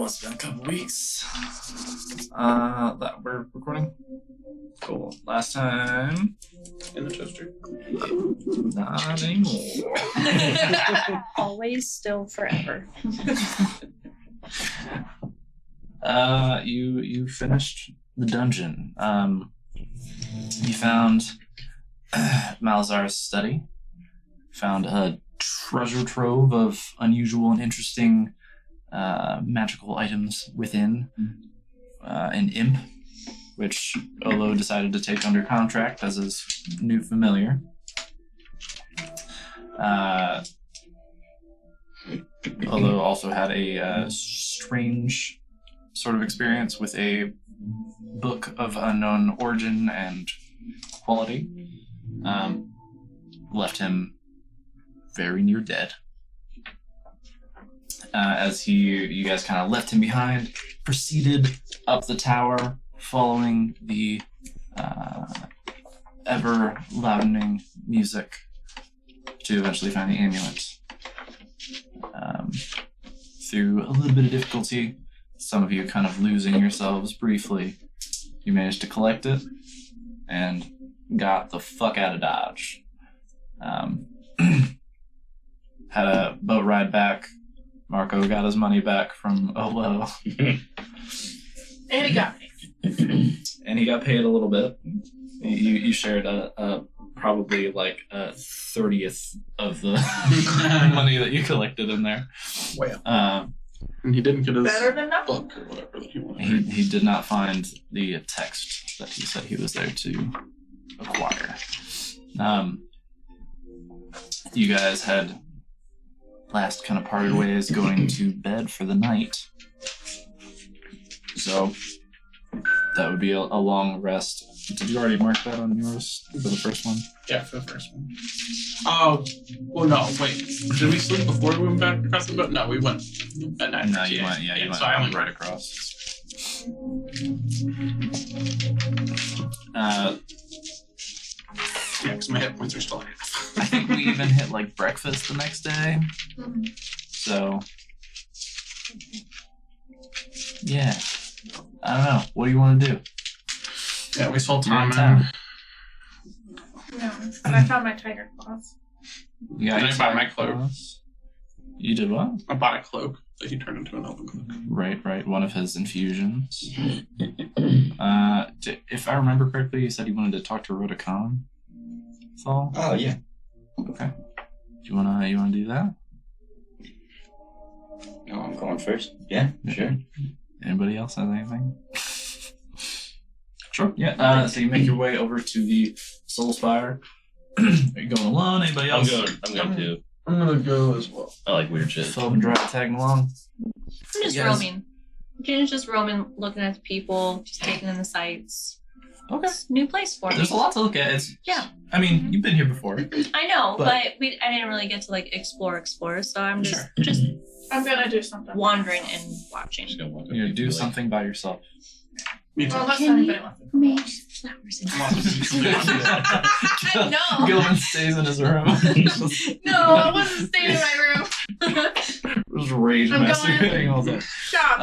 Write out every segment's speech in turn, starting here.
must have been a couple weeks. That we're recording. Cool. Last time In the toaster. not anymore. Always, still, forever. You finished the dungeon. You found Malazar's study. Found a treasure trove of unusual and interesting magical items within. An imp, which Olo decided to take under contract as his new familiar. Olo also had a strange sort of experience with a book of unknown origin and quality. Left him very near dead. As you guys kind of left him behind, proceeded up the tower, following the ever-loudening music to eventually find the amulet. Through a little bit of difficulty, some of you kind of losing yourselves briefly, you managed to collect it and got the fuck out of Dodge. Had a boat ride back. Marco got his money back from Olo. And he got me. And he got paid a little bit. You shared probably like a 30th of the money that you collected in there. Well. And he didn't get his Better than nothing. book or whatever that he wanted. He did not find the text that he said he was there to acquire. You guys had last kind of parted ways going to bed for the night. So that would be a long rest. Did you already mark that on yours for the first one? Yeah, for the first one. Oh, well, no, wait. Did we sleep before we went back across the boat? No, we went at night. No, you went, you so I went went right across. Yeah, because my hit points are still half. I think we even hit like breakfast the next day. Mm-hmm. So, yeah. I don't know. What do you want to do? Yeah, we saw You're in Tom town. No, but I found my tiger claws. You got Did I your buy my tiger cloak? claws? You did what? I bought a cloak that he turned into an elven cloak. Right. One of his infusions. If I remember correctly, you said you wanted to talk to Rhoda Khan. Saul? Oh, yeah. Okay. Do you wanna do that? No, I'm going first. Yeah, sure. Anybody else have anything? Sure. Yeah. So you make your way over to the Soul Spire. Are you going alone? Anybody I'm else? going too. I'm gonna go as well. I like weird shit. Phil and Dry tagging along. I'm just Yes. roaming. Jen's just roaming, looking at the people, just taking in the sights. Okay. It's a new place for me. There's a lot to look at. Yeah. I mean, you've been here before. I know, But- but I didn't really get to like explore, so I'm just Sure. just I'm gonna do something. wandering and watching. Just gonna walk up You know, and do be like, something by yourself. Me too. Well, unless Can anybody wants to. Make flowers in No. Gilman stays in his room. No, I wasn't staying in my room. Just rage I'm masturbating all day. Shop.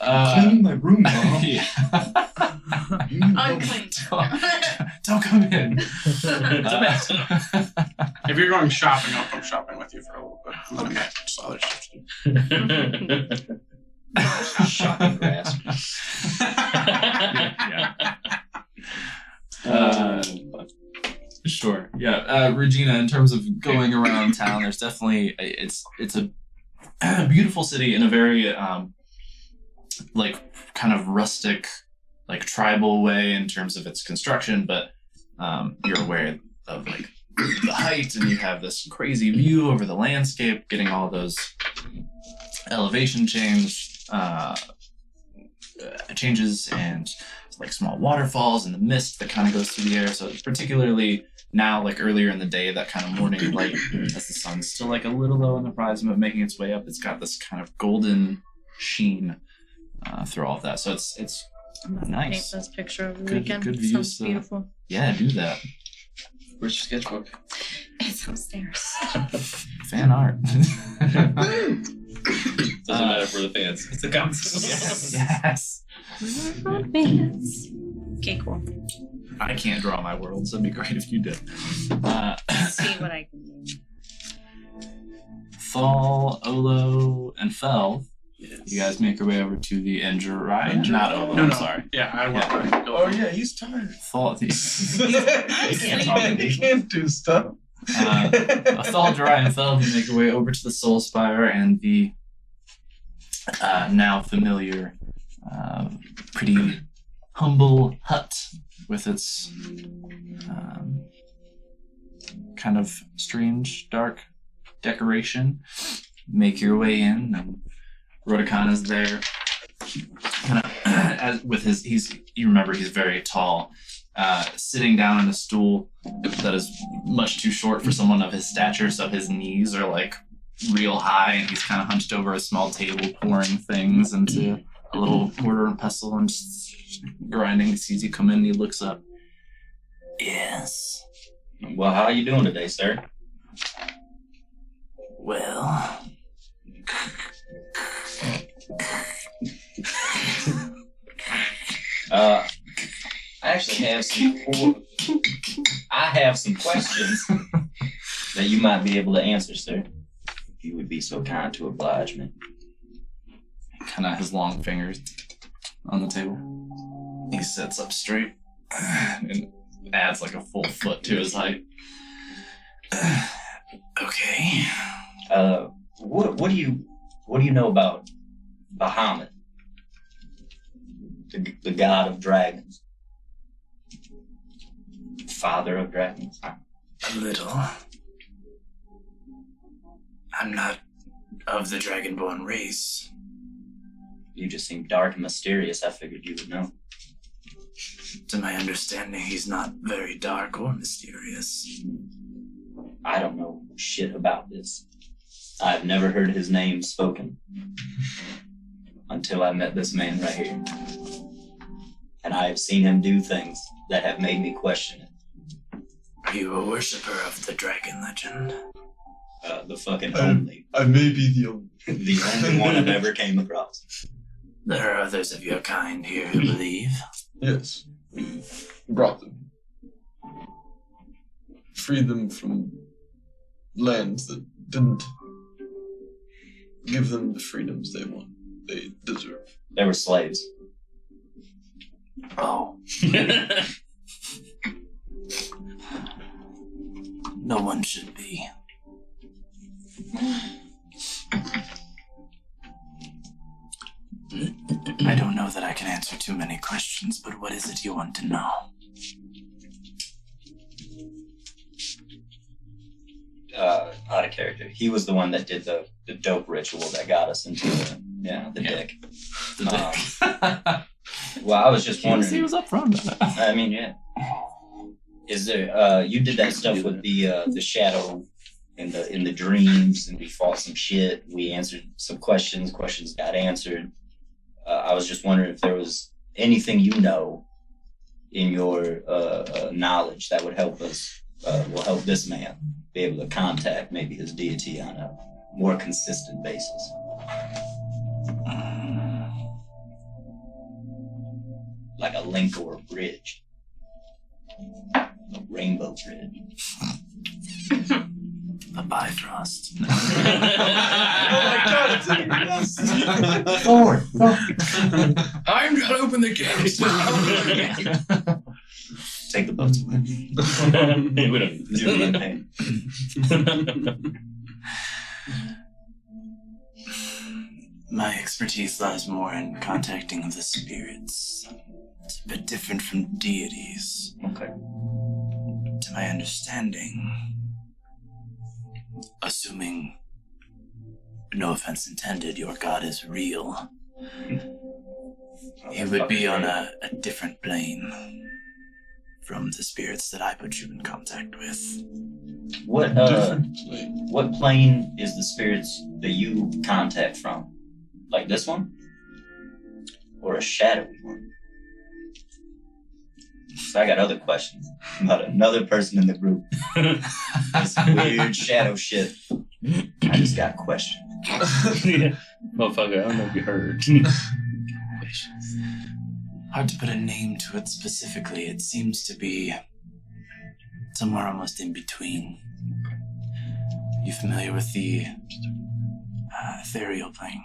Clean my room, Mom. Yeah. Unclean. Don't come in. If you're going shopping, I'll come shopping with you for a little bit. And then I got just other stuff to do. Shocking grasp. Sure. Yeah. Regina, in terms of going around town, there's definitely it's a beautiful city in a very like kind of rustic, like tribal way in terms of its construction, but you're aware of like the height, and you have this crazy view over the landscape, getting all those elevation changes and like small waterfalls and the mist that kind of goes through the air. So it's particularly now, like earlier in the day, that kind of morning light as the sun's still like a little low on the horizon, but making its way up, it's got this kind of golden sheen through all of that. So it's Paint nice. this picture over the Good- weekend. good views, Sounds beautiful. Yeah, do that. Where's your sketchbook? It's upstairs. Fan art. Doesn't matter for the fans. It's a console. Yes. Okay, cool. I can't draw my worlds. That'd be great if you did. Let's see what I can do. Thal, Olo, and Fel. You guys make your way over to the Jiraiya. Not Olo, No, I'm no. sorry. Yeah, I want Yeah. to go. Oh yeah, he's tired. Thal, He can't do stuff. Thal, Jiraiya, and Fel, you make your way over to the Soul Spire and the now familiar, pretty humble hut with its kind of strange, dark decoration. Make your way in, and Rodokan is there, kind of as with his. You remember he's very tall, sitting down on a stool that is much too short for someone of his stature. So his knees are like real high, and he's kind of hunched over a small table, pouring things into a little mortar and pestle, and just grinding. He sees you come in, and he looks up. Yes. Well, how are you doing today, sir? Well. I actually have some questions that you might be able to answer, sir. If you would be so kind to oblige me. Kind of his long fingers on the table. He sits up straight and adds like a full foot to his height. Okay. What do you know about Bahamut, the god of dragons, father of dragons? A little. I'm not of the dragonborn race. You just seem dark and mysterious. I figured you would know. To my understanding, he's not very dark or mysterious. I don't know shit about this. I've never heard his name spoken until I met this man right here. And I have seen him do things that have made me question it. Are you a worshipper of the dragon legend? The fucking only. I may be the only. The only one I've ever came across. There are others of your kind here who believe. Yes. We brought them. Freed them from lands that didn't give them the freedoms they want. They deserve. They were slaves. Oh. No one should be. I don't know that I can answer too many questions, but what is it you want to know? Out of character. He was the one that did the dope ritual that got us into the dick. The dick. Well, I was just wondering. He was up front about it. I mean, yeah. Is there? You did that stuff with the shadow in the dreams, and we fought some shit. We answered some questions. Questions got answered. I was just wondering if there was anything you know in your knowledge that would help us. Will help this man be able to contact maybe his deity on a more consistent basis. Like a link or a bridge. A rainbow bridge. A Bifrost. Oh my god, it's yes. Forward. I'm gonna open the gates. Take the boats away. We don't Do me a pain. My expertise lies more in contacting the spirits. It's a bit different from deities. Okay. To my understanding, assuming, no offense intended, your god is real, he would be on a different plane from the spirits that I put you in contact with. What Different plane. what plane is the spirits that you contact from? Like this one? Or a shadowy one? So I got other questions about another person in the group. This weird shadow shit. I just got questions. Motherfucker, I don't know if you heard. Hard to put a name to it specifically. It seems to be somewhere almost in between. You familiar with the ethereal plane?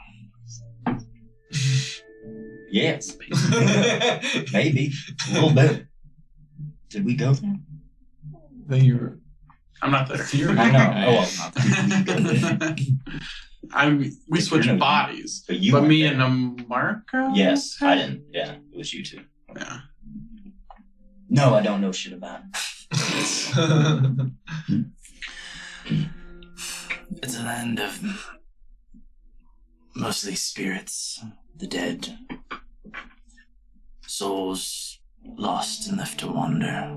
Yes. Maybe. A little bit. Did we go there? Then you were. I'm not there. I know. Oh, well, we switched bodies. But you But weren't me there. and Marco? Yes, I didn't. Yeah, it was you two. Yeah. No, I don't know shit about it. It's a land of mostly spirits, the dead, souls lost and left to wander.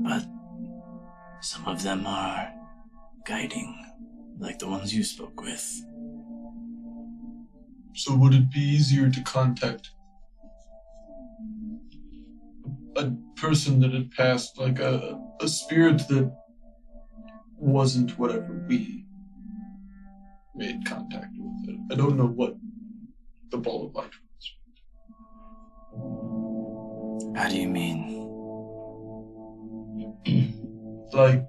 But some of them are guiding, like the ones you spoke with. So would it be easier to contact a person that had passed, like a spirit that wasn't whatever we made contact with? I don't know what the ball of light was. How do you mean? Like,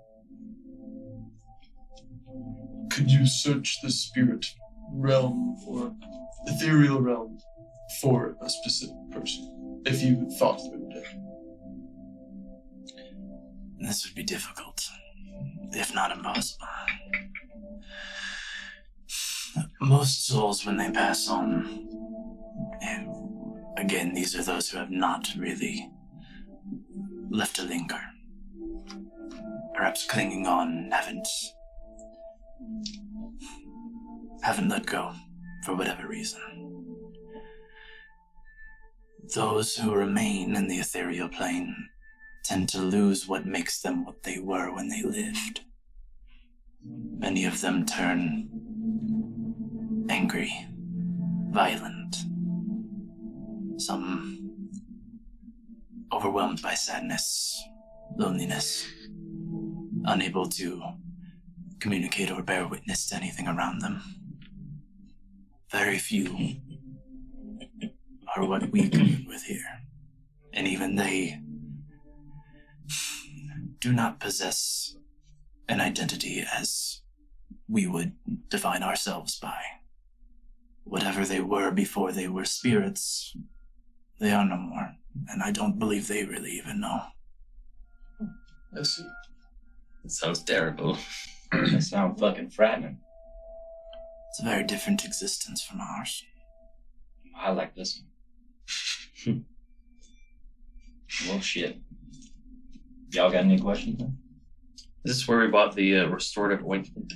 could you search the spirit realm or ethereal realm for a specific person if you thought they were dead? This would be difficult, if not impossible. Most souls, when they pass on, and again, these are those who have not really left a linger. Perhaps clinging on, haven't let go for whatever reason. Those who remain in the ethereal plane tend to lose what makes them what they were when they lived. Many of them turn angry, violent, some overwhelmed by sadness, loneliness, unable to communicate or bear witness to anything around them. Very few are what we commune with here, and even they do not possess an identity as we would define ourselves by. Whatever they were before they were spirits, they are no more, and I don't believe they really even know. I see. It sounds terrible. That sounds fucking frightening. It's a very different existence from ours. I like this one. Well, shit. Y'all got any questions? This is where we bought the restorative ointment.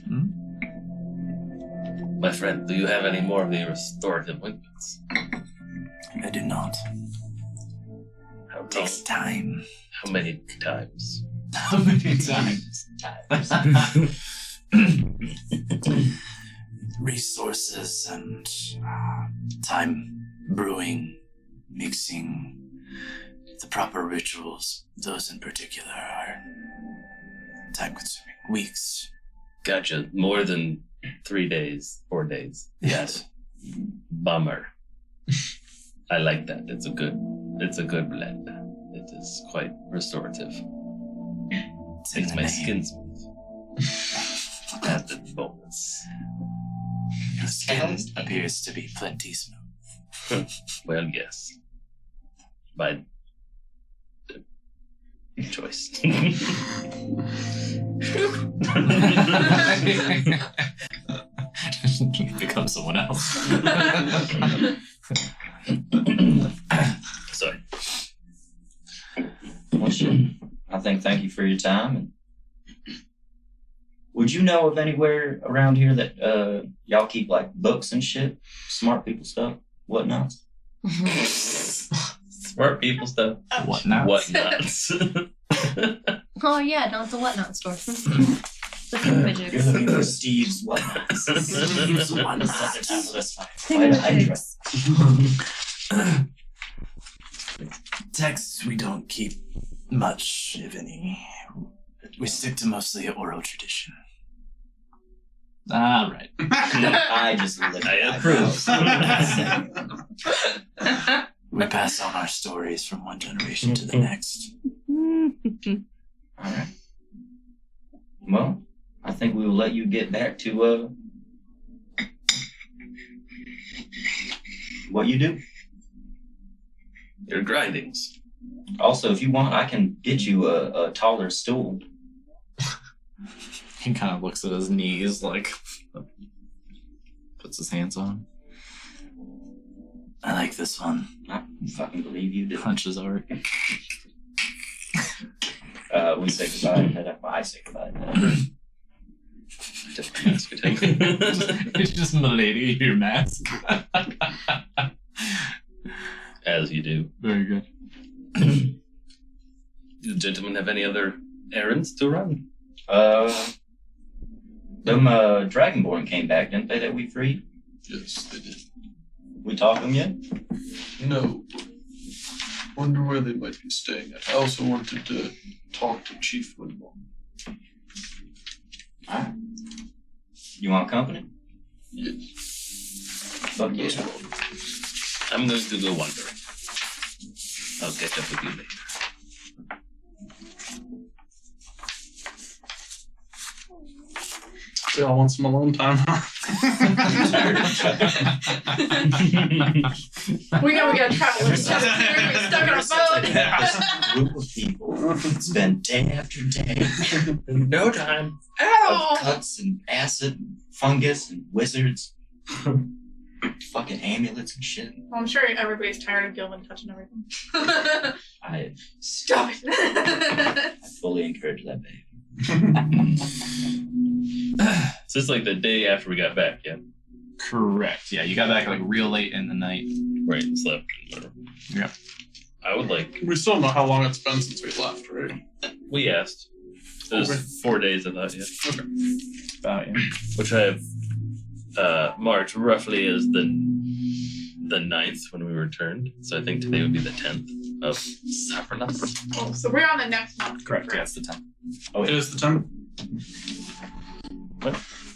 My friend, do you have any more of the restorative ointments? I do not. How, It takes time. how many times? How many times? Resources and time brewing, mixing, the proper rituals, those in particular are time consuming. Weeks. Gotcha. More than 3 days, 4 days. Yes. Bummer. I like that. It's a good blend. It is quite restorative. It's in Makes the my name. skin smooth. At the moments. Your skin appears to be plenty smooth. Well, yes. By choice. Become someone else. Sorry. Well, shit. I think thank you for your time. And would you know of anywhere around here that y'all keep like books and shit, smart people stuff, whatnot? Smart people stuff. What now? Whatnots. Oh yeah, no, it's a whatnot store. The pink You're midgets. looking for Steve's whatnots. Steve's Whatnots. Pink I midgets. Texts we don't keep much, if any. We stick to mostly oral tradition. All right. I just licked I my approve. eyebrows. We pass on our stories from one generation to the next. All right. Well, I think we will let you get back to what you do. Your grindings. Also, if you want, I can get you a taller stool. He kind of looks at his knees, like, puts his hands on him. I like this one. I fucking believe you do. Punches Art. We say goodbye. I say goodbye. It's just milady, your mask. As you do. Very good. Do the gentlemen have any other errands to run? Them Dragonborn came back, didn't they, that we freed? Yes, they did. We talked them yet? No. Wonder where they might be staying at. I also wanted to talk to Chief Windball. Alright. You want company? Yes. Fuck yeah. I'm going to go wandering. I'll catch up with you later. We all want some alone time. We know we gotta travel. We're stuck on our phone. This group of people spend day after day In no time. Ow! of cuts and acid and fungus and wizards. Fucking amulets and shit. Well, I'm sure everybody's tired of Gilman touching everything. I Stop it. fully encourage that, babe. So it's like the day after we got back, yeah? Correct. Yeah, you got back like real late in the night. Right, slept. Whatever. Yep. I would like. We still don't know how long it's been since we left, right? We asked. It was Okay. 4 days, I thought, yeah. About yeah. Which I have marked roughly as the 9th when we returned. So I think today would be the 10th of Saffronas. Oh, so we're on the next month. Correct. Yeah, it's the 10th. It is the 10th.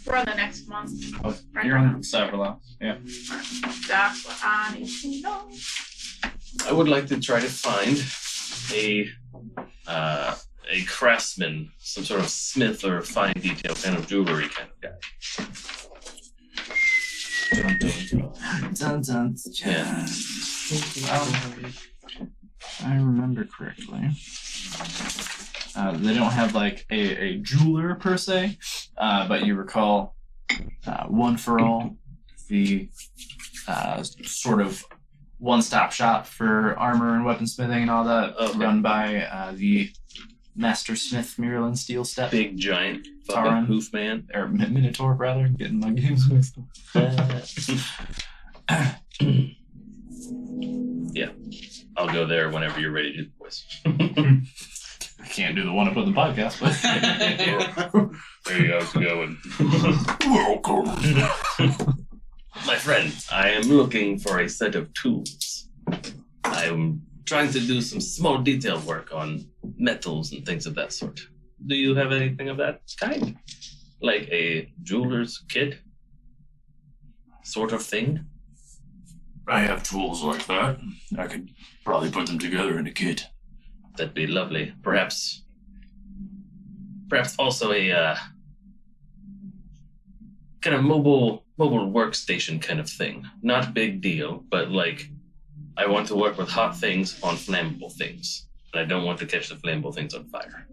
We're on the next month. Oh, Right. you're on Saffronas. Yeah. That's what I need to know. I would like to try to find a craftsman, some sort of smith or fine detail kind of jewelry kind of guy. Dun, dun, Yeah. I remember correctly. They don't have like a jeweler per se, but you recall One for All, the sort of one-stop shop for armor and weaponsmithing and all that, Okay. run by the Master Smith Miralyn Steel Step. Big giant Taran. fucking hoof man. Or Minotaur, rather. Getting my games mixed up. Yeah. I'll go there whenever you're ready to do the voice. I can't do the one up on the podcast, but There you go, going. welcome. My friend, I am looking for a set of tools. I'm trying to do some small detail work on metals and things of that sort. Do you have anything of that kind? Like a jeweler's kit? Sort of thing? I have tools like that. I could probably put them together in a kit. That'd be lovely. Perhaps also a kind of mobile workstation kind of thing. Not big deal, but like I want to work with hot things on flammable things, and I don't want to catch the flammable things on fire.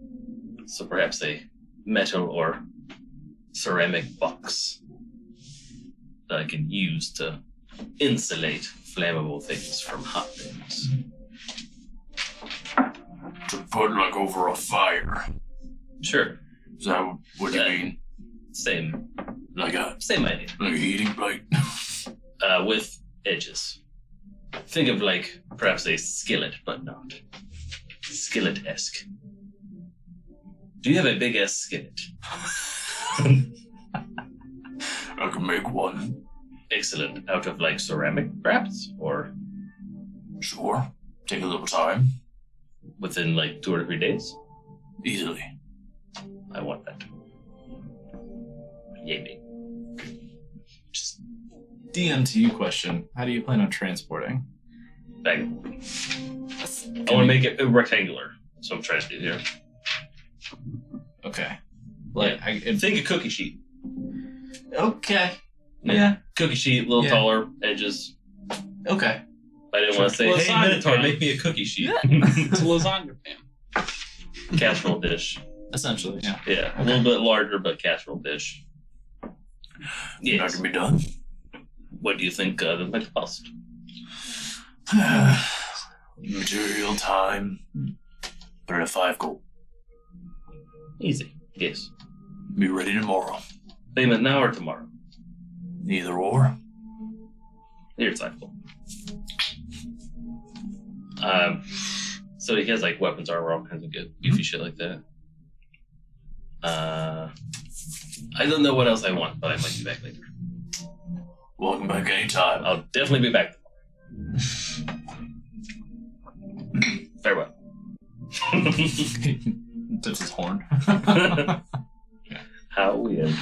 So perhaps a metal or ceramic box that I can use to insulate flammable things from hot things. To put like over a fire. Sure, Is that what you mean? same Like a idea. heating plate? With edges. Think of like perhaps a skillet, but not skillet-esque. Do you have a big ass skillet? I can make one. Excellent. Out of like ceramic, perhaps, or Sure. Take a little time. within like 2 or 3 days. Easily. I want that. Yay me. DMTU question. How do you plan on transporting? Bag. I want to make it rectangular. That's what I'm trying to do here. Okay. Like, Think a cookie sheet. okay. Yeah. Cookie sheet, a little Yeah. taller edges. Okay. I didn't want to say, Well, hey, it's not Minotaur, pan. make me a cookie sheet. It's a lasagna pan. Casserole dish. Essentially, yeah. Yeah, a little bit larger, but casserole dish. That Yes. can be done. What do you think that might cost? Material time. Put it at 5 gold. Easy. Yes. Be ready tomorrow. Payment now or tomorrow? Either or. Here's 5 gold. So he has like weapons, armor, all kinds of good beefy shit like that. I don't know what else I want, but I might be back later. Welcome back anytime. I'll definitely be back tomorrow. Farewell. Tips his horn. How weird.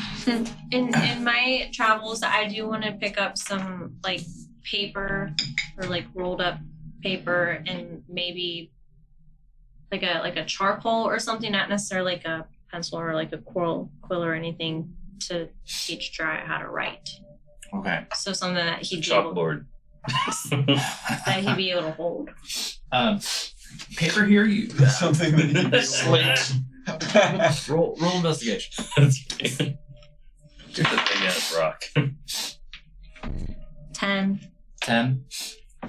In my travels, I do want to pick up some like paper or like rolled up paper and maybe like a charcoal or something, not necessarily like a pencil or like a quill or anything to teach Jiraiya how to write. Okay. So something that he'd be able, Chalkboard. that he'd be able to hold. Paper here, you Something that you can Slate. roll investigation. Here's the big ass rock. 10. 10.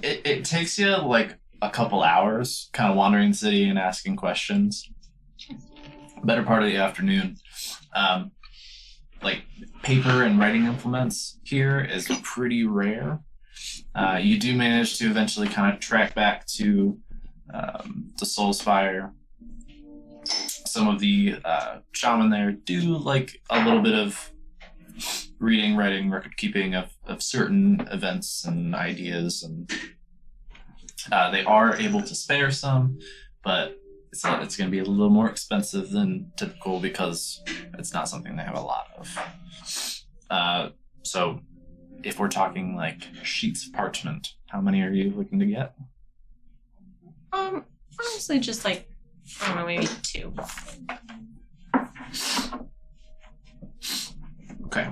It takes you like a couple hours kind of wandering the city and asking questions. Better part of the afternoon. Like paper and writing implements here is pretty rare. You do manage to eventually kind of track back to the Soul Spire. Some of the shaman there do like a little bit of reading, writing, record keeping of certain events and ideas, and they are able to spare some, but it's going to be a little more expensive than typical because it's not something they have a lot of. So if we're talking like sheets of parchment, how many are you looking to get? Honestly, just like, I don't know, maybe 2. Okay.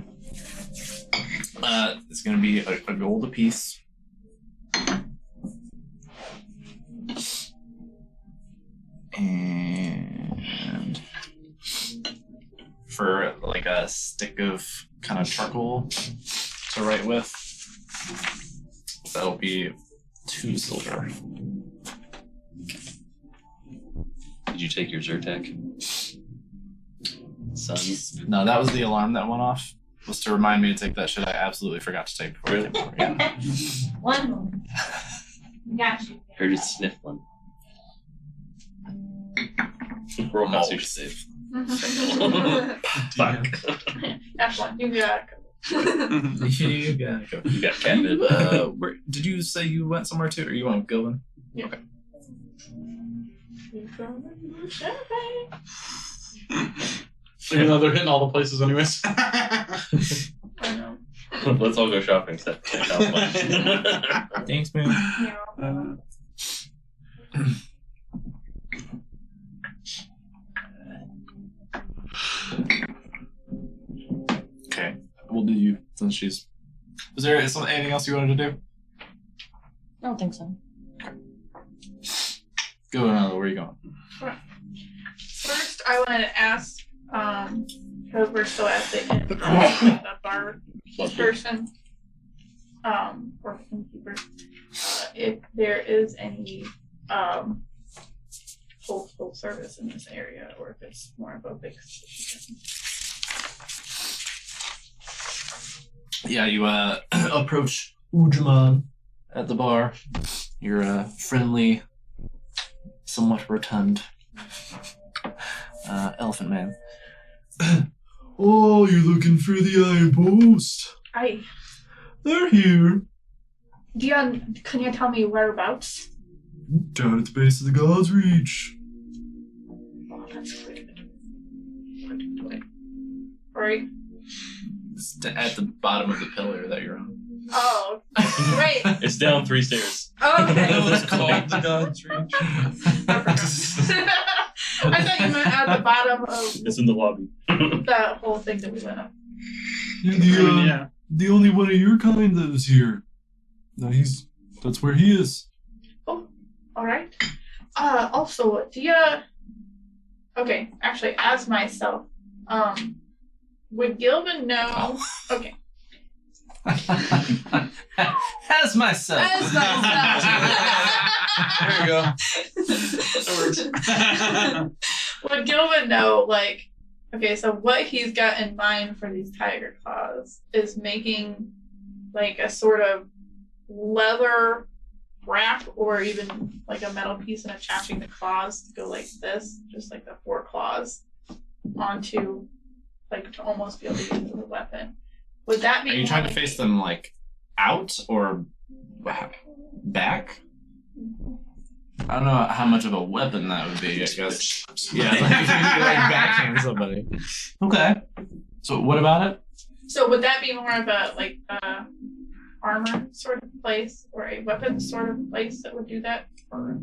It's going to be a gold apiece. And for like a stick of kind of charcoal to write with, that'll be 2 silver. Did you take your Zyrtec? Son. No, that was the alarm that went off. Was to remind me to take that shit I absolutely forgot to take before I came over. Yeah. One moment. Got you. Heard it sniffling. Roll Constitution save. Fuck. That's one. You got You gotta go. You got catnip. Did you say you went somewhere too, or you want to go in? Yeah. Okay. Even though they're hitting all the places anyways. I know. Let's all go shopping. So Thanks, man. Yeah. Okay. We'll do you since she's. Was there anything else you wanted to do? I don't think so. Go another. Where are you going? First, I wanted to ask, because we're still at the inn, the bar person, or innkeeper, if there is any postal service in this area, or if it's more of a big city. Yeah, you approach Ujaman at the bar. You're a friendly, somewhat rotund elephant man. Oh, you're looking for the Iron Post. They're here. Can you tell me whereabouts? Down at the base of the God's Reach. Oh, that's good. Right. It's at the bottom of the pillar that you're on. Oh, right. It's down 3 stairs. Okay. It was called the God's Reach. I thought you meant at the bottom of It's in the lobby. that whole thing that we went up. Yeah. The only one of your kind that is here. No, that's where he is. Oh, all right. Also, do you? Okay, actually, as myself, would Gilvin know? Okay, As myself. as myself. There you go. Would Gilvin know, like, okay, so what he's got in mind for these tiger claws is making, like, a sort of leather wrap or even like a metal piece and attaching the claws to go like this, just like the 4 claws onto, like, to almost be able to use it as a weapon. Would that be? Are you trying to face them like out or back? I don't know how much of a weapon that would be, I guess. Yeah, like if you like backhand somebody. Okay. So what about it? So would that be more of a like armor sort of place or a weapon sort of place that would do that, or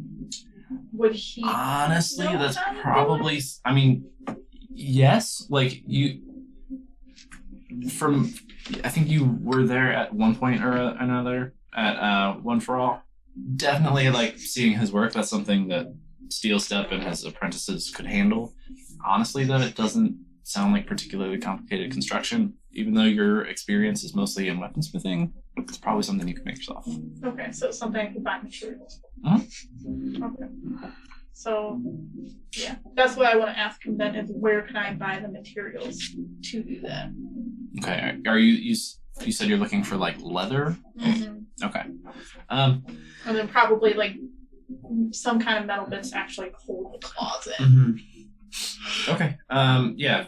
would he? Honestly, know that's how to do probably. I mean, yes. Like you, from. I think you were there at one point or another at One for All. Definitely, like seeing his work. That's something that Steel Step and his apprentices could handle. Honestly, though, it doesn't sound like particularly complicated construction. Even though your experience is mostly in weaponsmithing, it's probably something you can make yourself. Okay, so it's something I could buy materials for. Okay. So, yeah, that's what I want to ask him then: is where can I buy the materials to do that? Okay. Are you said you're looking for like leather? Mm-hmm. Okay. And then probably like some kind of metal bits to actually hold the claws in. Mm-hmm. Okay. Yeah.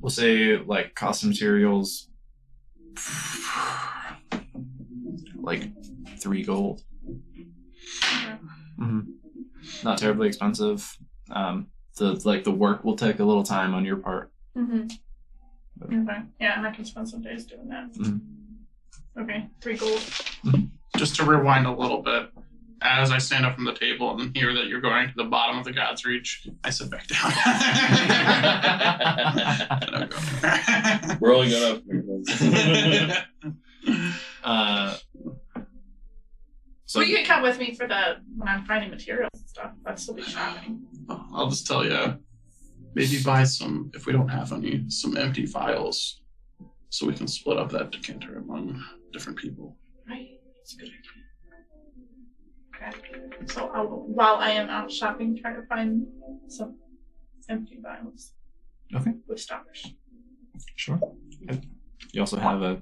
We'll say like cost of materials, like 3 gold. Mm-hmm. Not terribly expensive. The work will take a little time on your part. Mm-hmm. Okay. Yeah, and I can spend some days doing that. Mm-hmm. Okay, 3 gold. Just to rewind a little bit, as I stand up from the table and hear that you're going to the bottom of the God's Reach, I sit back down. And I'll go. We're only going up. So Well, you can come with me for when I'm finding materials and stuff. I'd still be shopping. I'll just tell you, maybe buy some, if we don't have any, some empty vials so we can split up that decanter among different people. Right. That's a good idea. Okay. So while I am out shopping, try to find some empty vials. Okay. With stoppers. Sure. Okay. You also have a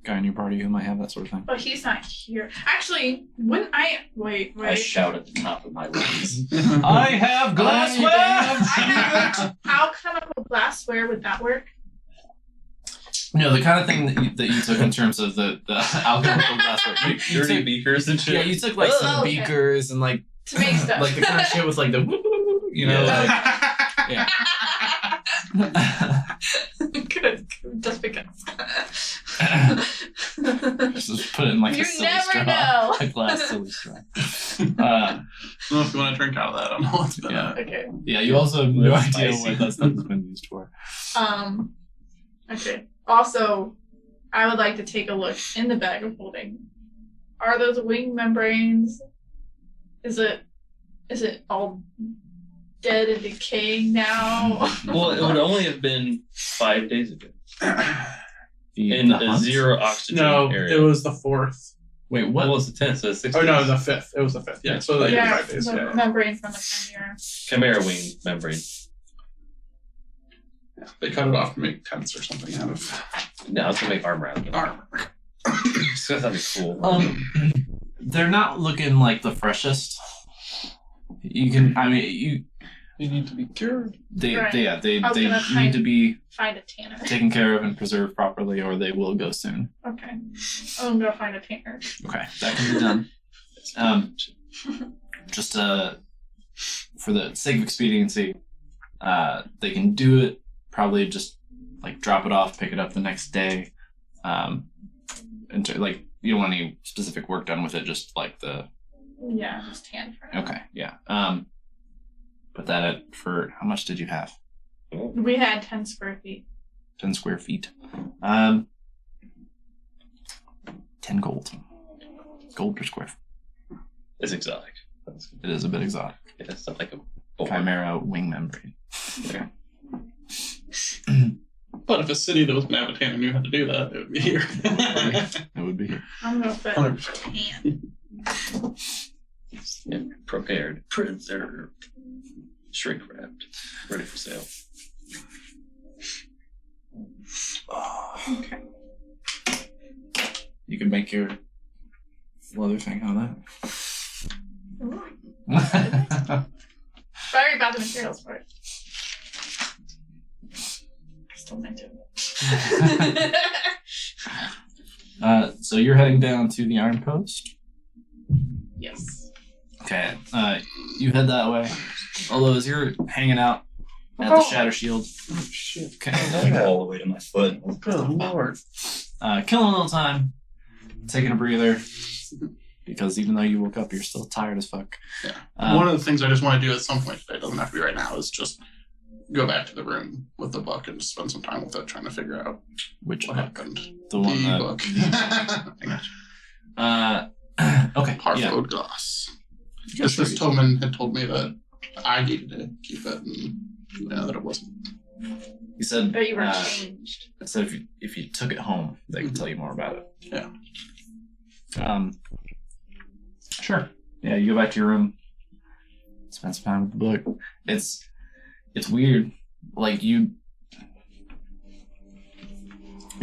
guy in your party who might have that sort of thing. But he's not here. Actually, wouldn't I... Wait. I shout at the top of my lungs. I have glassware! I have alchemical glassware. Would that work? No, the kind of thing that you took in terms of the alchemical glassware. You Dirty took, beakers and shit. yeah, you took like some Oh, okay. beakers and like To make stuff. like the kind of shit with like the you know, like yeah. Good. Just because. Just put it in like You a silly never straw. know. A glass silly straw. I don't know if you want to drink out of that. I don't know what's been Yeah. Okay. Yeah, you also have no That's idea spicy. what that stuff has been used for. Okay. Also, I would like to take a look in the bag of holding. Are those wing membranes? Is it all dead and decaying now? Well, it would only have been 5 days ago in The a hunt? 0 oxygen No, area. it was the 4th. Wait, Well, what? it's the 10th, so it's 6 Oh no, days. the 5th. It was the 5th. Yeah, so like Yeah, 5 days. the Yeah. membrane from the chimera. Chimera wing membrane. Yeah, they cut it off to make tents or something out of No, I was gonna make armor out of it. armor. So that'd be cool. They're not looking like the freshest. You can, I mean, They need to be cured. they Right. they I was they gonna need to be Find a tanner. taken care of and preserved properly, or they will go soon. Okay. I'm gonna find a tanner. Okay, that can be done. Just for the sake of expediency, they can do it. Probably just like drop it off, pick it up the next day. like you don't want any specific work done with it, just like the. Yeah, just hand for now. Okay, yeah. Put that at for how much did you have? We had 10 square feet. 10 square feet. 10 gold. Gold per square. It's exotic. It is a bit exotic. Yeah, it's not like a board. Chimera wing membrane. But if a city that was Navitana knew how to do that, it would be here. It would be here. I'm gonna put 100%. hand. Yeah, prepared, preserved, shrink wrapped, ready for sale. Okay. You can make your leather thing out of Ooh. that. But I already got the materials for it. I still meant to. So you're heading down to the Iron Post. Yes. Okay. You head that way. Although as you're hanging out at the Shatter Shield, Oh, shit. okay. All the way to my foot. Good lord. Killing a little time, taking a breather, because even though you woke up, you're still tired as fuck. Yeah. One of the things I just want to do at some point today, doesn't have to be right now, is just go back to the room with the book and just spend some time with it trying to figure out Which what book? happened. The one that. book. I gotcha. Okay. Hearth Yeah. Road Gloss. You guys Because this ready? Toman had told me that I needed to keep it, and that it wasn't. He said. But you were changed. So if you took it home, they could tell you more about it. Yeah. Sure. Yeah, you go back to your room, spend some time with the book. It's weird. Like you're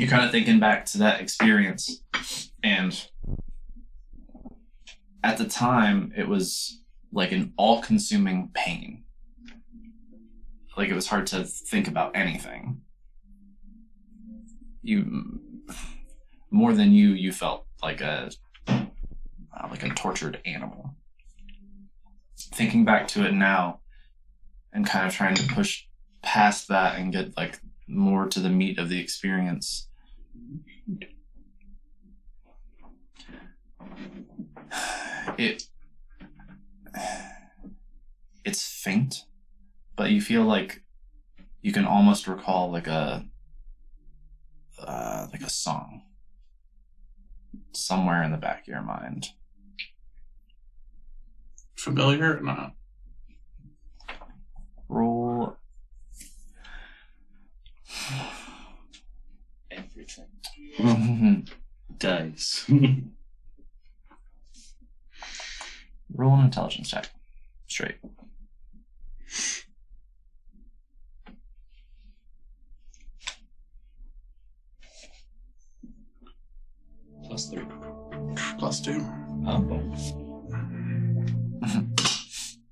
kind of thinking back to that experience, and at the time it was like an all-consuming pain. Like it was hard to think about anything. You more than you felt like a tortured animal. Thinking back to it now and kind of trying to push past that and get like more to the meat of the experience. It's faint, but you feel like you can almost recall like a song somewhere in the back of your mind. Familiar or not? Roll. Everything. Dice. Roll an intelligence check. Straight. +3. +2. Oh.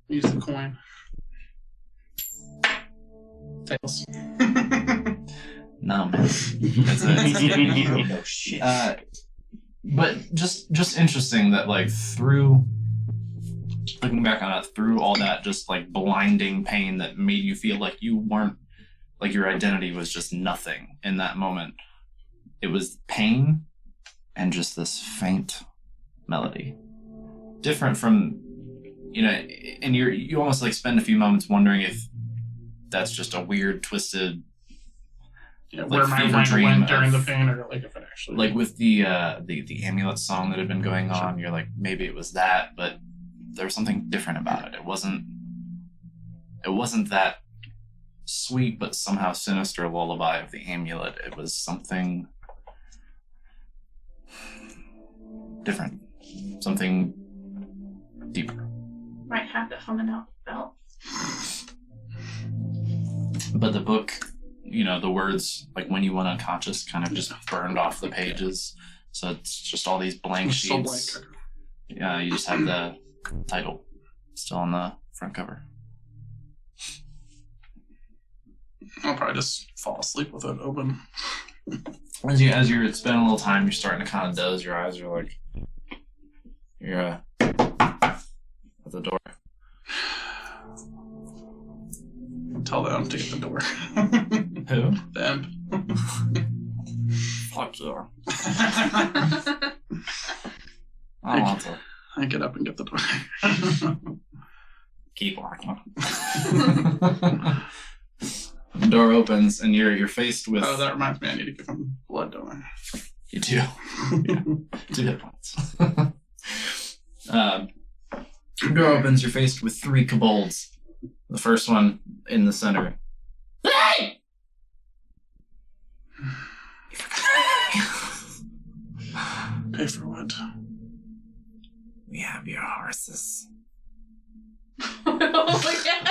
Use the coin. Tails. No, man. It's a No shit. but just interesting that like through looking back on it, through all that just like blinding pain that made you feel like you weren't, like your identity was just nothing in that moment. It was pain and just this faint melody. Different from, and you almost like spend a few moments wondering if that's just a weird, twisted, Yeah, like, where my fever mind dream went during the of- pain, or like if it actually like with the amulet song that had been going on. You're like, maybe it was that, but there was something different about it. It wasn't that sweet but somehow sinister lullaby of the amulet. It was something different, something deeper. Might have to humming out the belt. But the book, the words, like when you went unconscious, kind of just burned off the pages. So it's just all these blank It's so sheets. blank. Yeah, you just have the title still on the front cover. I'll probably just fall asleep with it open. As you're spending a little time, you're starting to kind of doze. Your eyes are like, you're at the door. Tell them to get the door. Who? Them. Fuck yeah. I want to I get up and get the door. keep walking. The door opens and you're faced with. Oh, that reminds me. I need to give him blood, don't I? You do. Yeah. 2 hit points. The door opens. You're faced with 3 kobolds. The first one in the center. Hey! Pay for what? We have your horses. Oh my God.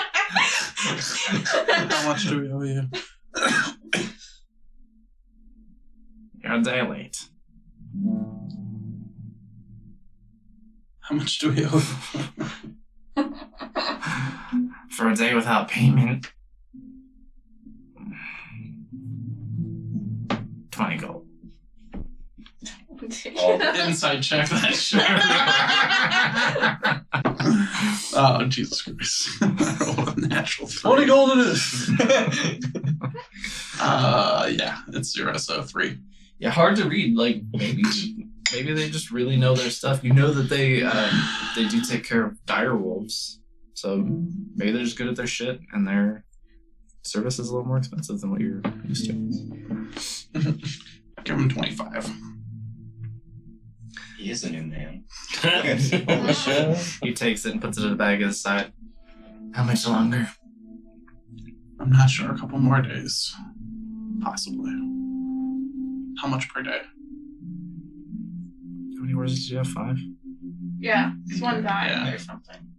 How much do we owe you? You're a day late. How much do we owe you? For a day without payment. 20 gold. Inside check that shit. Oh, Jesus Christ. What a natural 20 gold it is. Yeah, it's 0, so 3. Yeah, hard to read. Like maybe they just really know their stuff. You know that they do take care of dire wolves, so maybe they're just good at their shit, and their service is a little more expensive than what you're used to. Give him 25. He is a new man. He takes it and puts it in the bag at his side. How much longer? I'm not sure. A couple more days. Possibly. How much per day? How many horses do you have? 5? Yeah, it's one died Yeah. or something.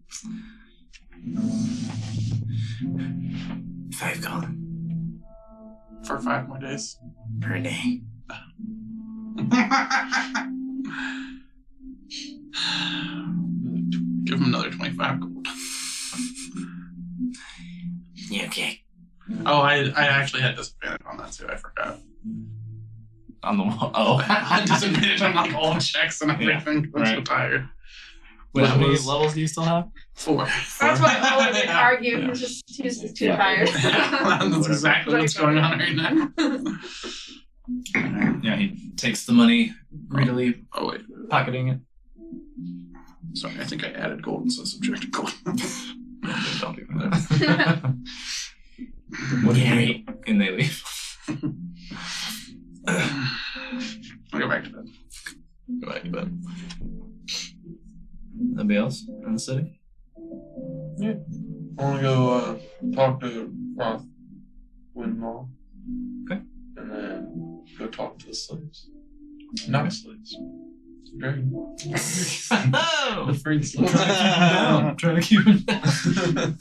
5 gold For 5 more days. per day. Give him another 25 gold. Yeah, okay. Oh, I actually had disadvantage on that too. I forgot. On the wall. Oh. I had disadvantage on like all checks and everything. I'm so right. tired. Wait, how many Levels. levels do you still have? 4. That's why Owen didn't argue. He was just too tired. That's exactly what's going on right now. Yeah, he takes the money greedily, Oh wait. pocketing it. Sorry, I think I added gold instead of subtracted gold. Don't do that. What do you eat? And they leave. I'll go back to bed. Go back to bed. Anybody else in the city? I want to go talk to Roth Windmall. Okay. And then go talk to the slaves. Not slaves. Dragon. Oh! The freed slaves. I'm trying to keep him down.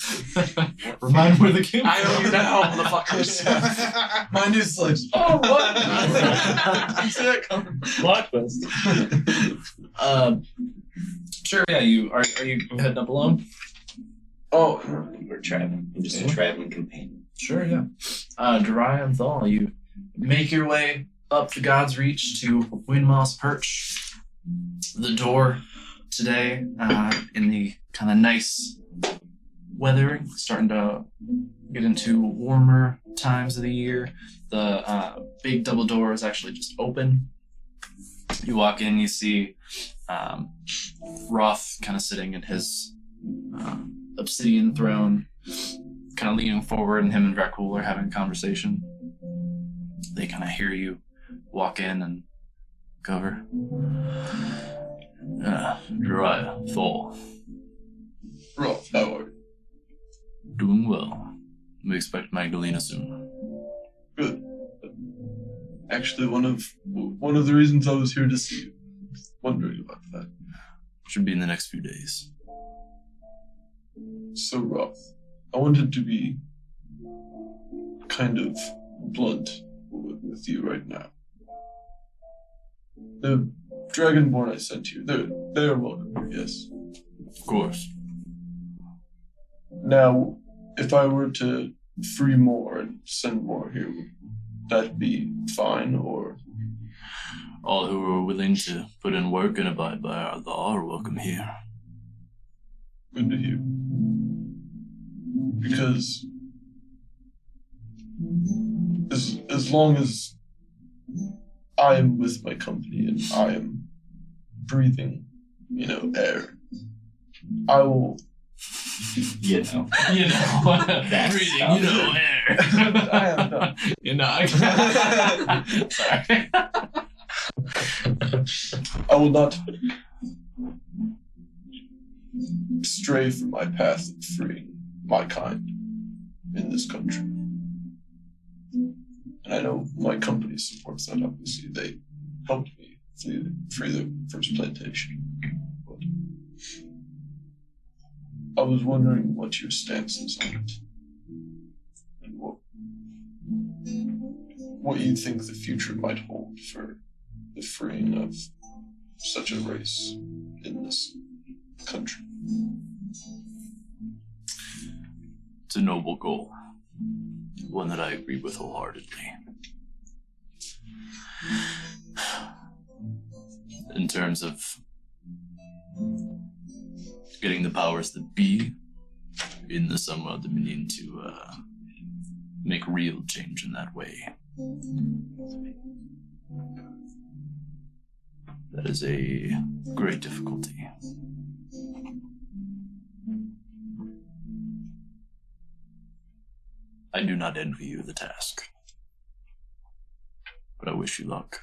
Remind him where the came I owe you now, motherfuckers. My new slaves. Oh, what? You see that coming? Plot twist. Sure, yeah, are you heading up alone? Oh, We're traveling. I'm just a traveling companion. Sure, yeah. Jiraiya and Thal, you make your way up the God's Reach to Windmoss Perch. The door today, in the kind of nice weathering, starting to get into warmer times of the year. The big double door is actually just open. You walk in, you see Roth kind of sitting in his obsidian throne, kind of leaning forward, and him and Vrakul are having a conversation. They kind of hear you walk in and go over. Jiraiya, Thal, Roth, how are you? doing well. We expect Magdalena soon. Good. Actually, one of the reasons I was here to see you. Wondering about that. Should be in the next few days. So, Roth, I wanted to be kind of blunt with you right now. The Dragonborn I sent you, they're welcome here, yes. Of course. Now, if I were to free more and send more here, would that be fine, or? All who are willing to put in work and abide by our law are welcome here. Good to hear. Because as long as I am with my company and I am breathing, air. I will. You know, That's breathing, tough. air. I am done. Sorry. I will not stray from my path of freeing my kind in this country. And I know my company supports that, obviously. They helped me free the first plantation. But I was wondering what your stance is on it. And what you think the future might hold for the freeing of such a race in this country. It's a noble goal. One that I agree with wholeheartedly. In terms of getting the powers that be in the Sunwell Dominion to make real change in that way. That is a great difficulty. I do not envy you the task, but I wish you luck.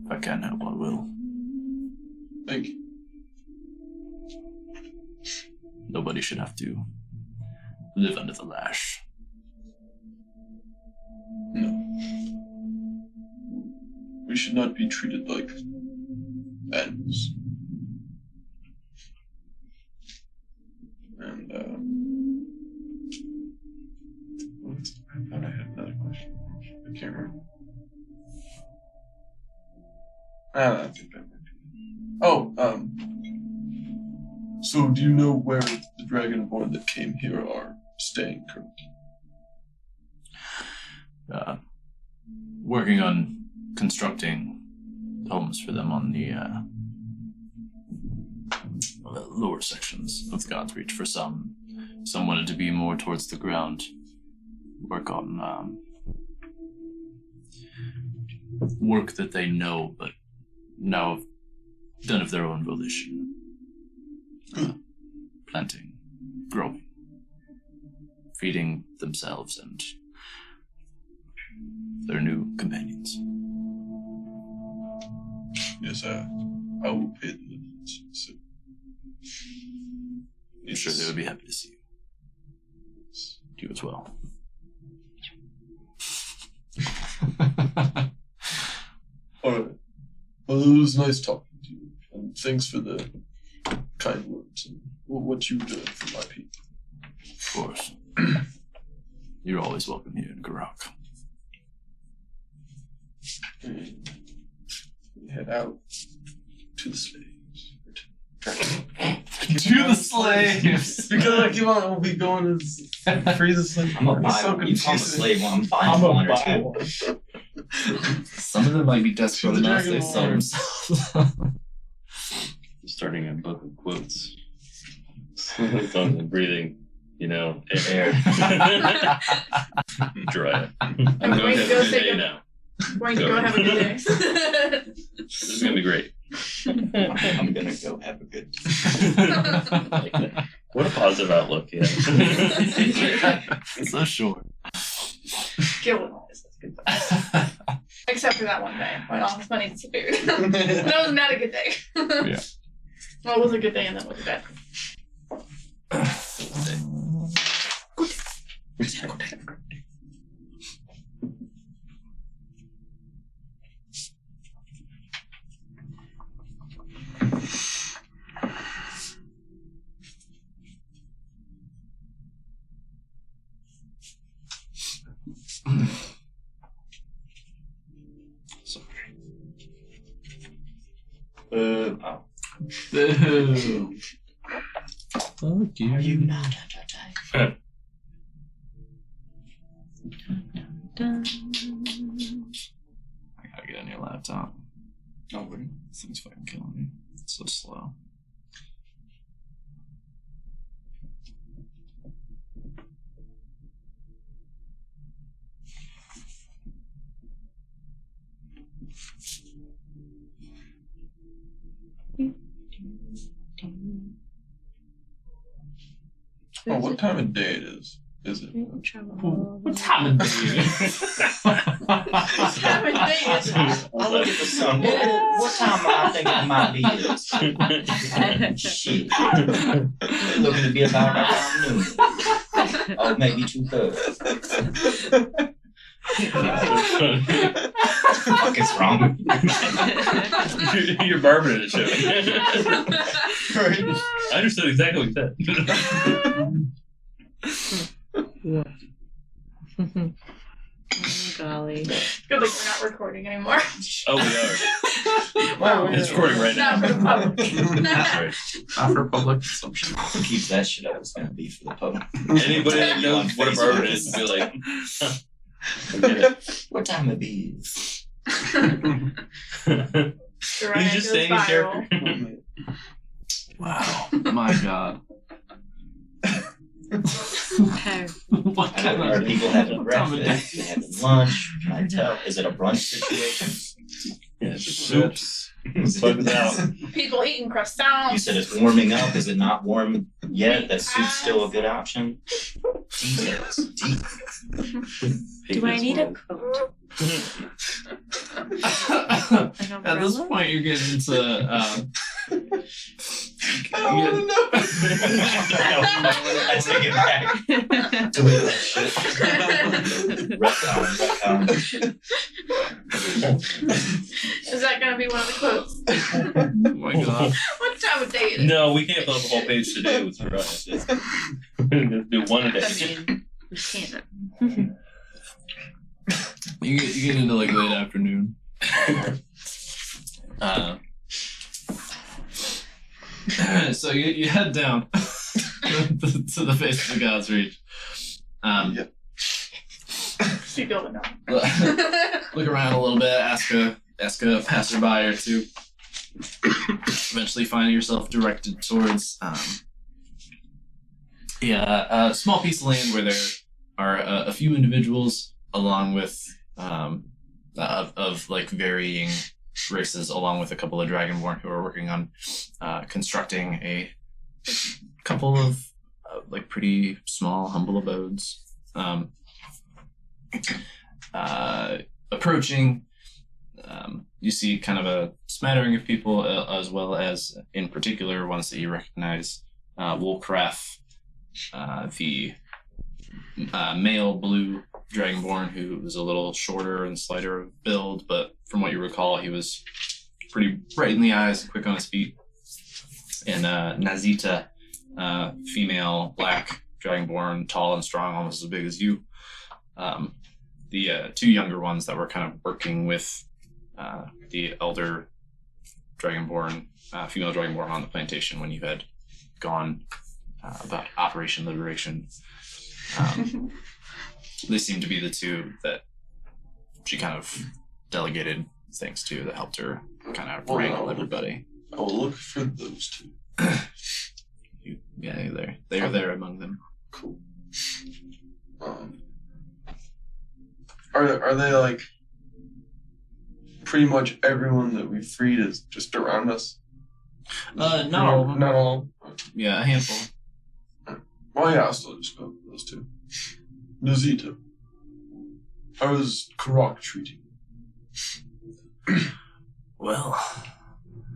If I can help, I will. Thank you. Nobody should have to live under the lash. No. We should not be treated like animals. And, I thought I had another question. I can't remember. I think that might be. Oh, so do you know where the Dragonborn that came here are staying currently? Working on constructing homes for them on the lower sections of God's Reach. For some wanted to be more towards the ground. Work on work that they know, but now have done of their own volition. Planting, growing, feeding themselves and their new companions. Yes, I will pay the visit. So. I'm sure they would be happy to see you. You as well. Alright. Well, it was nice talking to you. And thanks for the kind words and what you did for my people. Of course. You're always welcome here in Khirrak. And we head out to the slaves. To the slaves! Because I keep on, we'll be going to free the slaves. I'm a buy so one. You call them a confused. slave one. I'm buying one or two. Some of them might be desperate To the enough, they Dragon sell Lord. themselves. Starting a book of quotes. It's on the breathing, air. Jiraiya. I'm going going to to go have a good take day a- now. Going to go have a good day. This is going to be great. I'm gonna go have a good. What a positive outlook, yeah. So short. Guild wise, that's good. Except for that one day when all his money disappeared. That was not a good day. Yeah. Well, it was a good day and then it was a bad. Sorry. Oh. Fuck you. Are you not a I gotta get on your laptop. No, we're This thing's fucking killing me. It's so slow. Oh, what time of day it is? Is it? What time of day is I'll look at the sun. What time I think it might be is? Shit. Looking to be about around noon. Oh, maybe 2:30. What the fuck is wrong with you? You're barbering it, show. I understood exactly what you said. Golly. Good thing we're not recording anymore. Oh, we are. It's recording right now. Not for the public. That's right. Not for public consumption. Keep that shit up. It's gonna be for the public. Anybody that knows what a bourbon is will be like, forget it. What time it be? He's just staying in character. Wow. My God. What Are kind of people having what time of day? breakfast? Are they having lunch? Can I tell? Is it a brunch situation? Yeah, soups. Bugs out. People eating You croissants. said it's warming up. Is it not warm yet? That soup's still a good option. Details. Deep. Do I need a coat? An At this umbrella? point, you're getting into I take it back. Delete that shit. Retcon. Is that gonna be one of the quotes? oh my God. What time of day is it? No, we can't fill up a whole page today with Jiraiya. Just do one a I day. mean, we can't. You get into like late afternoon. So you head down to the face of the God's Reach. Keep going now. Look around a little bit, ask a passerby or two. Eventually find yourself directed towards a small piece of land where there are a few individuals along with of like varying races, along with a couple of Dragonborn who are working on constructing a couple of like pretty small, humble abodes. Approaching, you see kind of a smattering of people, as well as, in particular, ones that you recognize. Wolfcraft, the male blue Dragonborn, who was a little shorter and slighter of build, but from what you recall, he was pretty bright in the eyes, quick on his feet. And Nazita, female black Dragonborn, tall and strong, almost as big as you. The two younger ones that were kind of working with the elder Dragonborn, female Dragonborn on the plantation when you had gone about Operation Liberation. They seem to be the two that she kind of delegated things to, that helped her kind of wrangle everybody. I will look for those two. They're there among them. Cool. Are they like pretty much everyone that we freed is just around us? Not all of them. Not all. Yeah, a handful. Well, yeah, I'll still just go for those two. Nazita, how is Khirrak treating you? Well,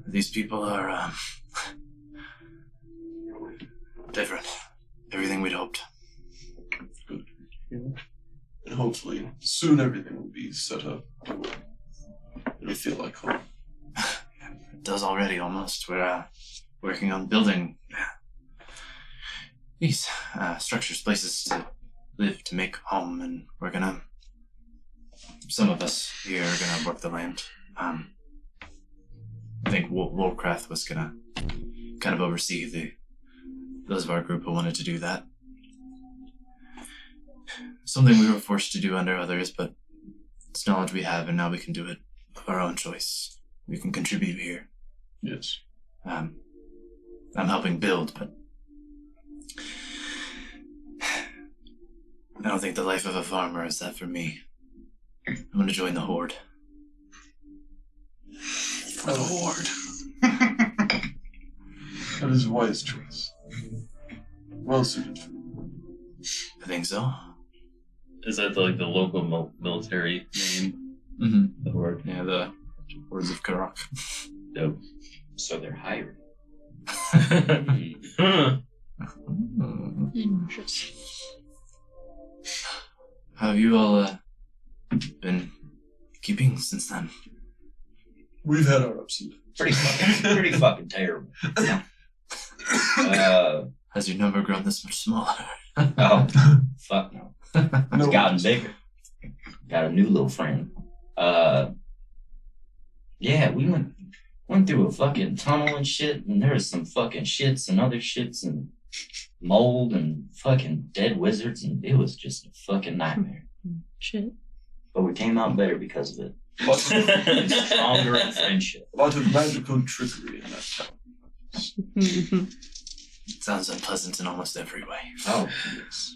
these people are different. Everything we'd hoped. Good. And hopefully soon everything will be set up. It'll feel like home. It does already, almost. We're working on building these structures, places to live, to make home, and we're gonna. Some of us here are gonna work the land. I think Warcraft was gonna kind of oversee those of our group who wanted to do that. Something we were forced to do under others, but it's knowledge we have, and now we can do it of our own choice. We can contribute here. Yes. I'm helping build, but I don't think the life of a farmer is that for me. I'm going to join the Horde. For the Horde. That is a wise choice. Well suited for you. I think so. Is that like the local military name? Mm-hmm. The word? Yeah, the words of Khirrak. Dope. So they're hired. Huh. Interesting. How have you all been keeping since then? We've had our ups and downs. Pretty fucking terrible. Has your number grown this much smaller? Oh, fuck no. It's No, gotten bigger. Got a new little friend. Yeah, we went through a fucking tunnel and shit, and there was some fucking shits and other shits and mold and fucking dead wizards, and it was just a fucking nightmare. Shit. But we came out better because of it. lots of, And stronger in friendship. a lot of magical trickery in that town. Sounds unpleasant in almost every way. Oh, yes.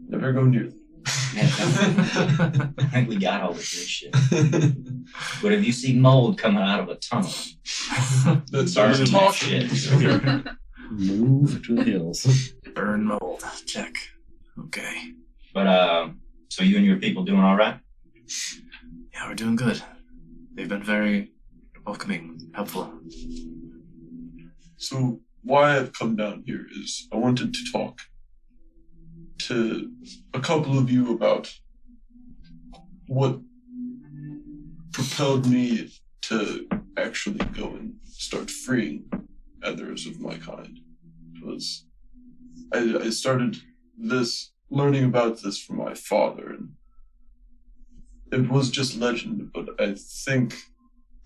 Never go near I think we got all the good shit. But if you see mold coming out of a tunnel, them. That's burn our that talk. shit. Move to the hills. Burn mold. Check. Okay. But so you and your people doing all right? Yeah, we're doing good. They've been very welcoming, helpful. So why I've come down here is I wanted to talk to a couple of you about what propelled me to actually go and start freeing others of my kind. Was I started this learning about this from my father, and it was just legend, but I think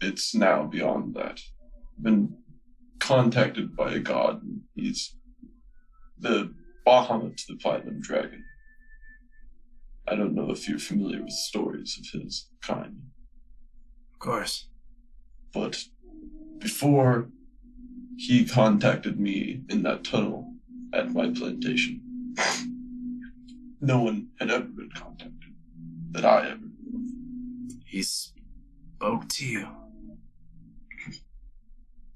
it's now beyond that. I've been contacted by a god, and he's the Bahamut, the Platinum Dragon. I don't know if you're familiar with stories of his kind, Of course. but before he contacted me in that tunnel at my plantation, no one had ever been contacted that I ever knew of. He spoke to you.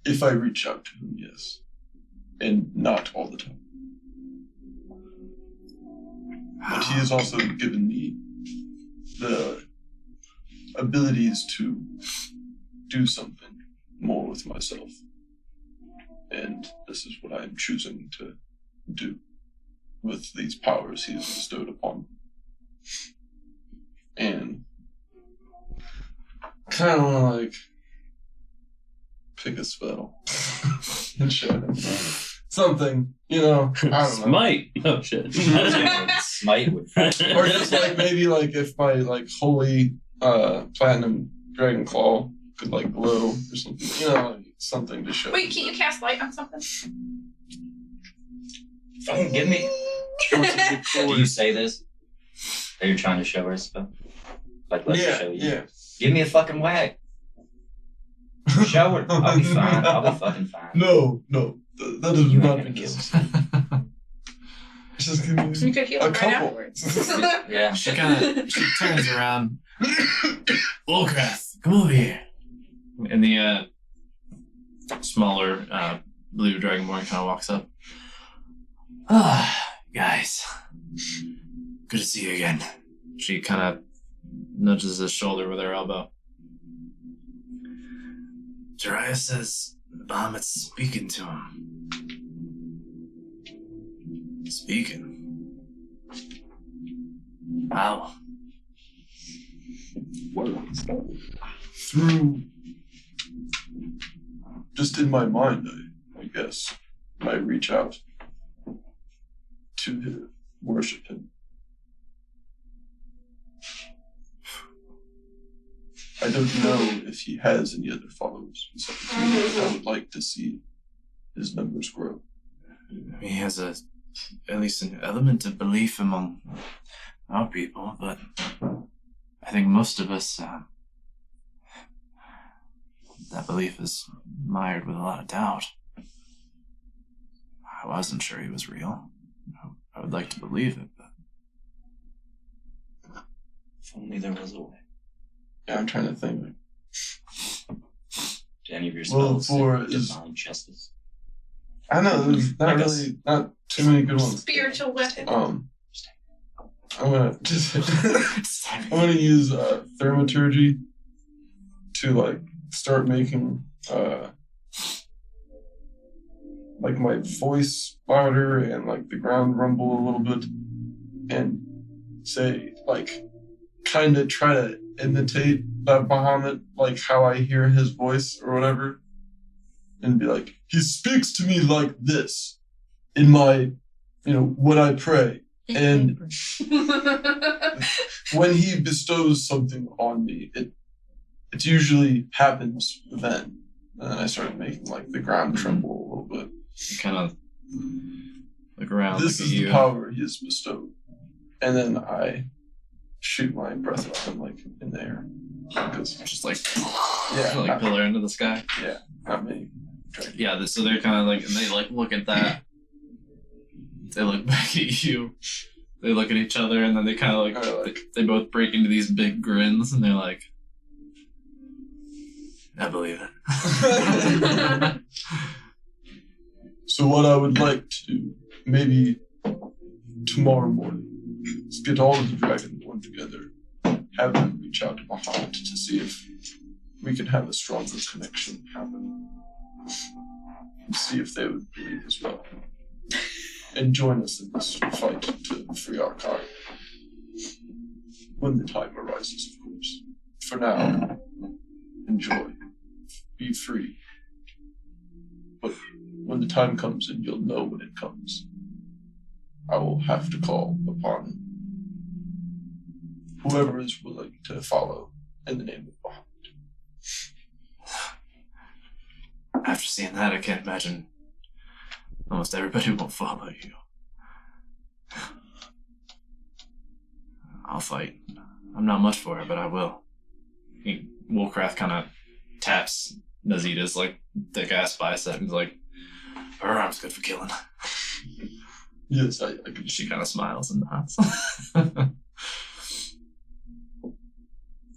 If I reach out to him, yes. And not all the time. But he has also given me the abilities to do something more with myself. And this is what I am choosing to do with these powers he has bestowed upon me. And kind of want to pick a spell and show him something, I don't know. Smite. Oh shit. Smite would. Or just maybe if my holy platinum dragon claw could glow or something, something to show. Wait, can't you cast light on something? Don't give me. Do you say this? Are you trying to show her stuff? Let's show you. Yeah. Give me a fucking whack. Show her. I'll be fine. I'll be fucking fine. No, that is You not ain't gonna the kill case. me. Just give me You could heal a him right couple. afterwards. Yeah. She turns around. Wolcraft, come over here. And the smaller blue dragonborn kind of walks up. Guys. Good to see you again. She kind of nudges his shoulder with her elbow. Jiraiya says Bahamut's speaking to him. Speaking? How? Through just in my mind, I guess. I reach out to worship him. I don't know if he has any other followers. I would like to see his numbers grow. He has at least an element of belief among our people, but I think most of us, that belief is mired with a lot of doubt. I wasn't sure he was real. I would like to believe it, but If only there was a way. Yeah, I'm trying to think. Do any of your Well, spells for say is- divine justice? I know there's not really not too many good ones. Spiritual weapon. I'm gonna use thaumaturgy to like start making like my voice louder and like the ground rumble a little bit, and say like kind of try to imitate that Bahamut, like how I hear his voice or whatever, and be like, he speaks to me like this in my, when I pray. And when he bestows something on me, it usually happens then. And then I started making like the ground tremble a little bit. Kind of look around. This look is at the you. power he has bestowed. And then I shoot my breath weapon like in the air. Because Just like Yeah, like pillar into the sky. not me. Yeah, so they're kind of like, and they like look at that. They look back at you. They look at each other, and then they kind of like, they both break into these big grins, and they're like, I believe it. So what I would like to do, maybe tomorrow morning, is get all of the Dragonborn together, have them reach out to Bahamut to see if we can have a stronger connection happen. And see if they would believe as well. And join us in this fight to free our kind. When the time arises, of course. For now, enjoy. Be free. But when the time comes, and you'll know when it comes, I will have to call upon whoever is willing to follow in the name of Bahamut. After seeing that, I can't imagine almost everybody will follow you. I'll fight. I'm not much for it, but I will. Woolcraft kind of taps Nazita's like thick ass bicep and is like, her arm's good for killing. Yes, I can. She kind of smiles and nods.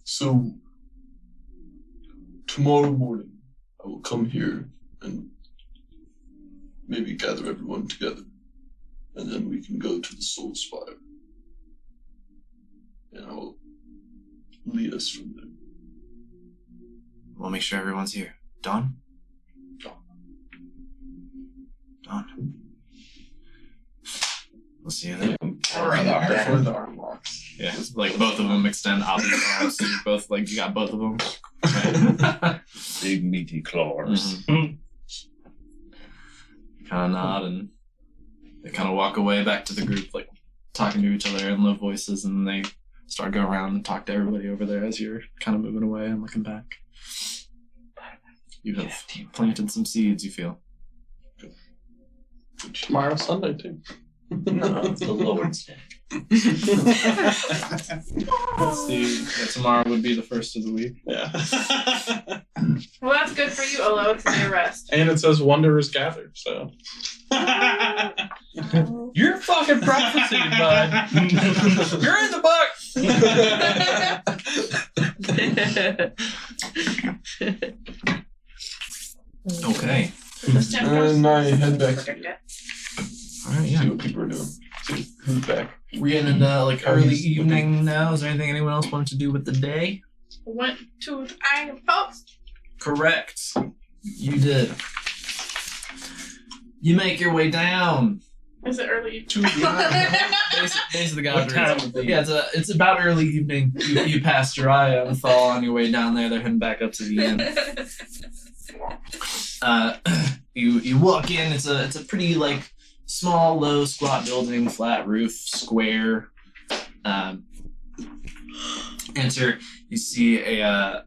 So, tomorrow morning, I will come here and maybe gather everyone together, and then we can go to the Soul Spire, and I will lead us from there. We'll make sure everyone's here. Dawn? Dawn. We'll see you then. Before the arm locks. Yeah, like both of them extend opposite arms, so you both like you got both of them. Right. Big meaty claws. Kind of nod and they kind of walk away back to the group, like talking to each other in low voices, and then they start going around and talk to everybody over there as you're kind of moving away and looking back. You have planted some seeds, you feel. Tomorrow, Sunday, too. No, it's the Lord's Day. Let's see. Yeah, tomorrow would be the first of the week. Yeah. Well, that's good for you, Olo. It's your rest. And it says Wanderers Gather, so. You're fucking prophecy, bud. You're in the book. Okay. And I head back to All right, see yeah. what people are doing. See who's back. We're getting into like early evening now. Is there anything anyone else wanted to do with the day? Went to the Iron Post. Correct. You did. You make your way down. Is it early? Base of the Godric. What time of the- Yeah, it's about early evening. You pass Jiraiya and Thal on your way down there. They're heading back up to the inn. You walk in. It's a pretty like small, low, squat building, flat roof, square. Enter. You see a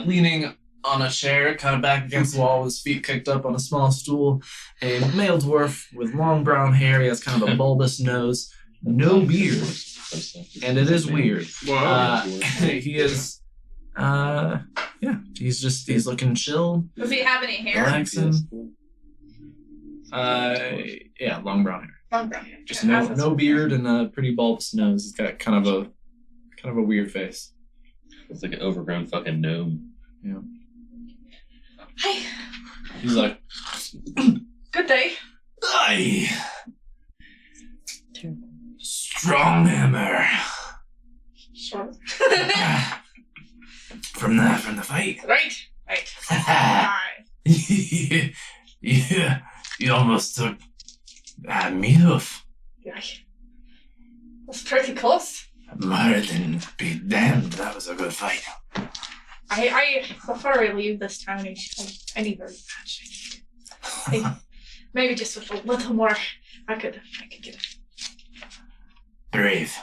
leaning on a chair, kind of back against the wall, with his feet kicked up on a small stool. A male dwarf with long brown hair. He has kind of a bulbous nose, no beard, and it is weird. He is, he's looking chill, Does he have any hair? relaxing. Yeah, long brown hair. Long brown hair. Just no beard and a pretty bulbous nose. He's got kind of a weird face. It's like an overgrown fucking gnome. Yeah. Hi. He's like, Good day. Aye. Strong hammer. Sure. From the fight. Right. yeah, you almost took me off. Yeah. That's pretty close. Martin, be damned, that was a good fight. I before I leave this town, I need very much. Maybe just with a little more, I could get it. Brave.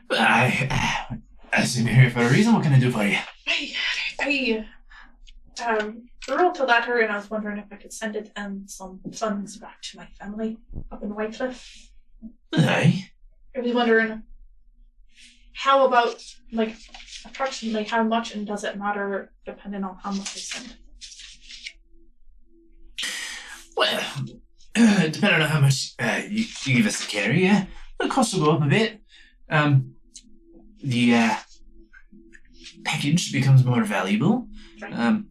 But I assume you're here for a reason. What can I do for you? I wrote a letter and I was wondering if I could send it and some funds back to my family up in Whitecliff. Aye. I was wondering how about, like, approximately how much, and does it matter depending on how much I send? Well, depending on how much you give us to carry, the cost will go up a bit. The package becomes more valuable,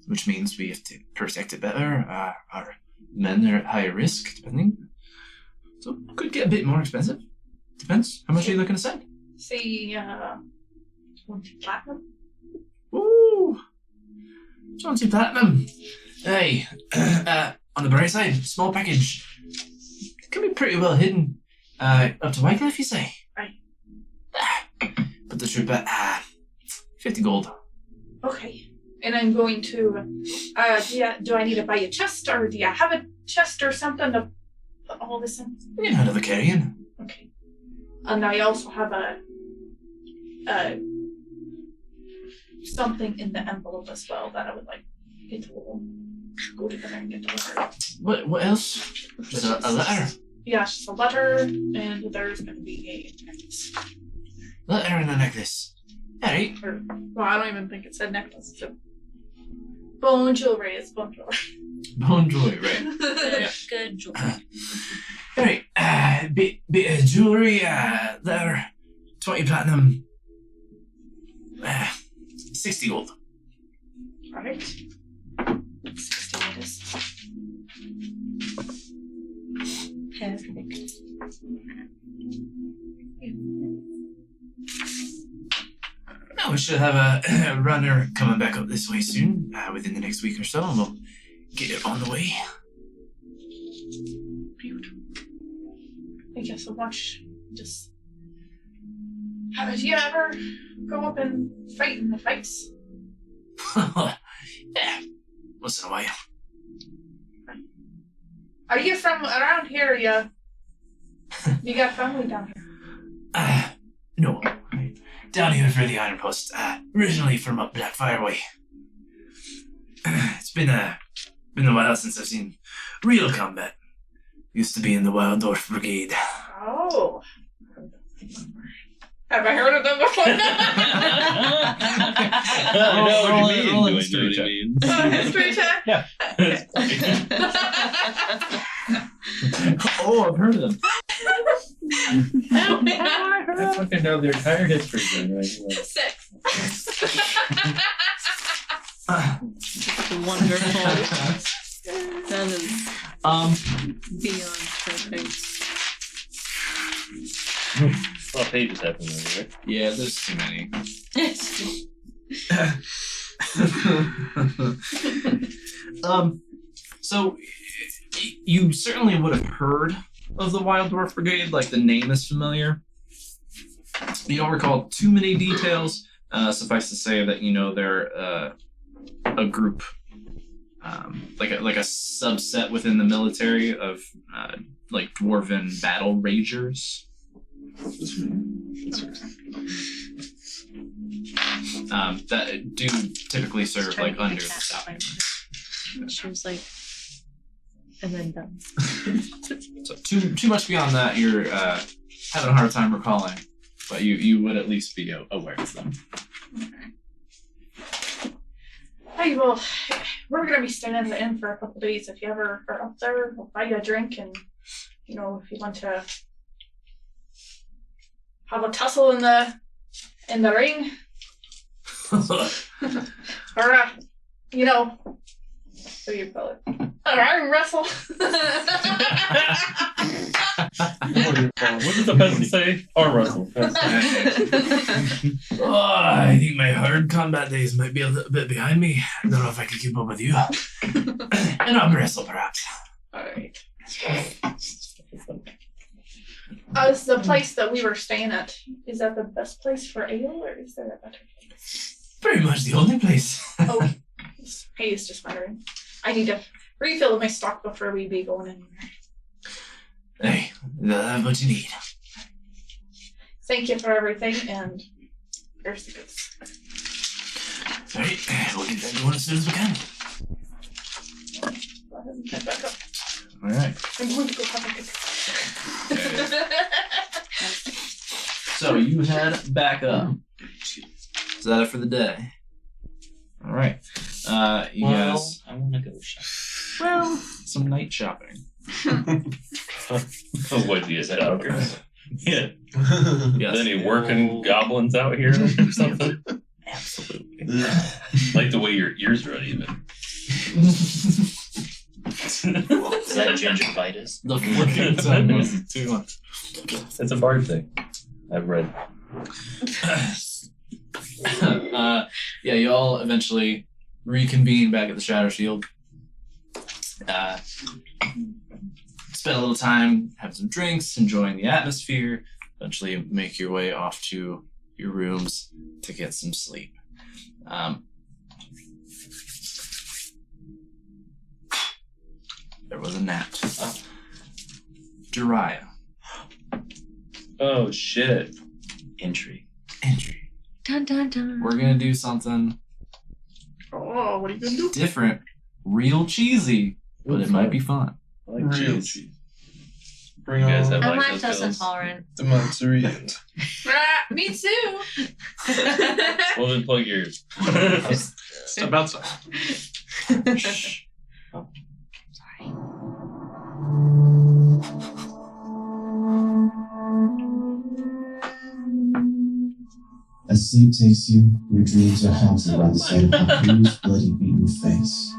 which means we have to protect it better. Our men are at higher risk, depending. So could get a bit more expensive. Depends. How much are you looking to send? Say, 20 platinum? Ooh, 20 platinum. Hey, on the bright side, small package. It can be pretty well hidden. Up to Wycliffe, you say? Right. Put the troop at 50 gold. Okay. And I'm going to, do I need to buy a chest, or do you have a chest or something to put all this in? You know how to carry in. Okay. And I also have something in the envelope as well that I would like it to go together and get delivered. What else? There's a letter. Yeah, it's just a letter, and there's going to be a necklace. Letter and a necklace. Alright. Well, I don't even think it said necklace. It's a bone jewelry. It's bone jewelry. Bone jewelry, right. Good jewelry. Alright, bit of jewelry, letter, 20 platinum, 60 gold. Alright. 60 it is. Perfect. Now we should have a runner coming back up this way soon, within the next week or so, and we'll get it on the way. Beautiful. Thank you so much. Just, do you ever go up and fight in the fights? Yeah, once in a while. Are you from around here? You got family down here? No. Down here for the Iron Post. Originally from up Blackfire way. It's been a while since I've seen real combat. Used to be in the Wild Dwarf Brigade. Oh. Have I heard of them before? I know what you mean. roll Do I know history what check. you mean? History check? Yeah. Oh, I've heard of them. I fucking know their entire history then, right? 6. Wonderful. That is beyond perfect. A lot of pages happen there, right? Yeah, there's too many. So you certainly would have heard of the Wild Dwarf Brigade, like the name is familiar. You don't recall too many details. Suffice to say that you know they're a group, like a subset within the military of like dwarven battle ragers. That do typically serve like under the South. She was like, and then done. So too much beyond that, you're having a hard time recalling, but you would at least be aware of them. Hey, well, we're going to be staying in the inn for a couple days. If you ever are up there, we'll buy you a drink, and, you know, if you want to have a tussle in the ring, or, you know, What do you call it? Arm wrestle. What does the peasant say? Arm wrestle. Oh, I think my hard combat days might be a little bit behind me. I don't know if I can keep up with you. And arm wrestle, perhaps. Alright. Is the place that we were staying at, is that the best place for ale, or is there a better place? Pretty much the only place. Oh, hey, it's just wondering. I need to refill my stock before we be going anywhere. Hey, what you need. Thank you for everything, and here's the goods. Alright, we'll get that going as soon as we can. Go ahead and head back up. Alright. I'm going to go have a good. So you head back up. Is that it for the day? Alright. You guys. I want to go shop. Well, some night shopping. What do you say? Yeah. Yes. Any working goblins out here or something? Absolutely. Like the way your ears run, even. Is that gingivitis? The working time was too much. It's a bard thing. I've read. Yeah, you all eventually reconvene back at the Shadow Shield. Spend a little time, have some drinks, enjoying the atmosphere. Eventually make your way off to your rooms to get some sleep. There was a nap. Jiraiya. Oh, shit. Entry. Dun dun dun. We're gonna do something Oh, what are you going to do? different, real cheesy, but it might be fun. I like Real cheese. cheese. Bring You guys on have I'm like those lactose pills. intolerant. the Monterey. Me too. Well, then plug yours. Step outside. Shh. Sorry. As sleep takes you, your dreams are haunted by the sight of Haku's bloody beaten face.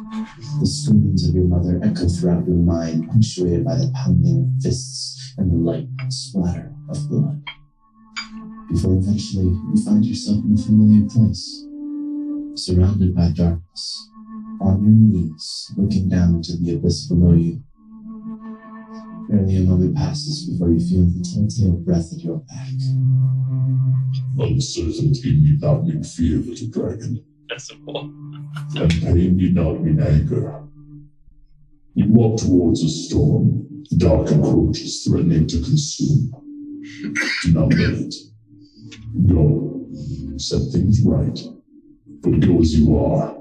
The screams of your mother echo throughout your mind, punctuated by the pounding fists and the light splatter of blood. Before eventually you find yourself in a familiar place, surrounded by darkness, on your knees, looking down into the abyss below you. Barely a moment passes before you feel the telltale breath at your back. Uncertainty need not mean fear, little dragon, That's a wall. and pain need not mean anger. You walk towards a storm, the dark encroaches, threatening to consume. Do not let it. Go, set things right, but go as you are.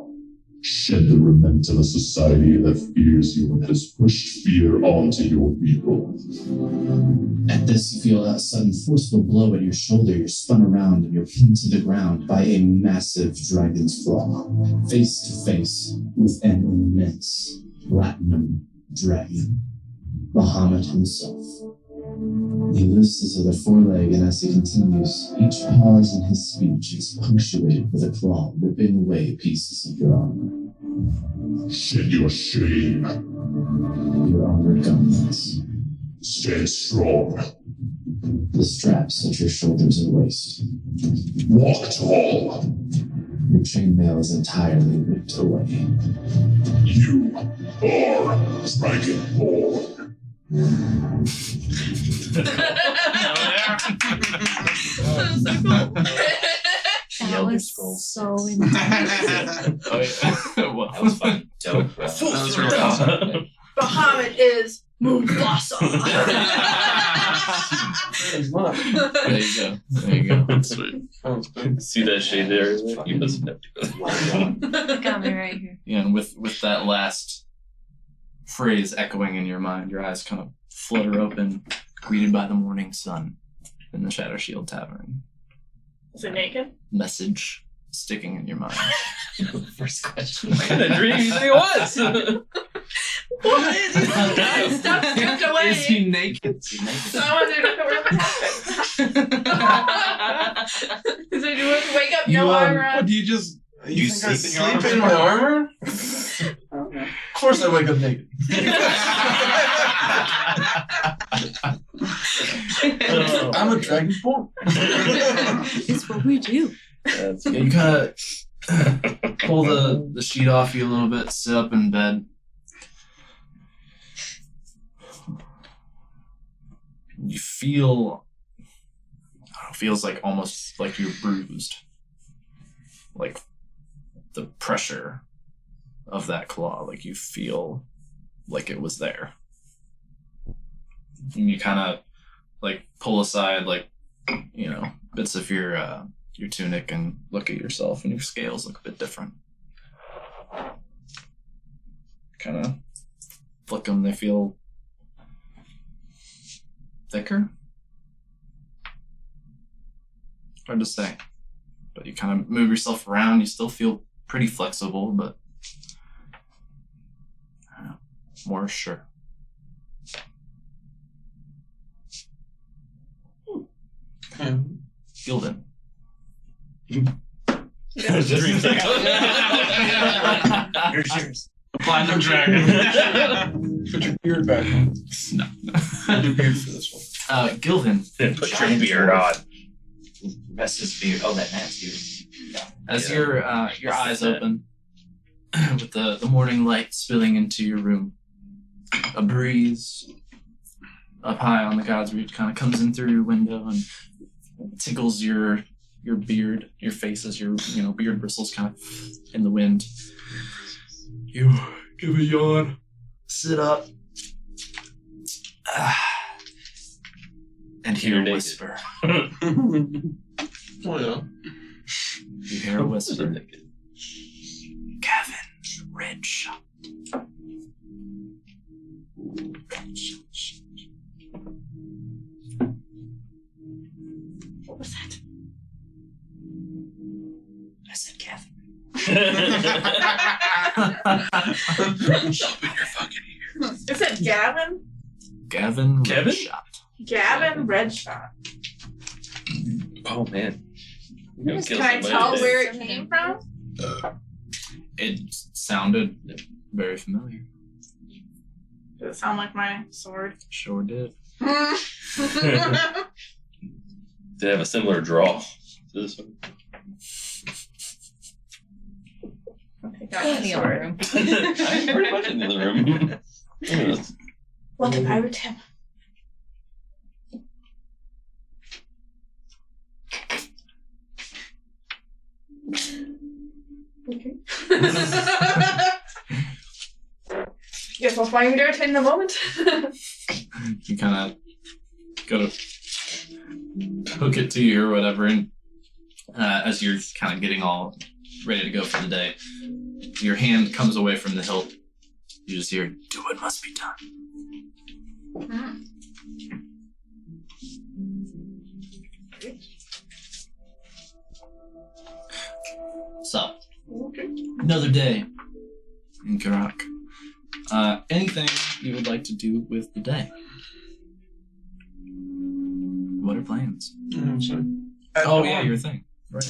Shed the remnant of a society that fears you and has pushed fear onto your people. At this, you feel a sudden forceful blow at your shoulder. You're spun around and you're pinned to the ground by a massive dragon's claw, face to face with an immense platinum dragon, Bahamut himself. He lifts his other foreleg, and as he continues, each pause in his speech is punctuated with a claw ripping away pieces of your armor. Shed your shame. Your armored gauntlets, Stand strong. the straps at your shoulders and waist. Walk tall. Your chainmail is entirely ripped away. You are Dragonborn. That Elder was Scrolls. so intense. Oh, yeah. Well, That was fucking dope, bro. That was real awesome. Bahamut is Mufasa. there you go. There you go. Sweet. Sounds good. See that shade there? You must have to. Got me right here. Yeah, and with that last phrase echoing in your mind, your eyes kind of flutter open, greeted by the morning sun in the Shadow Shield Tavern. Is it naked? Message sticking in your mind. First question. What kind of dream do you think it was? What? Stuff stripped away. Is he naked? So I wanted to know what happened. Is it you wake up, no armor What on? do you just? You think I sleep in your sleep in my armor? I don't know. course I wake up naked. I'm a dragonborn. It's what we do. Yeah, you kind of pull the sheet off you a little bit, sit up in bed. You feel, feels like almost like you're bruised. Like the pressure of that claw, like you feel like it was there. And you kind of like pull aside, like, you know, bits of your tunic and look at yourself, and your scales look a bit different. Kind of flick them, they feel thicker. Hard to say. But you kind of move yourself around, you still feel pretty flexible, but more sure. Gildan. Here's yours. Platinum dragon. Put your beard back on. No. Put your beard for this one. Gildan. Then put your beard on. Rest his beard. Oh, that man's beard. As your eyes open, with the morning light spilling into your room, a breeze up high on the God's Reach kind of comes in through your window and tickles your beard, your face as your beard bristles kind of in the wind. You give a yawn, sit up, and hear a whisper. Oh, yeah. You hear a whisper. Gavin's red shot. What was that? I said Gavin. Open your fucking ears. Is it Gavin? Gavin Kevin? Red Shot. Gavin Redshot. Oh man. Can I tell where it came from? It sounded very familiar. Does it sound like my sword? Sure did. They have a similar draw to this one. I'll take out my sword. I'm pretty much in the other room. What if I were Tim? Okay. Guess we'll find out in a moment. You kind of go to hook it to you or whatever, and as you're kind of getting all ready to go for the day, your hand comes away from the hilt. You just hear, "Do what must be done." So, another day in Khirrak. Anything you would like to do with the day? What are plans? Oh yeah, your thing. Right.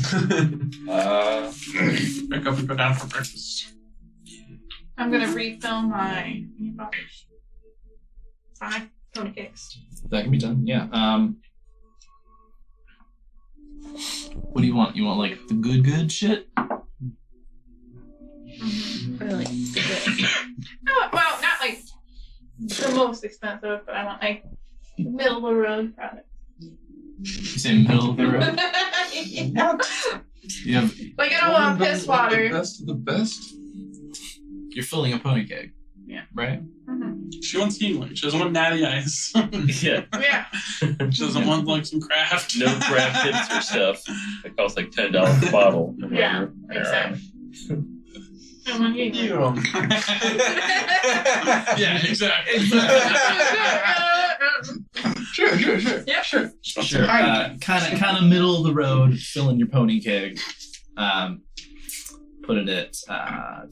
Wake up and go down for breakfast. I'm gonna refill my bottles. 5 pony cakes. That can be done. Yeah. What do you want? You want like the good shit? Or like the good. No, well, not like the most expensive, but I want like middle of the road product. You say middle of the road? You have, Like I don't want piss The water. best of the best. you're filling a pony keg. Yeah. Right? She wants healing. She doesn't want natty ice. Yeah. Yeah. She doesn't want like some craft. No craft tips or stuff. It costs like $10 a bottle. or Yeah, whatever. exactly. I want healing. Yeah, exactly. Sure. Yeah, sure. Sure. Kind of middle of the road, filling your pony keg. Put it at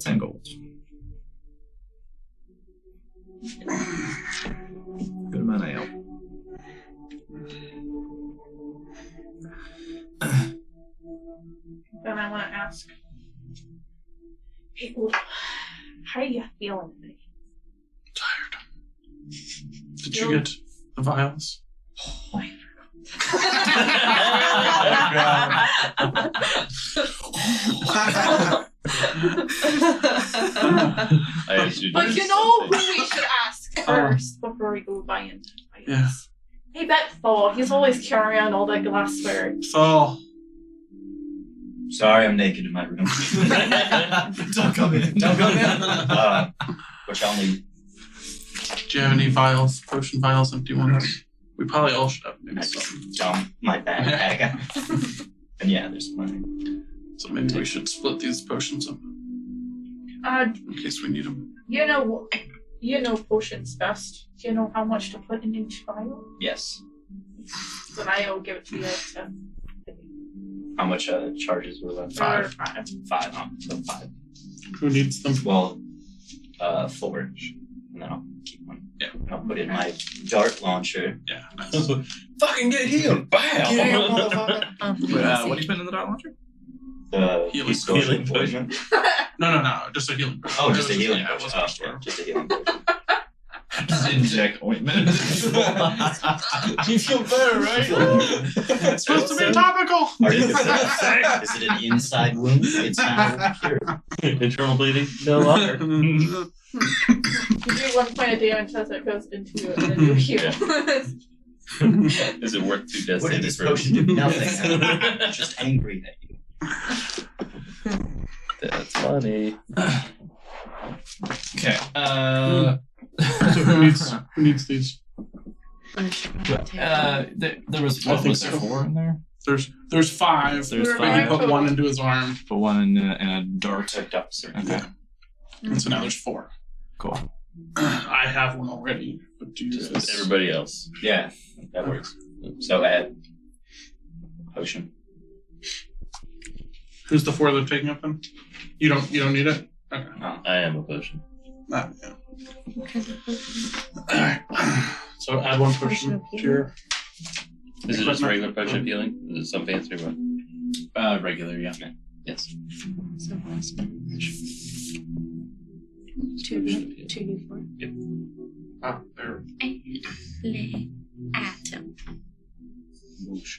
10 gold. Good amount of ale. Then I want to ask people, How are you feeling today? Tired. Did you get the vials? I assumed But you know who we should ask first before we go buying vials? Yeah. Hey, bet Thor. He's always carrying around all that glassware. So, Sorry, I'm naked in my room. Don't come in. Don't come in. What y'all need? do you have any vials, potion vials, empty ones? We probably all should have maybe some. Down my backpack. And yeah, there's plenty. So maybe we should split these potions up in case we need them. You know potions best. Do you know how much to put in each vial? Yes. Then I'll give it to you to How much charges were left? 5. 5. 5, huh? So 5. Who needs them? Well, 4. And then I'll keep one. Yeah. I'll put in my dart launcher. Yeah. Fucking get healed. Bam! Get healed, motherfucker. What do you put in the dart launcher? The Healing poison. No. Just a healing potion. Oh, just a healing Yeah, it potion. wasn't Yeah, just a healing potion. Just inject ointment. You feel better, right? It's supposed to be topical. Is it an inside wound? It's now cured. Internal bleeding? No longer. You do 1 point of damage as it goes into a new heal. Is it worth 2 deaths? What did this potion do? Nothing. I'm just angry at you. That's funny. Okay. So who needs these? There was I what think was there so. 4 in there? There's 5. There's We're Maybe 5. put 1 into his arm. Put 1 in a dart. Hooked up, sir. Okay. And so now there's 4. Cool. I have one already, but do you Just guys? everybody else. Yeah, that works. So add potion. Who's the 4 they're taking up then? You don't need it? Okay. I am a potion. Yeah. Alright. So add 1 potion to your Is it just regular potion of healing? Is it some fancy one? Regular, yeah. Yes. So one spell. 2d4. Oh, there. And atom.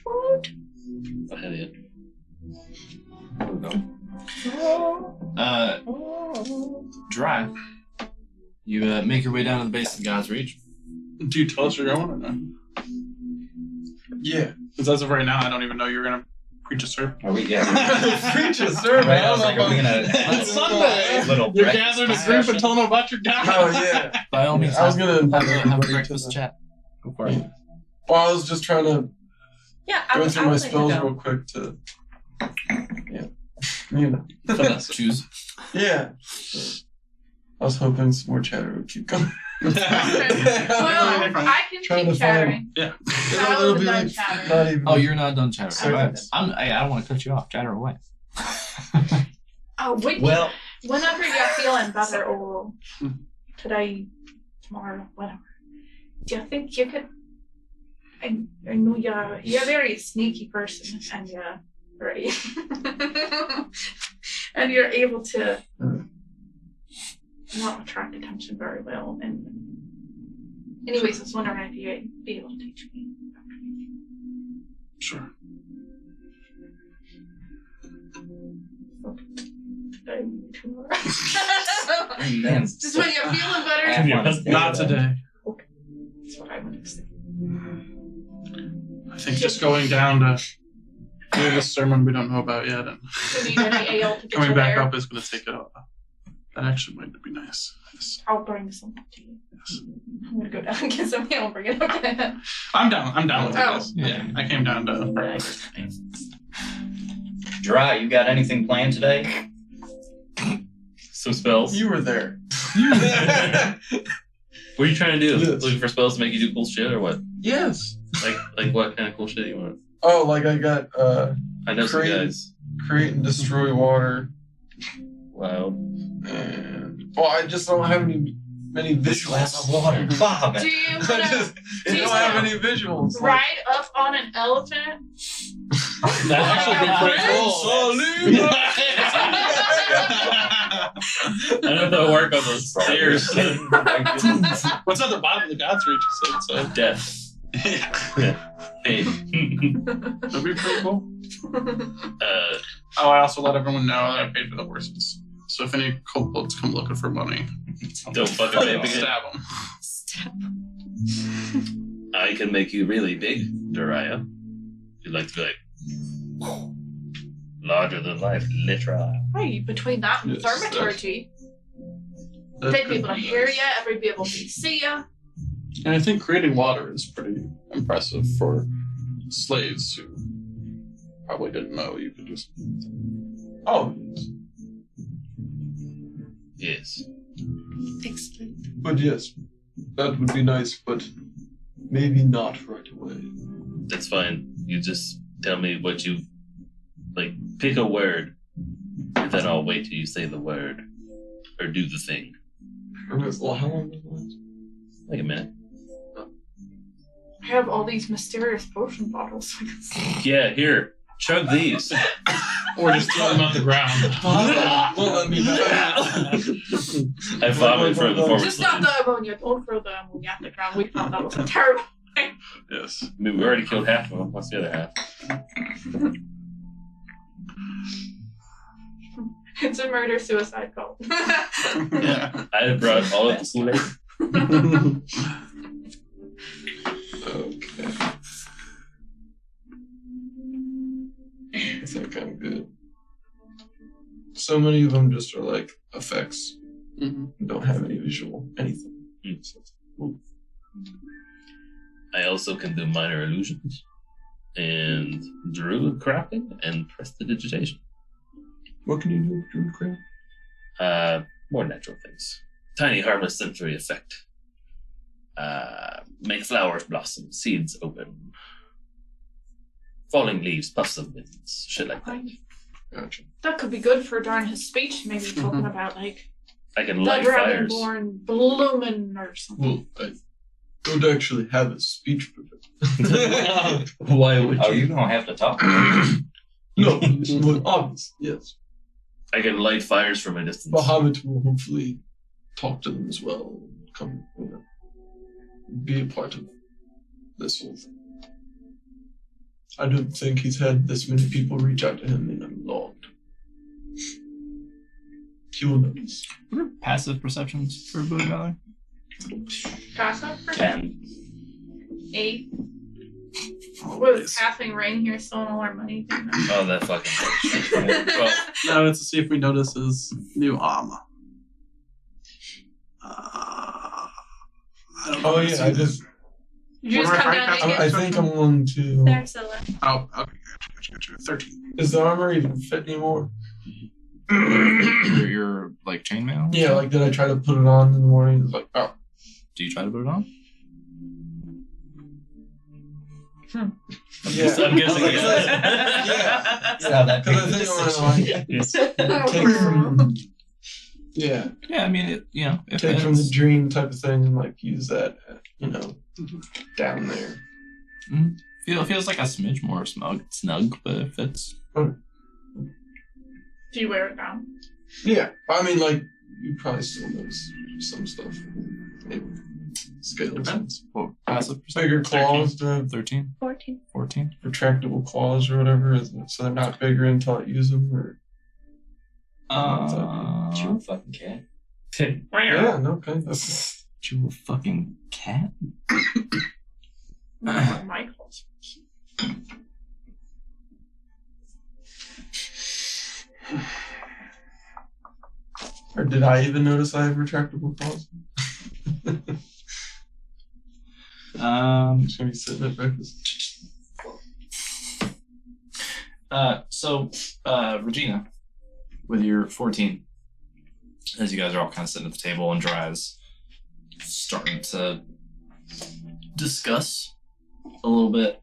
Oh, hell yeah. Dry. You make your way down to the base of God's Reach. Do you tell us you're going or no? Yeah. Because as of right now, I don't even know you're gonna preach a sermon. Are we? Yeah. Preach a sermon. Right, I I was don't like, know are we about- gonna? It's Sunday. Little You're breakfast gathering a group discussion? and telling them about your dad. Oh, yeah. By all means, I was gonna have a everybody breakfast to the- chat. Go for it. Well, I was just trying to Yeah, go I through my would like to spells go. real quick to, you know. Choose. Yeah. I was hoping some more chatter would keep going. Well, I can Trying keep to chattering. Yeah. It'll be done like chattering. not even. Oh, you're not done chattering. Sorry. I don't want to cut you off. Chatter away. Oh, wait. Well, Whenever you're feeling better, or today, tomorrow, whatever, do you think you could? I know you're a very sneaky person, and you're right, and you're able to not attract attention very well. And anyways, I was wondering if you'd be able to teach me. Sure. Today, tomorrow. man. Just when you're feeling better. Not today. That's what I would say. I think just going down to doing this sermon we don't know about yet and Do you need any ale to get coming you back there? up is going to take it up. That actually might be nice. Yes. I'll bring some to you. Yes. I'm gonna go down and get some ale and bring it up again. I'm down with Oh. this. Yeah. I came down to Dry, you got anything planned today? Some spells? You were there. What are you trying to do? Yes. Looking for spells to make you do cool shit or what? Yes. Like what kind of cool shit do you want? Oh, like I got I know some Create- guys. create and destroy water, Wow. and well, I just don't have many This glass visuals. of water. Bob. Do you I wanna just do you don't have wanna any visuals. Like, ride up on an elephant? That actually be pretty cool. I don't know work on those stairs. What's at the bottom of the God's Reach? So Death. Hey. that'd be pretty cool. I also let everyone know that I paid for the horses. So if any kobolds come looking for money, Don't fucking pay I'll again. stab them. I can make you really big, Jiraiya. You'd like to be like larger than life, literal. Right, between that and Yes, thaumaturgy, they'd be able to hear you, everybody be able to see you. And I think creating water is pretty impressive for slaves who probably didn't know you could just. Oh, Yes. Explain. but yes, that would be nice, but maybe not right away. That's fine. You just tell me what you like. Pick a word, and then I'll wait till you say the word or do the thing. Well, how long does it last? Like a minute. I have all these mysterious potion bottles. Yeah, here. Chug these. Or just throw them on the ground. Well, let me I vomit for the former Just not slave. the ammonia. Don't throw the ammonia at the ground. We found that was a terrible thing. Yes. I mean, we already killed half of them. What's the other half? It's a murder-suicide cult. Yeah. I brought all of the Kool-Aid. Okay. I think I'm good. So many of them just are like effects. Don't have any visual anything. I also can do minor illusions and druid crafting and prestidigitation. What can you do with Druid Craft? More natural things. Tiny harmless sensory effect. Make flowers blossom, seeds open. Falling leaves, puffs of winds, shit like that. Gotcha. That could be good for during his speech, maybe talking about like I can the light fires. dragonborn blooming or something. Well, I don't actually have a speech prepared. Why would Oh, you? you're gonna have to talk. No, well, obvious, yes. I can light fires from a distance. Bahamut will hopefully talk to them as well. Come, be a part of this whole thing. I don't think he's had this many people reach out to him in a long time. He will notice. What are passive perceptions for Blue Valley? Passive? 10. 8. Was passing rain here stealing all our money? Oh, that fucking bitch. Well, No, it's to see if we notice his new armor. I don't know. Oh yeah, I just. You just We're come right down back- naked? I think I'm going to. There, Zilla. Oh, okay, gotcha. 13. Is the armor even fit anymore? your like chainmail? Yeah, like did I try to put it on in the morning? It's like, oh, Do you try to put it on? yeah. I'm guessing Yeah. yes. That's how that Because I think I'm gonna like take from. Yeah, Yeah, I mean, it, you know, if take from the it's- dream type of thing and like use that, down there. feels like a smidge more snug, but if it's Do you wear it down? Yeah, I mean, like you probably still notice some stuff. Maybe scales. depends. What passive perception? Bigger claws, do I have 13, 14. 14. retractable claws or whatever, so they're not bigger until I use them. Or Chew a fucking cat. yeah, no, okay. That's Chew a fucking cat? Michael's. or did I even notice I have retractable claws? I'm just gonna be sitting at breakfast. So, Regina, with your 14, as you guys are all kind of sitting at the table and Jiraiya's starting to discuss a little bit,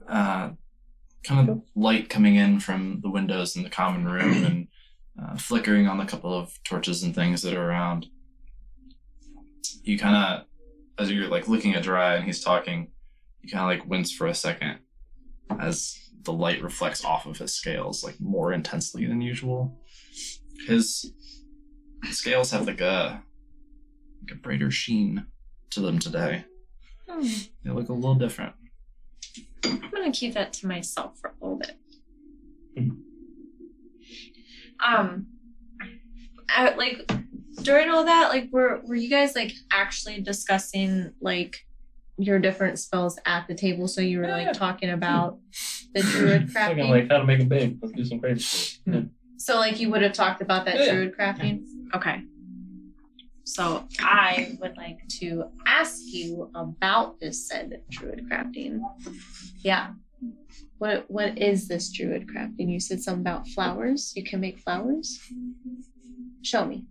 kind of light coming in from the windows in the common room and flickering on the couple of torches and things that are around. You kind of, as you're like looking at Jiraiya and he's talking, you kind of like wince for a second as the light reflects off of his scales like more intensely than usual. his scales have like a brighter sheen to them today. They look a little different. I'm gonna keep that to myself for a little bit. Like during all that, like were you guys like actually discussing like your different spells at the table? So you were like talking about the druid crafting. Fucking like how to make a babe. Let's do some crazy shit. Yeah. So like you would have talked about that druid crafting? Okay. So I would like to ask you about this said druid crafting. Yeah. What is this druid crafting? You said something about flowers. You can make flowers? Show me.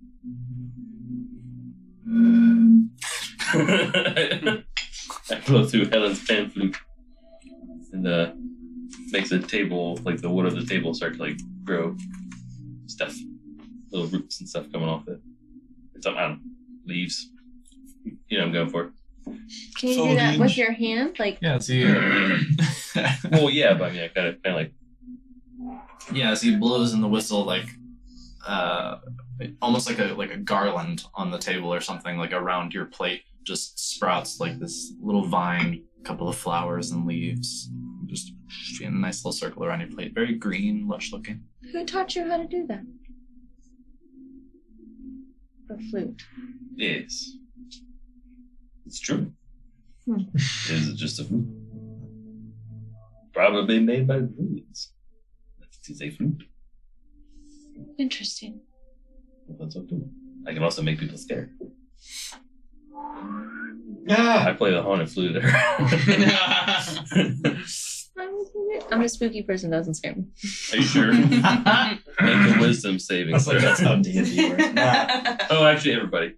I blow through Helen's pan flute and makes a table, like the wood of the table start to like grow stuff, little roots and stuff coming off it. It's I don't know, leaves. You know what I'm going for. Can you do that with your hand? Like Yeah, see. Well, yeah, but I mean, I kind of like. Yeah, so he blows in the whistle like, almost like a garland on the table or something, like around your plate. Just sprouts like this little vine, a couple of flowers and leaves, just in a nice little circle around your plate. Very green, lush looking. who taught you how to do that? The flute. Yes. It's true. Is it just a flute? Probably made by druids. It is a flute. Interesting. Well, that's okay. I can also make people scared. Yeah. I play the haunted flute there. I'm a spooky person, doesn't scare me. Are you sure? Make a wisdom saving throw. That's how D&D works. Nah. Oh, actually, everybody.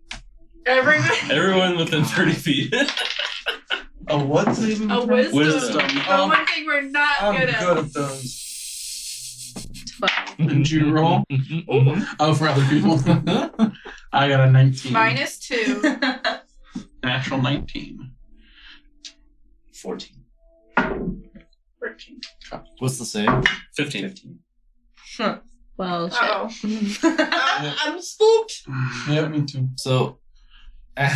Everyone within 30 feet. A what saving A throw? wisdom. The one thing we're not I'm good at. good at those. 12. Did you roll? Oh, for other people. I got a 19. -2. Natural 19. 14. 13. What's the save? 15. Well, shit. Uh-oh. I'm spooked. Yeah, me too. So, I'm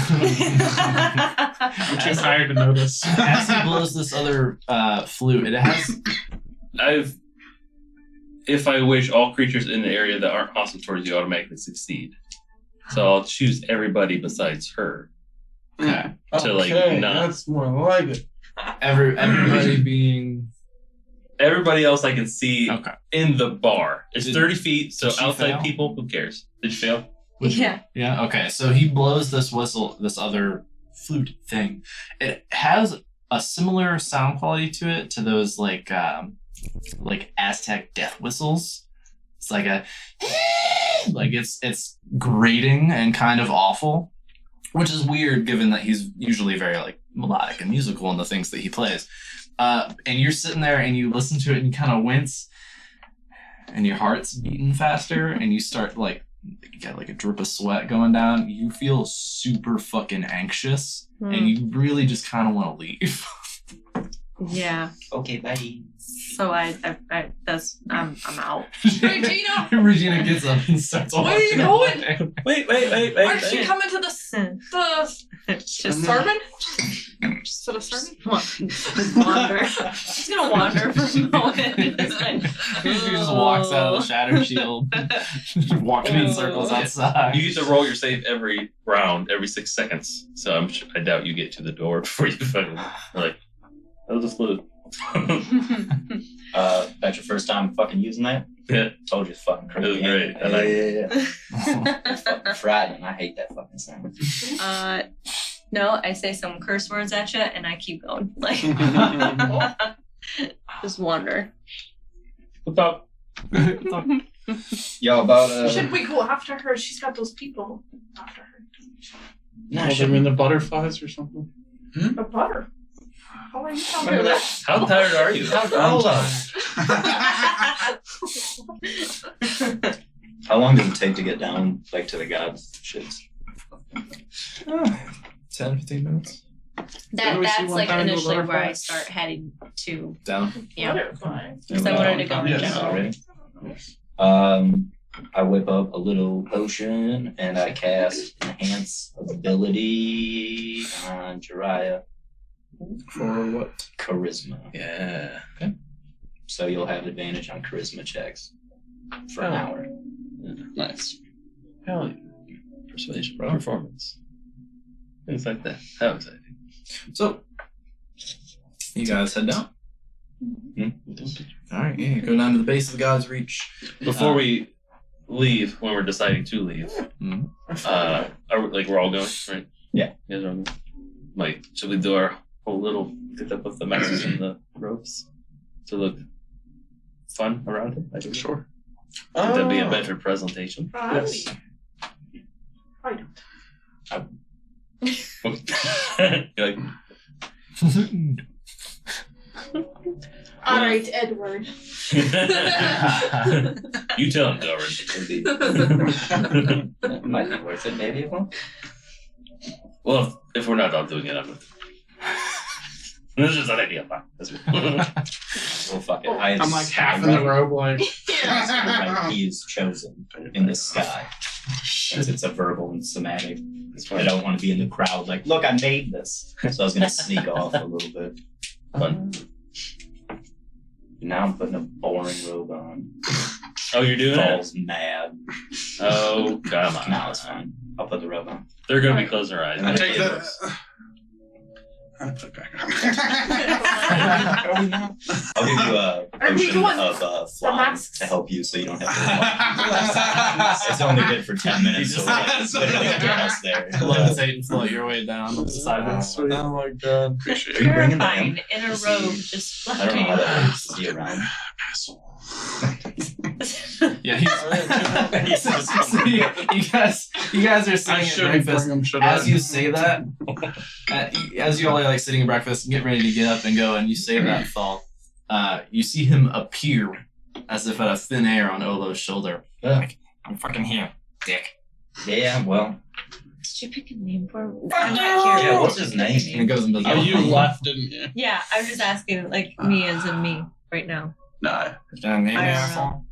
too tired to notice. as he blows this other flute, it has If I wish, all creatures in the area that aren't hostile towards you automatically succeed. So I'll choose everybody besides her. okay. To, like, Okay, not- that's more like it. Everybody being Everybody else I can see okay. in the bar. It's Did- 30 feet, so did she outside fail? people, who cares? Did you fail? Yeah. Yeah. Okay. So he blows this whistle, this other flute thing. It has a similar sound quality to it, to those like Aztec death whistles. It's like a like it's grating and kind of awful, which is weird given that he's usually very like melodic and musical in the things that he plays. And you're sitting there and you listen to it and you kind of wince, and your heart's beating faster, and you start like you got like a drip of sweat going down. You feel super fucking anxious, and you really just kind of want to leave. Yeah. Okay, bye. So I that's I'm out. Regina! Regina gets up and starts Where are you walking going? away. Wait. Aren't she coming to the sermon? Just to the sermon? Wander. She's gonna wander for a moment. It's like, She just walks out of the shadow shield, walking in circles outside. You get to roll your save every round, every 6 seconds. So I doubt you get to the door before you fucking like, that was a flute. That's your first time fucking using that? Yeah. Told you it's fucking crazy. It was great. I like Yeah. It's fucking frightening. I hate that fucking sound. no, I say some curse words at you and I keep going. Like just wander. What's up? Yo, about Should we go after her? She's got those people after her. Nah, Well, in the butterflies or something. The butter. How are you telling her that? How tired are you? Hold on. How long does it take to get down, like, to the gods' shits? 10-15 minutes. Did we see That's one like time in the initially where I butterfly? start heading to Down. yeah. Butterfly. Because I wanted to go in Yes. general. Already? I whip up a little potion and I cast Enhance Ability on Jiraiya. For what? Charisma. Yeah. So you'll have advantage on charisma checks for an hour. Nice. Hell yeah. Persuasion, performance. Things like that. How exciting. So, you guys head down. All right, yeah, go down to the base of the God's Reach. Before we leave, when we're deciding to leave, are we, we're all going, right? Yeah. You guys are all going? Should we do our whole little get up with the masks and the ropes to look fun around it? I think. Sure. Would that be a better presentation? Yes. I don't. You're like, All right, Edward. you tell him, Doran. It might be worth it, maybe it won't. Well, if we're not all doing it, I'm going to. This is an idea. Well, fuck it. I'm like half in the robe, like. He is chosen in the sky. Since it's a verbal and somatic. I don't want to be in the crowd like, look, I made this. So I was going to sneak off a little bit. Fun. Now I'm putting a boring robe on. Oh, you're doing Falls mad. Oh, come on. No, it's fine. I'll put the robe on. They're going to be closing their eyes. I take that. I put it back on. I'll give you a Are we potion doing of flying masks? to help you so you don't have to walk. It's only good for 10 minutes, so it's literally get us there. Levitate and float your way down sideways. Oh my god. Appreciate Are you it. bringing them? Terrifying in a robe, just I don't know how flying. that works to be around. Asshole. Yeah, you guys are I sitting at shouldn't breakfast. bring them, should I? As you say that, as you all are like sitting at breakfast and getting ready to get up and go, and you say that thought, you see him appear as if out of thin air on Olo's shoulder. Like, I'm fucking here, dick. Yeah, well. Did you pick a name for him? I'm not here. Yeah, what's his And it name? goes into Oh, you left, didn't you? Yeah, I'm just asking, like, me as in me right now. No. IRL.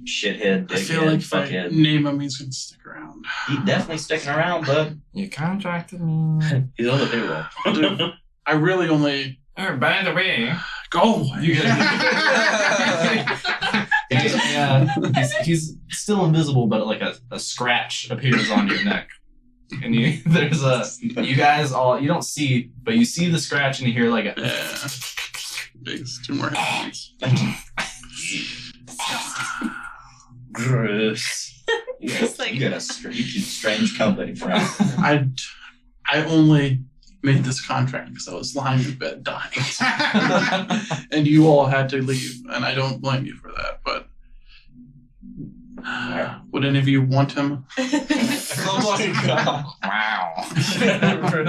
Shithead, I feel like dickhead, if I fuckhead. name him, he's going to stick around. He's definitely sticking around, bud. You contracted me. He's on the payroll. I really only. Oh, by the way, Go away. he's still invisible, but like a scratch appears on your neck. And there's you guys all, you don't see, but you see the scratch and you hear like a. Yeah. Thanks. 2 more hands. Gross. You got a strange company, friend. I only made this contract because I was lying in bed dying. And you all had to leave, and I don't blame you for that, but would any of you want him? Oh my god. Wow.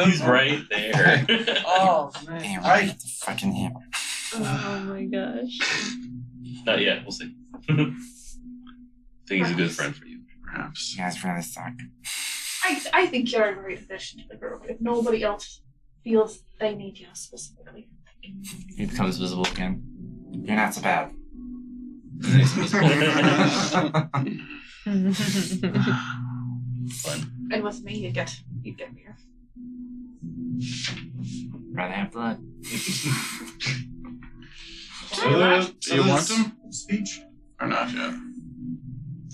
He's right there. Oh, man. Damn, I get to fucking him. Oh my gosh. Not yet. We'll see. think he's a good friend for you. Perhaps. You guys really suck. I think you're a great addition to the group. If nobody else feels they need you specifically. He becomes visible again. You're not so bad. Fun. And with me, you get me. Rather have blood. Do you want him? Speech. Or not yet?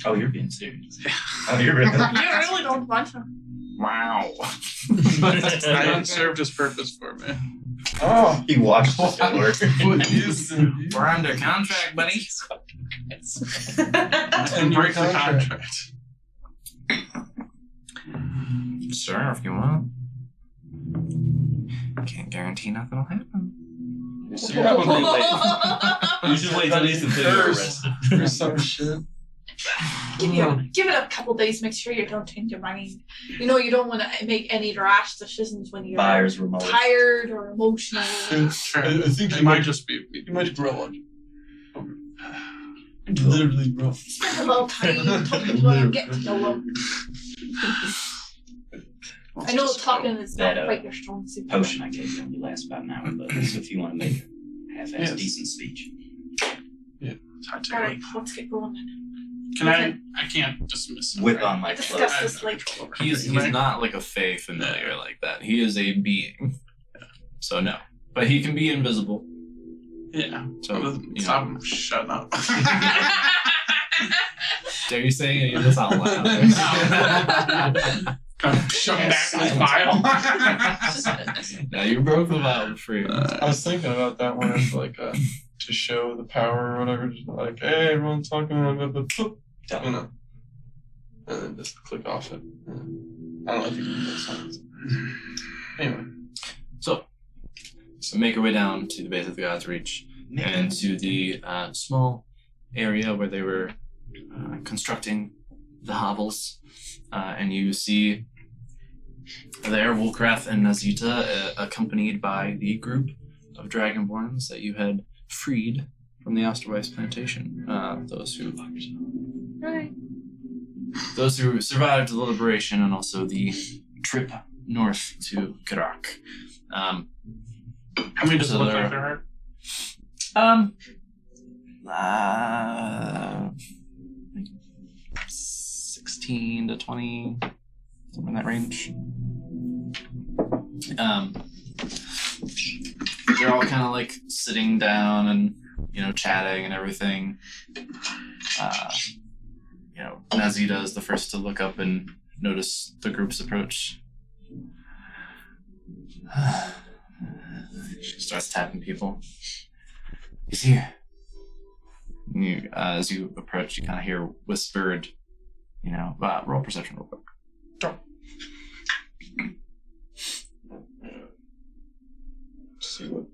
Oh, you're being serious. Oh, you're really. You really don't want him. Wow. It served his purpose for me. Oh, he watched the door. We're under contract, buddy. And break the contract. Sure, if you want. Can't guarantee nothing will happen. You should probably wait. You should wait at least until you're arrested. For some shit. Give it a couple days. Make sure you don't change your mind. You know, you don't want to make any rash decisions when you're Buyer's remorse. tired or emotional. Sure. I think It might just be. you might grow on. Literally grow. Spend a little time talking to him, get to know him. I know talking is not That, quite your strong suit. Potion I gave you only lasts about an hour, but so if you want to make a half-assed Yes. decent speech. It's hard to All right, let's get going then. Can I can't dismiss him. Whip right? on my Discuss cloak. this later. He's not like a Fey familiar like that. He is a being. So no. But he can be invisible. Yeah. So, you Stop know. him. Shut up. Dare you say any of this out loud? Kind of shove him back in his vial. No, you broke the vial free. I was thinking about that one as like to show the power or whatever. Just like, hey, everyone's talking about it, you know, and then just click off it. I don't know if you can do those sounds. Anyway, So make your way down to the base of the God's Reach and to the small area where they were constructing the hovels. And you see there Wolkrath and Nazita, accompanied by the group of Dragonborns that you had freed from the Osterweiss plantation. Those who survived the liberation and also the trip north to Khirrak. How many does it So look there- like there are? 16 to 20, somewhere in that range. They're all kind of like sitting down and, you know, chatting and everything. You know, Nazita is the first to look up and notice the group's approach. She starts tapping people. He's here. And you, as you approach, you kind of hear whispered, you know, roll perception real quick. see what.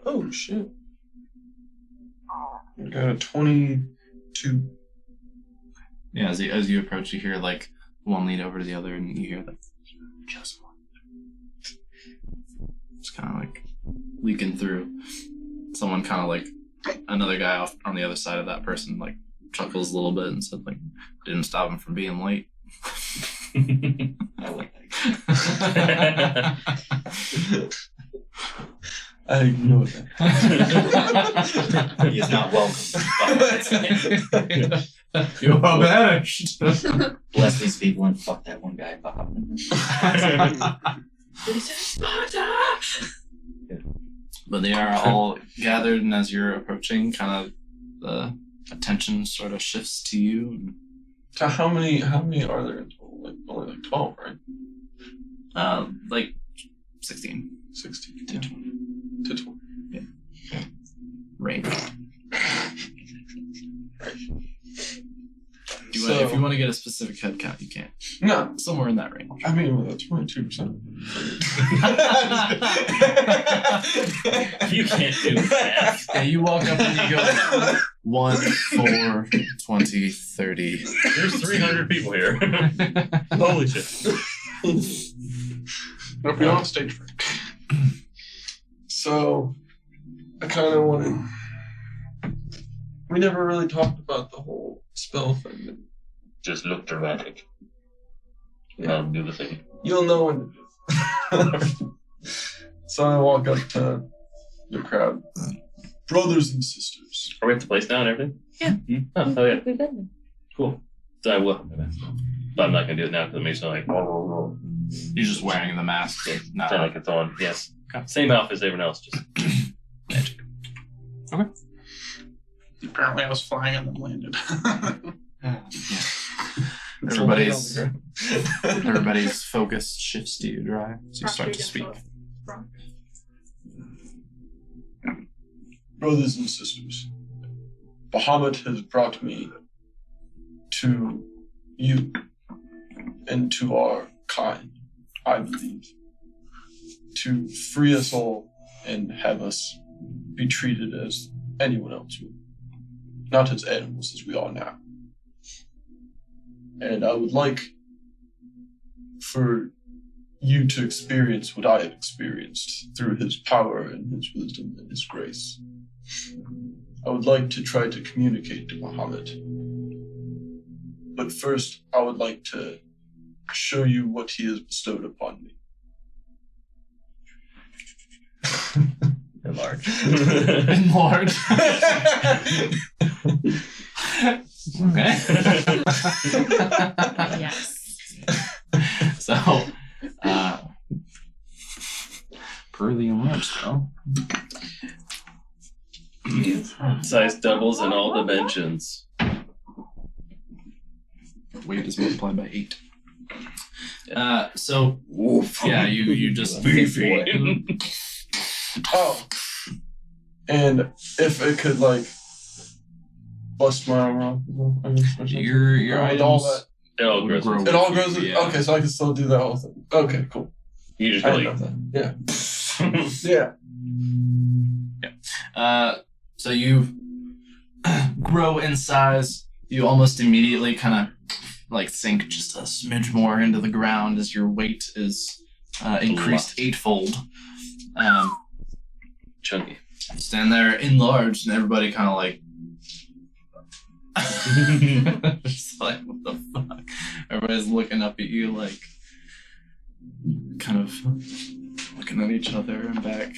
Oh shit! I got a 22. Yeah, as you approach, you hear like one lead over to the other, and you hear like just one. It's kind of like leaking through. Someone kind of like another guy off on the other side of that person like chuckles a little bit and said like didn't stop him from being late. I like that. I ignore that. He is not welcome. You are banished. Bless these people and fuck that one guy, Bob. But they are all gathered, and as you're approaching, kind of the attention sort of shifts to you. So how many are there in total? Like only like 12, right? Like 16. 16 to 20. To 20. Range. If you want to get a specific head count, you can. No, Somewhere in that range. I mean, well, that's 22%. You can't do that. Yeah, you walk up and you go 1, 4, 20, 30. There's 300 people here. Holy shit. It'll be on stage for So, I kind of wanted. We never really talked about the whole spell thing. Just look dramatic. I'll do the thing. You'll know when to do. So I walk up to the crowd. Brothers and sisters. Are we at the place now and everything? Yeah. Oh yeah. We've been there. Cool. So I will. But I'm not going to do it now because it makes me like, You're just wearing the mask. Not sound like it's on. Yes. Same outfit as everyone else, just magic. Apparently, I was flying and then landed. Everybody's focus shifts to you, Dry, so you start to speak. Brothers and sisters. Bahamut has brought me to you and to our kind, I believe, to free us all and have us be treated as anyone else would. Not as animals as we are now. And I would like for you to experience what I have experienced through his power and his wisdom and his grace. I would like to try to communicate to Muhammad. But first, I would like to show you what he has bestowed upon me. Enlarge. Enlarge. Okay. Yes. So, per the enlarge spell. Size doubles in all dimensions. Weight is multiplied by 8. So, yeah, you just Oh. And if it could, like, bust my arm off. your with all items that. It all grows. grow. It all with grows. you, yeah. Okay, so I can still do that whole thing. Okay, cool. You just I go didn't like, know that. Yeah. Yeah. So you grow in size. You almost immediately kind of like sink just a smidge more into the ground as your weight is increased 8-fold. chunky. You stand there enlarged, and everybody kind of like. Just like, what the fuck? Everybody's looking up at you, like, kind of looking at each other and back.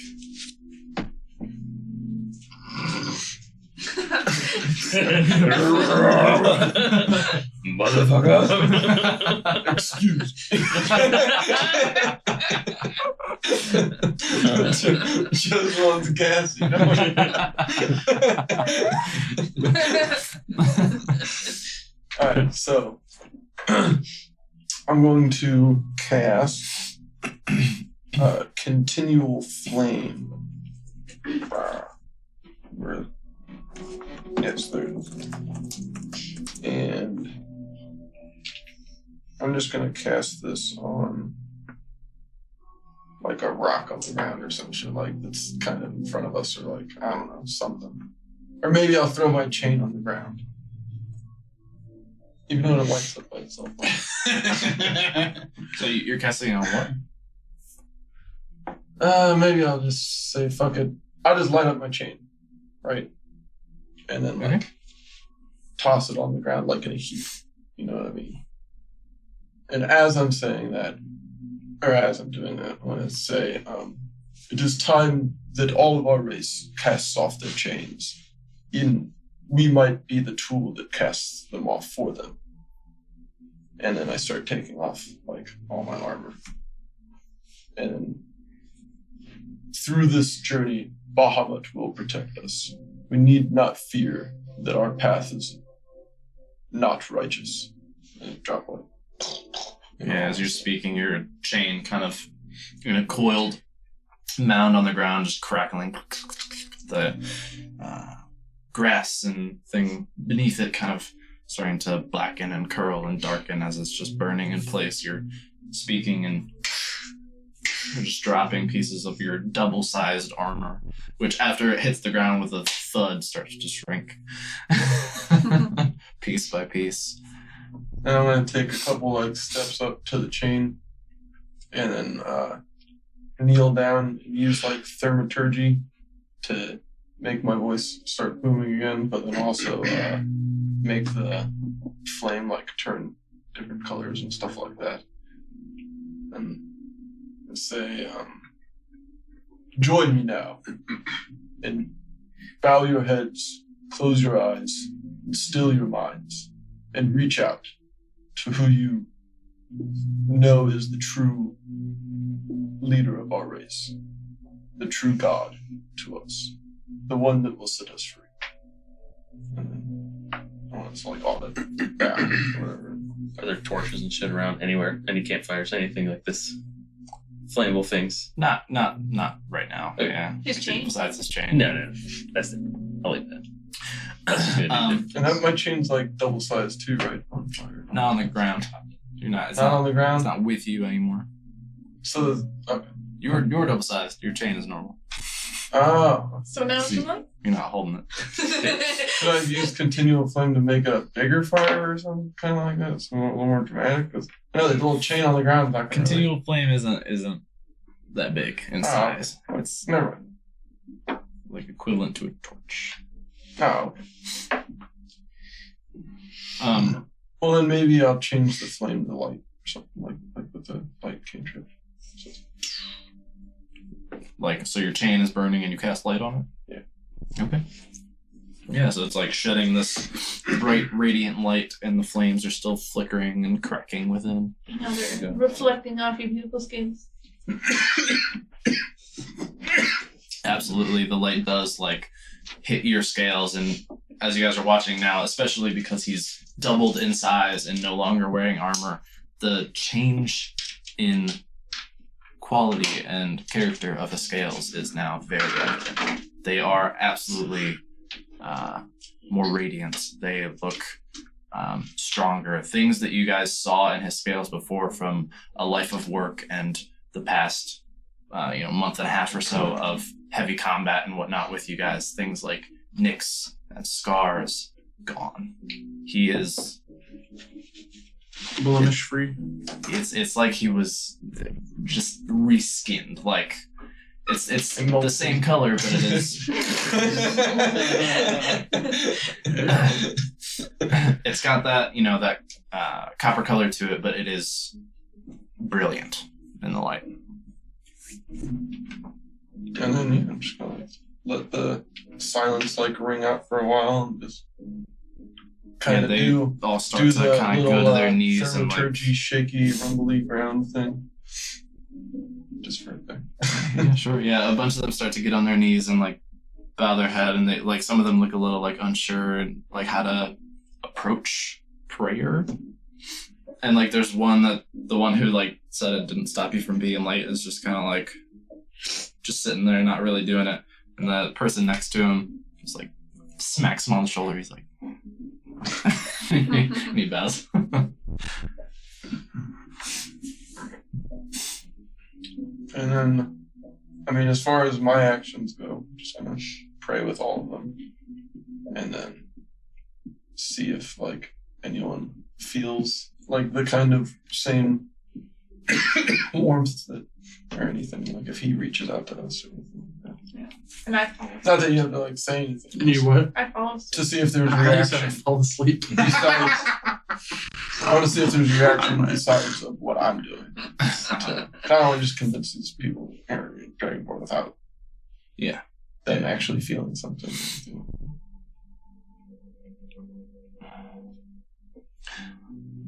Motherfucker. Excuse me. Just one's gas, you know? Alright, so I'm going to cast Continual Flame. Where? Yes, there it is. And I'm just going to cast this on like a rock on the ground or some shit, like that's kind of in front of us, or like, I don't know, something. Or maybe I'll throw my chain on the ground. Even though it lights up by itself. So you're casting on what? Maybe I'll just say, fuck it. I'll just light up my chain, right? And then, like, toss it on the ground like in a heap. You know what I mean? And as I'm saying that, or as I'm doing that, I want to say, it is time that all of our race casts off their chains. We might be the tool that casts them off for them. And then I start taking off, like, all my armor. And through this journey, Bahamut will protect us. We need not fear that our path is not righteous. And drop one. Yeah, as you're speaking, your chain kind of in a coiled mound on the ground, just crackling. The grass and thing beneath it kind of starting to blacken and curl and darken as it's just burning in place. You're speaking and you're just dropping pieces of your double-sized armor, which after it hits the ground with a thud starts to shrink. Piece by piece. And I'm going to take a couple like steps up to the chain and then kneel down and use like thaumaturgy to make my voice start booming again, but then also make the flame like turn different colors and stuff like that. And say, join me now and bow your heads, close your eyes, and still your minds, and reach out to who you know is the true leader of our race, the true God to us, the one that will set us free. And then, it's like all that back, whatever. Are there torches and shit around anywhere? Any campfires, anything like this? Flammable things? Not right now. Okay. Yeah. His chain? Besides his chain. No. That's it. I'll leave that. And that my chain's like double sized too, right? On fire. Not on the ground. You're not. It's Not on the ground? It's not with you anymore. So, okay. You're double sized. Your chain is normal. Oh. So now it's one? You're not holding it. Should I use continual flame to make a bigger fire or something kind of like that? It's a little more dramatic? Because I know the little chain on the ground is not gonna Continual flame isn't that big in size. It's never mind. like equivalent to a torch. Oh, okay. Well, then maybe I'll change the flame to light or something like with the light cantrip. So, Like, so your chain is burning and you cast light on it? Yeah. Okay. Yeah, so it's like shedding this bright, radiant light, and the flames are still flickering and cracking within. Now they're reflecting off your beautiful skins. Absolutely, the light does like hit your scales, and as you guys are watching now, especially because he's doubled in size and no longer wearing armor, the change in quality and character of the scales is now very evident. They are absolutely more radiant. They look stronger. Things that you guys saw in his scales before from a life of work and the past month and a half or so of heavy combat and whatnot with you guys, things like nicks and scars, gone. He is blemish free. It's like he was just reskinned. Like it's the same color, but it is. It's got that that copper color to it, but it is brilliant in the light. And then I'm just gonna let the silence ring out for a while and just kind of all start to kind of go to their knees and thaumaturgy, shaky, rumbly ground thing. Just for a thing. Yeah, sure. Yeah, a bunch of them start to get on their knees and bow their head, and they some of them look a little unsure and how to approach prayer. And there's the one who said it didn't stop you from being light is just kind of just sitting there not really doing it, and the person next to him just smacks him on the shoulder. He's like and he bows. And then, as far as my actions go, I'm just gonna pray with all of them, and then see if anyone feels the kind of same warmth or anything. If he reaches out to us or anything like that. Yeah. And I follow. Not that you have to say anything. You what? I follow. To see if there's I reaction. fall asleep. Besides, I want to see if there's reaction besides of what I'm doing. To kind of just convince these people here in Dragonborn without them actually feeling something.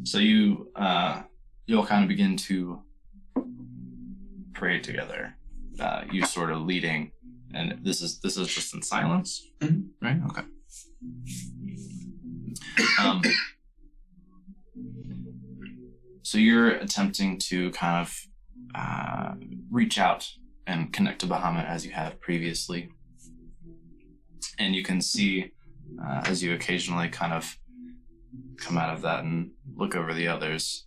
So you'll kind of begin to pray together. You sort of leading, and this is just in silence, right? Okay. So you're attempting to kind of reach out and connect to Bahamut as you have previously, and you can see as you occasionally kind of come out of that and look over the others.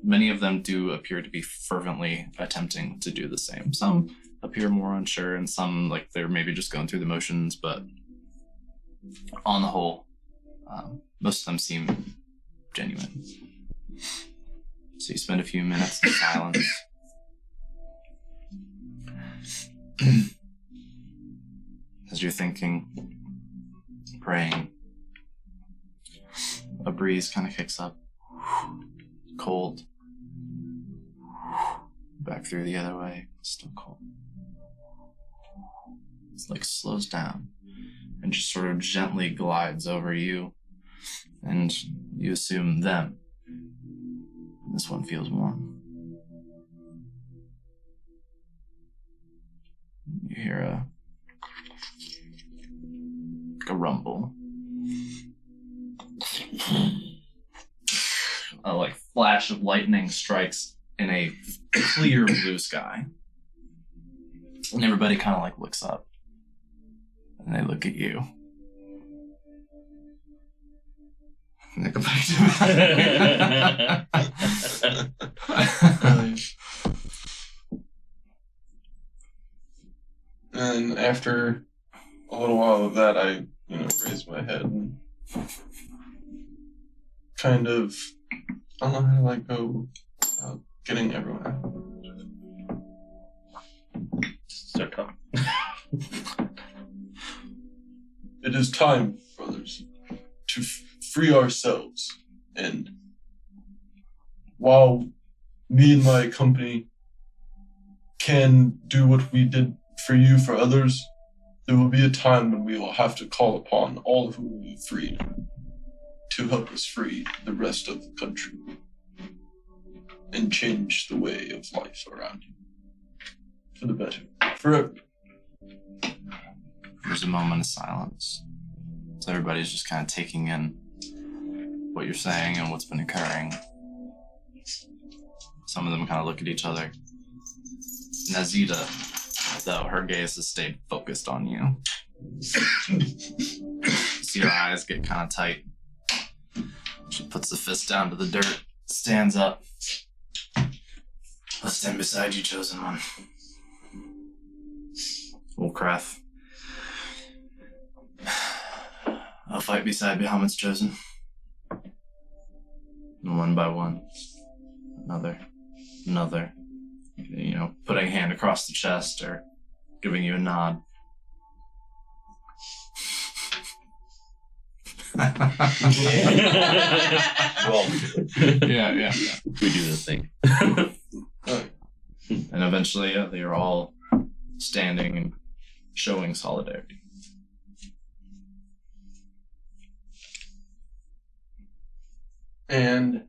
Many of them do appear to be fervently attempting to do the same. Some appear more unsure, and some they're maybe just going through the motions, but on the whole, most of them seem genuine. So you spend a few minutes in silence. As you're thinking, praying, a breeze kind of kicks up. Cold. Back through the other way. Still cold. It's slows down and just sort of gently glides over you. And you assume them. This one feels warm. You hear a rumble. A flash of lightning strikes in a clear blue sky. And everybody kind of looks up. And they look at you. And they go back to And after a little while of that, I, raise my head and kind of, I don't know how to go about getting everyone out. Start talking. It is time, brothers, to free ourselves and while me and my company can do what we did for you for others, there will be a time when we will have to call upon all who we freed to help us free the rest of the country and change the way of life around you for the better, forever. There's a moment of silence. So everybody's just kind of taking in what you're saying and what's been occurring. Some of them kind of look at each other. Nazita, though, her gaze has stayed focused on you. See her eyes get kind of tight. She puts the fist down to the dirt, stands up. I'll stand beside you, chosen one. Wolcraft. I'll fight beside Bahamut's chosen. And one by one. Another. You know, putting a hand across the chest or giving you a nod. Well, yeah. We do the thing. And eventually, they are all standing and showing solidarity. And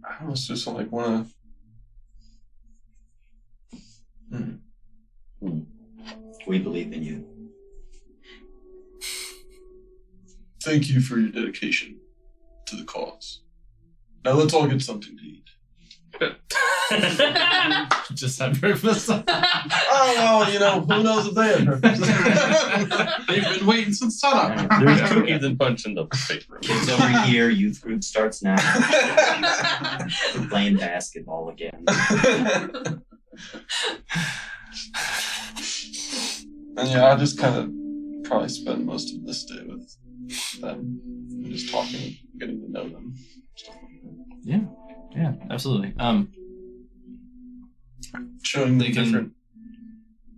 I almost just like want to. we believe in you. Thank you for your dedication to the cause. Now let's all get something to eat. Just had breakfast. Oh, well, you know, who knows if they had breakfast? They've been waiting since sunup. There's cookies and punch in the paper. Kids over here, youth group starts now. We're playing basketball again. And yeah, I'll just kind of probably spend most of this day with them. Just talking, getting to know them. Stuff like that. Yeah, absolutely. Showing them They can- different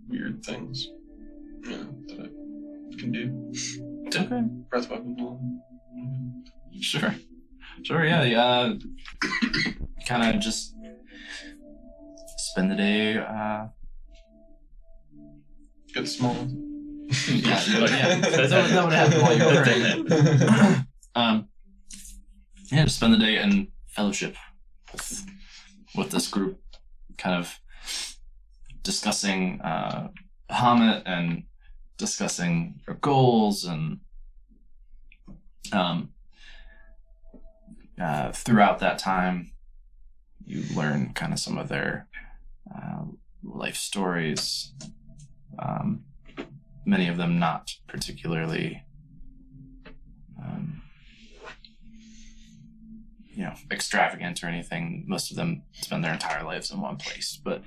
weird things, you know, that I can do. Okay. Breath weapon. Sure, yeah. Kind of just spend the day. Get small. Yeah. That would happen while you were there. Just spend the day in fellowship with this group, kind of discussing Bahamut and discussing their goals, and throughout that time, you learn kind of some of their life stories. Many of them not particularly, extravagant or anything. Most of them spend their entire lives in one place, but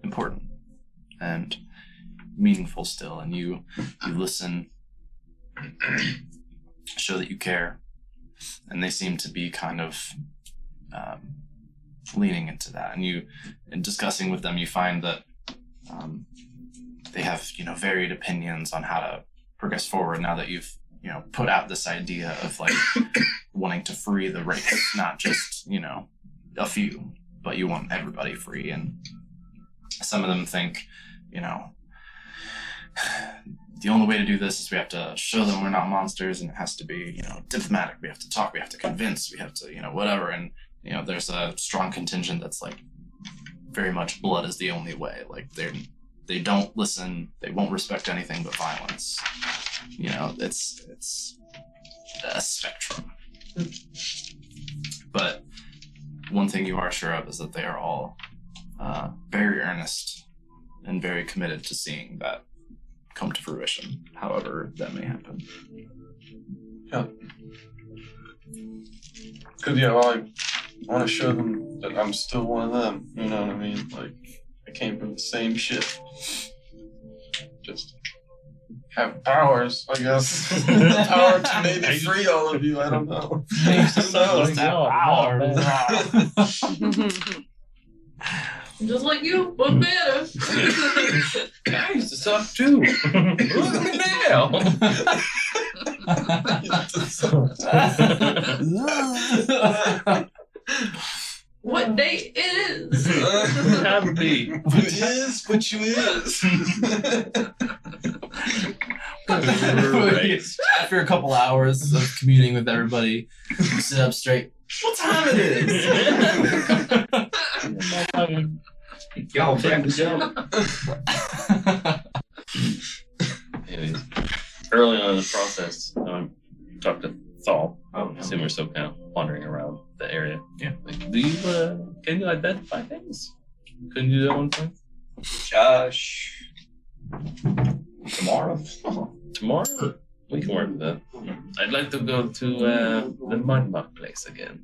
important and meaningful still. And you listen, show that you care, and they seem to be kind of leaning into that. And in discussing with them, you find that they have varied opinions on how to progress forward now that you've put out this idea of like wanting to free the race, not just a few, but you want everybody free. And some of them think the only way to do this is we have to show them we're not monsters, and it has to be diplomatic. We have to talk, we have to convince, we have to whatever. And there's a strong contingent that's like very much blood is the only way. Like they don't listen, they won't respect anything but violence. It's a spectrum. But one thing you are sure of is that they are all very earnest and very committed to seeing that come to fruition, however that may happen. Yeah. Because, I want to show them that I'm still one of them. You know what I mean? Like, I came from the same shit. Just have powers, I guess. Power to maybe free all of you, I don't know. Who knows? Just like you, but better. Guys, it's up too. Look at me now. What day is? Happy. What is, what you is. Right. After a couple hours of communing with everybody, you sit up straight. What time it is? Y'all time to jump. Anyways, early on in the process, talked to Thal. Oh, I assume we're still kind of wandering around the area. Yeah. Like, do you can you identify things? Couldn't you do that one time? Josh. Tomorrow. Tomorrow? We can work with that. I'd like to go to the Mudmuck place again.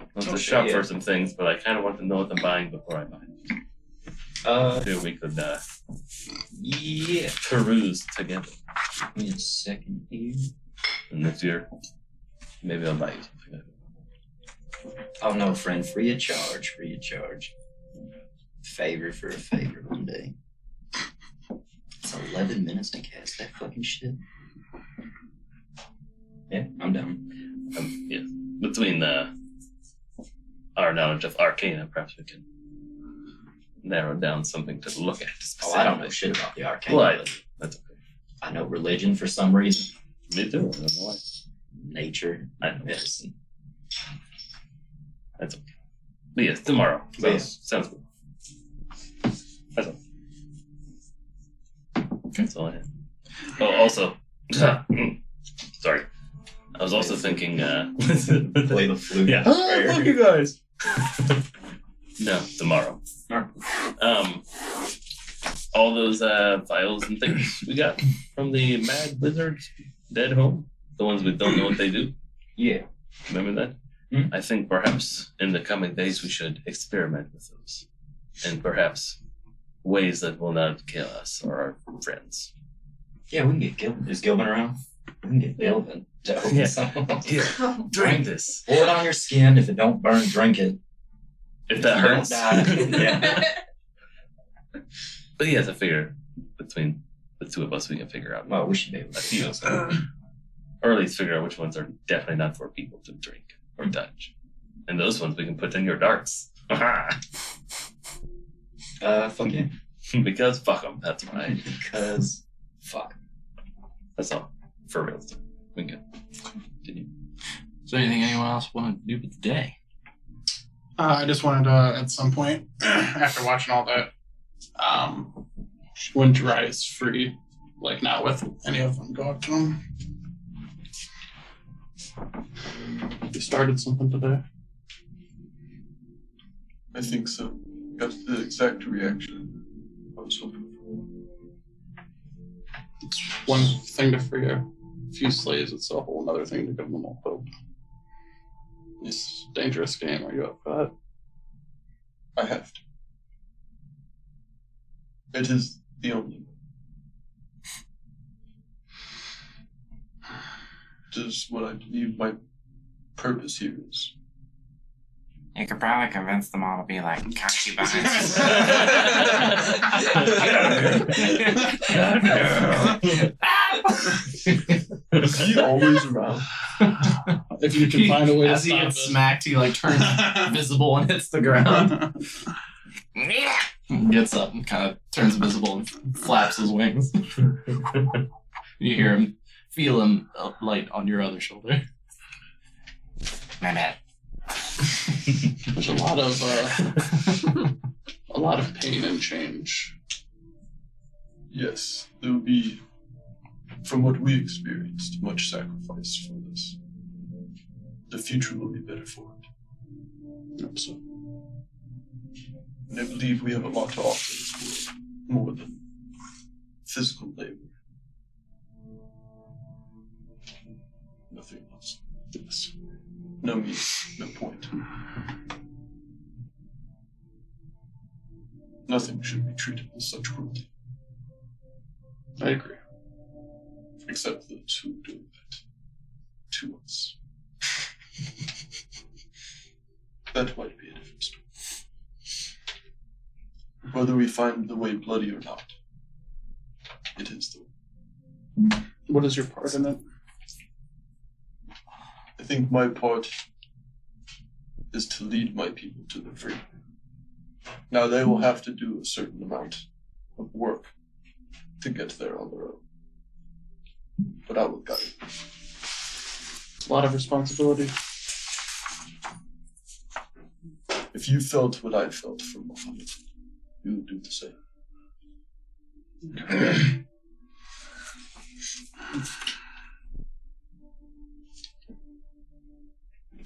I want to shop for some things, but I kind of want to know what I'm buying before I buy it. Maybe we could peruse together. Give me a second here. And if you're, maybe I'll buy you something. Oh no, friend, free of charge, free of charge. Favor for a favor one day. It's 11 minutes to cast that fucking shit. Yeah, I'm down. Yeah. Between our knowledge of Arcana, perhaps we can narrow down something to look at. Oh, I don't know shit about the arcane. Well, that's okay. I know religion for some reason. Me too. I don't know why. Nature. I know. Medicine. That's okay. But yes, tomorrow. Sounds good. That's all. Okay. That's all I had. Oh, also, sorry. I was also thinking, Play the flute. Yeah. Fuck you guys. No, tomorrow. All those files and things we got from the Mad Wizard's dead home, the ones we don't know what they do. Yeah. Remember that? Mm-hmm. I think perhaps in the coming days we should experiment with those, and perhaps ways that will not kill us or our friends. Yeah, we can get Gilvin. Is Gilvin around? We can get Gilvin to open Yeah. something. Here, drink this. Pour it on your skin. If it don't burn, drink it. If that You hurts. don't die. Yeah. But yes, I figure between the two of us we can figure out Well, we should be able a to. few, or at least figure out which ones are definitely not for people to drink or touch, and those ones we can put in your darts. Fuck yeah. Because fuck them. That's why. Because fuck. That's all. For real. We can continue. Is there anything anyone else want to do with the day? I just wanted to, at some point, after watching all that, when Jiraiya is free, like not with any of them, go up to him. You started something today. I think so. Got the exact reaction I was hoping for. It's one thing to free a few slaves, it's a whole other thing to give them all hope. It's a dangerous game. Are you up for that? I have to. It is the only way. It is what I believe my purpose here is. You could probably convince them all to be like concubines. Is he always around? If you can find a way to As he stop gets it. smacked, he like turns visible and hits the ground. Gets up and kind of turns visible and flaps his wings. You hear him, feel him light on your other shoulder. My bad. There's a lot of pain and change. Yes, there will be, from what we experienced, much sacrifice for this. The future will be better for it. Yep, so And I believe we have a lot to offer this world, more than physical labor. Nothing else. yes. No meaning, no point. Nothing should be treated with such cruelty, I agree. except those who do that to us. That might be a different story. Whether we find the way bloody or not, it is the way. What is your part in it? I think my part is to lead my people to the freedom. Now they will have to do a certain amount of work to get there on their own. But I will guide them. A lot of responsibility. If you felt what I felt for Muhammad, you would do the same.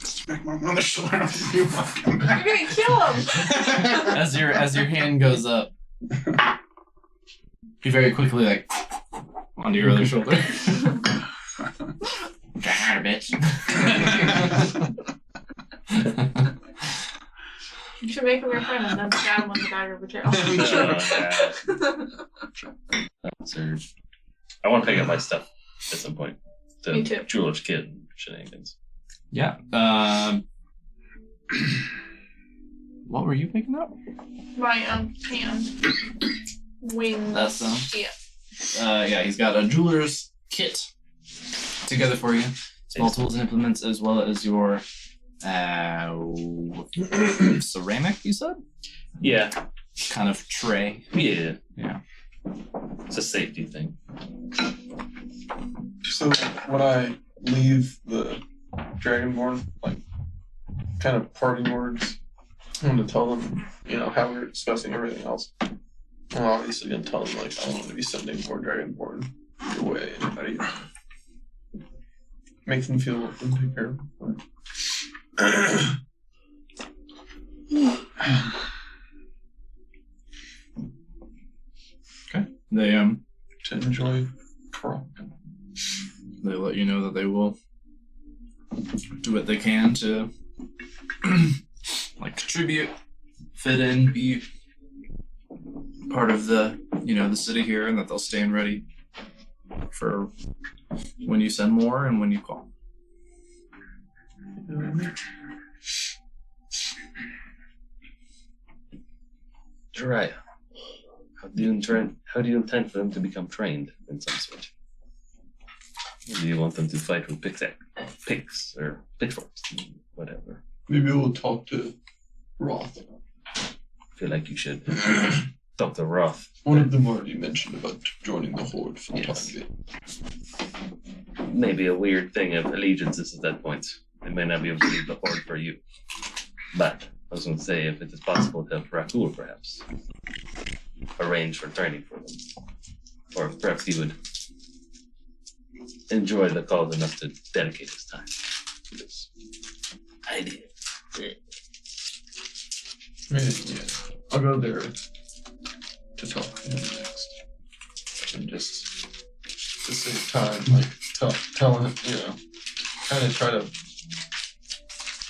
Smack my mother's shoulder off you fucking You're gonna kill him. As your hand goes up, you very quickly like onto your other shoulder. Try harder, bitch. You should make him your friend and then stab him with the dagger of betrayal. Absurd. I want to pick up my stuff at some point. The Me too. jeweler's kid shenanigans. Yeah. What were you picking up? My hand. Wings. That's Yeah. Yeah, he's got a jeweler's kit together for you. Small tools and implements, as well as your ceramic, you said? Yeah. Kind of tray. Yeah. Yeah. It's a safety thing. So when I leave the Dragonborn, like, kind of parting words, I'm going to tell them, how we're discussing everything else. I'm obviously going to tell them, like, I don't want to be sending more Dragonborn your way. And make them feel welcome, take care of them. Okay. They to enjoy Khirrak. They let you know that they will do what they can to like contribute, fit in, be part of the the city here, and that they'll stand ready for when you send more and when you call. Jiraiya, how do you intend for them to become trained in some sort? Do you want them to fight with picks or pitchforks, whatever? Maybe we'll talk to Roth. I feel like you should talk to Roth. One of them already mentioned about joining the Horde for the Yes. time being. Maybe a weird thing of allegiances at that point. They may not be able to leave the Horde for you. But I was going to say, if it is possible to have Rakul perhaps arrange for training for them. Or perhaps he would enjoy the cause enough to dedicate his time to this idea. Yeah. I'll go there to talk to him next. And just to save time, like, tell him, kind of try to...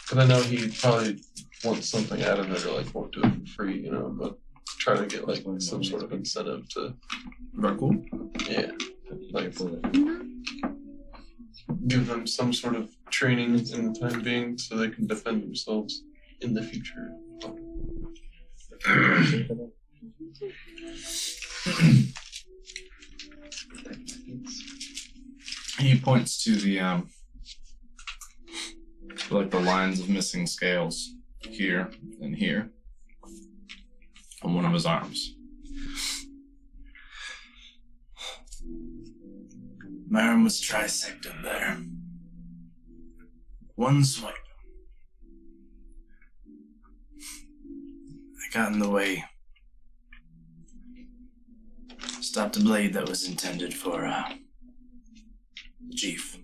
Because I know he probably wants something out of it, or, like, won't do it for free, but try to get, like, some sort of incentive to... Rakul? Yeah. Like, give them some sort of training in the time being so they can defend themselves in the future. He points to the like the lines of missing scales here and here on one of his arms. My arm was trisected there. One swipe. I got in the way. Stopped a blade that was intended for the chief.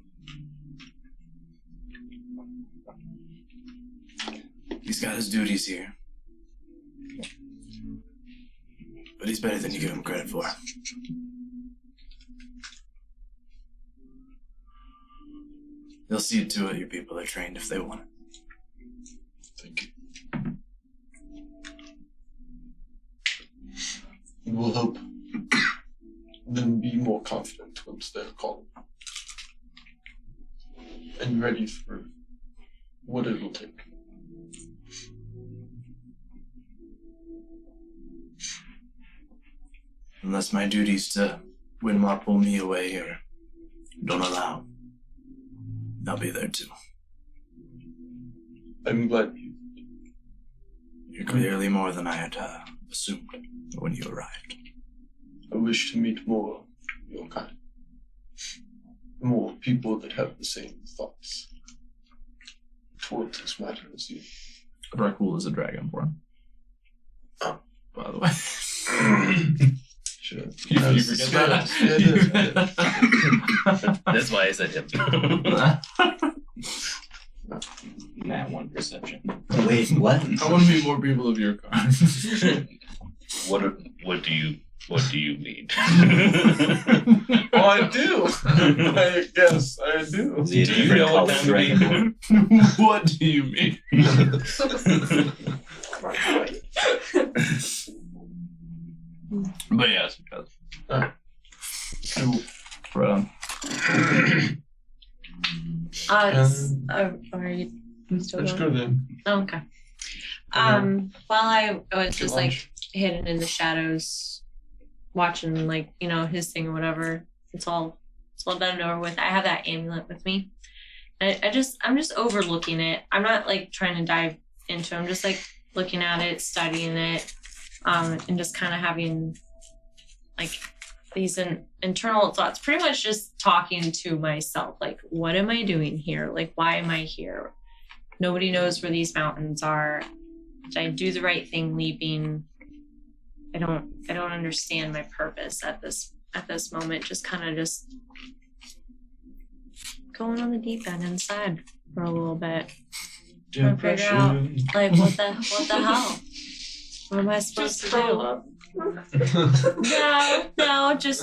He's got his duties here. But he's better than you give him credit for. They'll see to it your people are trained if they want it. Thank you. We'll help them be more confident once they're called. And ready for what it will take. Unless my duties to win or pull me away or don't allow, I'll be there too. I'm glad You're clearly more than I had assumed when you arrived. I wish to meet more of your kind. More people that have the same thoughts towards this matter as you. Dracul is a dragonborn. Oh. By the way. Sure. You forget that? Yeah, I did. That's why I said him. That one perception. Wait, what? I want to meet more people of your kind. What do you mean? Oh, I do. I guess I do. Do you know what time to be? What do you mean? But yes, because. Right on. Are you still Let's going? go then. Oh, okay. While I was just like hidden in the shadows, watching like his thing or whatever, it's all done and over with. I have that amulet with me. I'm just overlooking it. I'm not like trying to dive into it. I'm just like looking at it, studying it, and just kind of having like these internal thoughts, pretty much just talking to myself. Like, what am I doing here? Like, why am I here? Nobody knows where these mountains are. Did I do the right thing leaving? I don't understand my purpose at this moment. Just kind of just going on the deep end inside for a little bit. Trying to figure out like what the hell? What am I supposed to do? No, just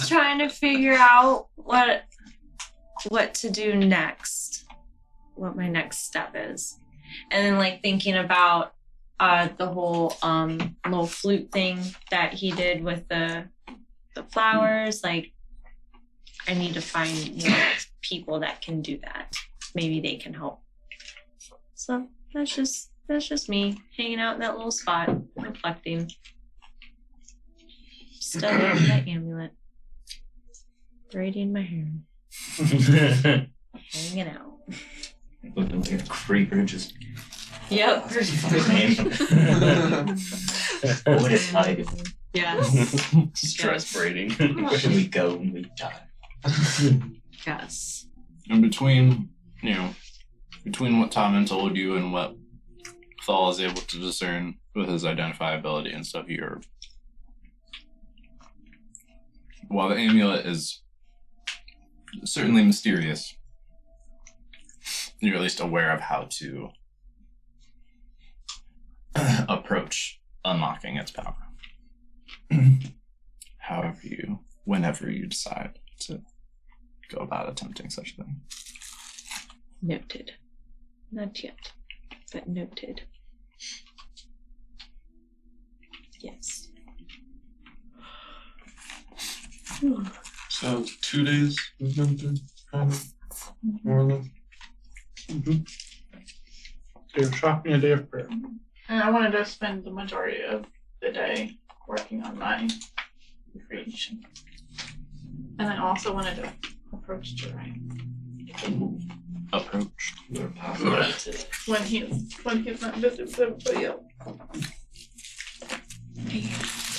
trying to figure out what to do next, what my next step is, and then like thinking about the whole little flute thing that he did with the flowers. Like, I need to find people that can do that. Maybe they can help. So that's just me hanging out in that little spot, reflecting, studying that amulet, braiding my hair, hanging out. Looking like a creeper, just. Yep. What is like? Yes. Stress braiding. Where do we go when we die? Yes. And between what Tommen told you and what Thal is able to discern with his identifiability and stuff, while the amulet is certainly mysterious, you're at least aware of how to approach unlocking its power. Whenever you decide to go about attempting such a thing. Noted. Not yet, but noted. Yes. So 2 days we've been through, kind of, more or less. Day of shopping, a day of prayer. And I wanted to spend the majority of the day working on my creation. And I also wanted to approach Jiraiya. Approach. You're popular today. When he's not visiting with everybody else. Hey,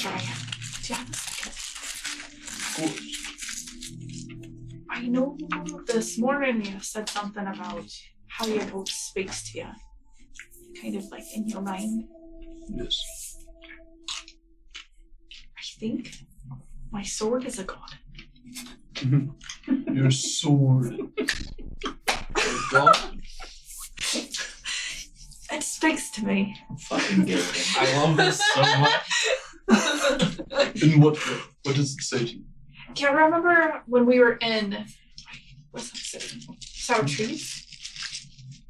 Jiraiya, do you have a second? I know this morning you said something about how your boat speaks to you. Kind of like in your mind. Yes. I think my sword is a god. Your sword. God? It speaks to me. Fucking good. I love this so much. In what way? What does it say to you? Can't remember when we were in what's that city? Sour Trees?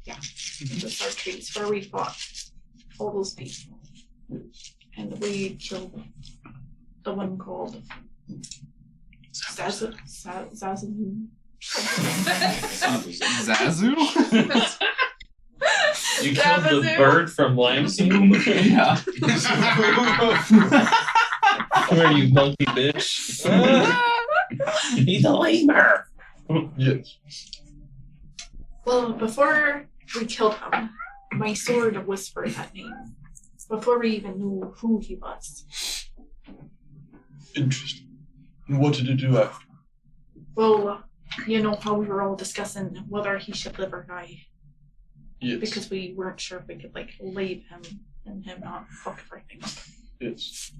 Yeah. The Sour Trees where we fought all those people. And we killed the one called Zazu. Zazu? You killed the bird from Limestone? Yeah. Come here, you monkey bitch. He's a lemur. Yes. Well, before we killed him, my sword whispered that name. Before we even knew who he was. Interesting. And what did it do after? Well, you know how we were all discussing whether he should live or die. Yes. Because we weren't sure if we could, leave him and him not fuck everything up. Yes.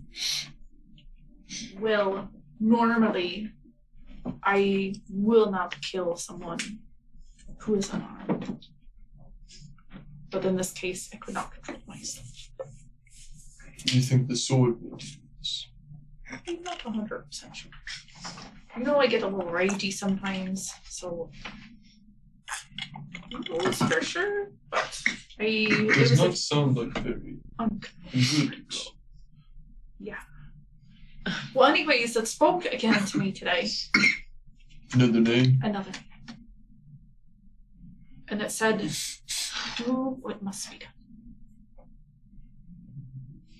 Well, normally, I will not kill someone who is unarmed. But in this case, I could not control myself. Do you think the sword will do this? I'm not 100% sure. You know, I get a little ragey sometimes, so I don't know it's for sure, but It does not sound like very good. Yeah. Well, anyways, it spoke again to me today. Another name? Another name. And it said, do what must be done.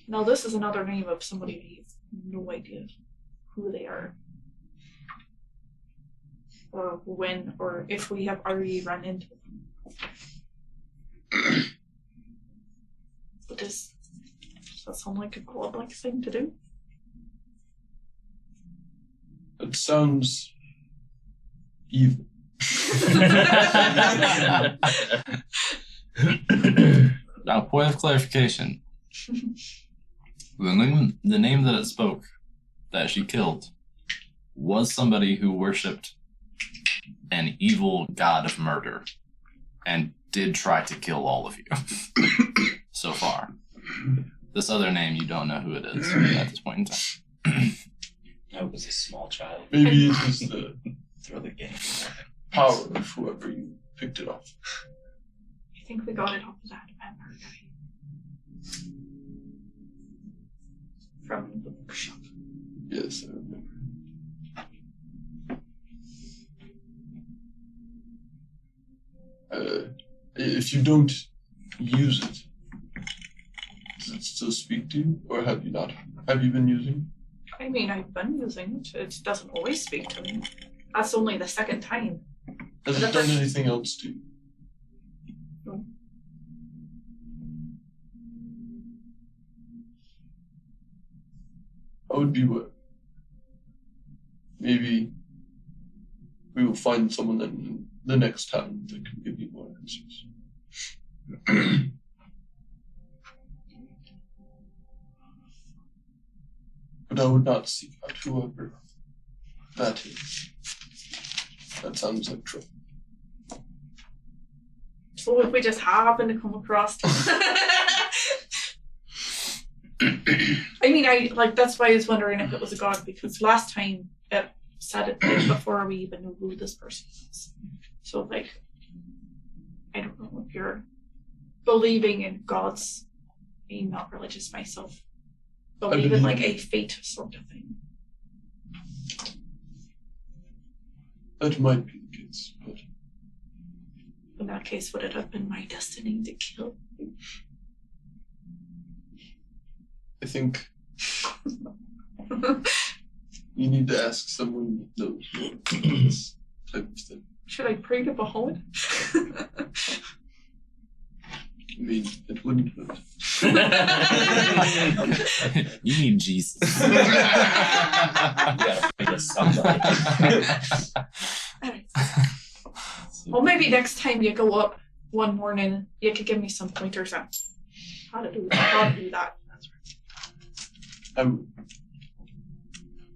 Now, this is another name of somebody we have no idea who they are. Or when, or if we have already run into them. But does that sound like a godlike thing to do? It sounds evil. Now, point of clarification. The name that it spoke, that she killed, was somebody who worshipped an evil god of murder and did try to kill all of you so far. This other name, you don't know who it is at this point in time. I was a small child. Maybe it is the Throw the game. power of whoever you picked it off. I think we got it off of that vampire guy. From the bookshop. Yes, I remember. If you don't use it, does it still speak to you, or have you not? Have you been using I mean, I've been using it. It doesn't always speak to me. That's only the second time. it? Has it done anything else to you? No. I would beware. Maybe we will find someone then the next time that can give you more answers. But I would not seek out whoever that is. That sounds like trouble. So if we just happen to come across I mean, that's why I was wondering if it was a god, because last time it said it before we even knew who this person was. So, I don't know if you're believing in gods. I'm not religious myself. Believe in a fate sort of thing. That might be the case, but In that case, would it have been my destiny to kill you? I think you need to ask someone that knows more about this type of thing. Should I pray to Bahamut? I mean, it wouldn't hurt. You need Jesus. You gotta bring us somebody. Alright. Well, maybe next time you go up one morning, you could give me some pointers on how to do that.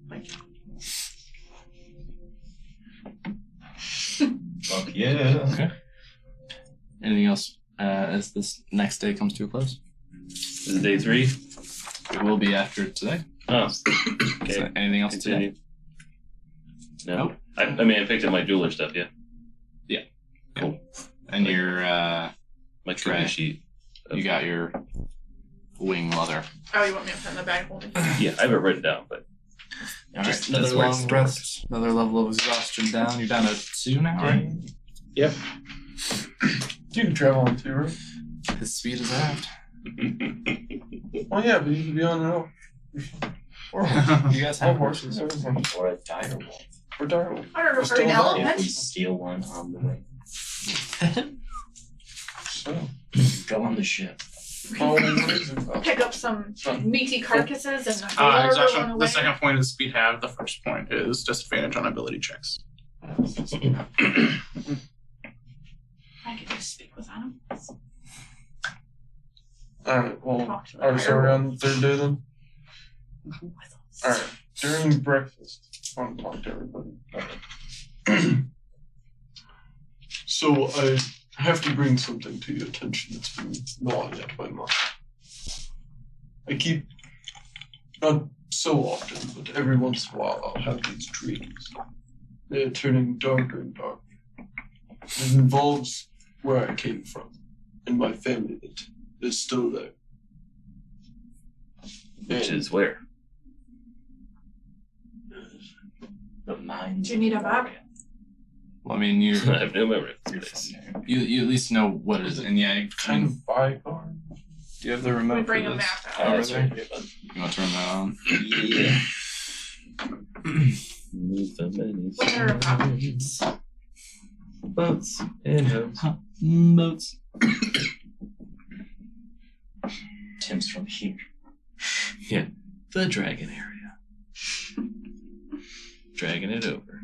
Thank you. Fuck yeah. Okay. Anything else as this next day comes to a close? This is day 3. It will be after today. Oh, okay. So anything else Continue. today? No. Nope. I mean, I picked up my jeweler stuff, yeah. Yeah. Cool. And your My tray. cookie sheet. You got your wing leather. Oh, you want me to put in the bag holding? Yeah, I have it written down, but All Just- right. Another that's where long it's rest. Another level of exhaustion down. You're down to 2 now, right? yep. You can travel on too, right? His speed is halved. Oh yeah, but you can be on an elk. Or you guys have horses. Or a dire wolf. Or direwolf. I don't know, Still for an not. If we elephant. steal one on the way. So, Go on the ship. what is it about? Pick up some meaty carcasses and His lure action, everyone the away. second point is speed have. The first point is disadvantage on ability checks. I could just speak with animals. Alright, well, Talk to the are we sorry fire. on the third day then? Alright, during breakfast, I want to talk to everybody. So I have to bring something to your attention that's been gnawing at my mind. I keep, not so often, but every once in a while I'll have these dreams. They're turning darker and darker. It involves where I came from and my family that is still there. Which is where? The mind. Do you need a map? Well, I mean, you I have no memory of this place. you at least know what it is, and yeah, Kind of bygone. do you have the remote We bring for a this? map Oh, out. Over that's there? right here, bud. You want to turn that on? Yeah. Move the many What are our boats. Boats and boats. Boats. Tim's from here. Yeah, the dragon area. Dragging it over.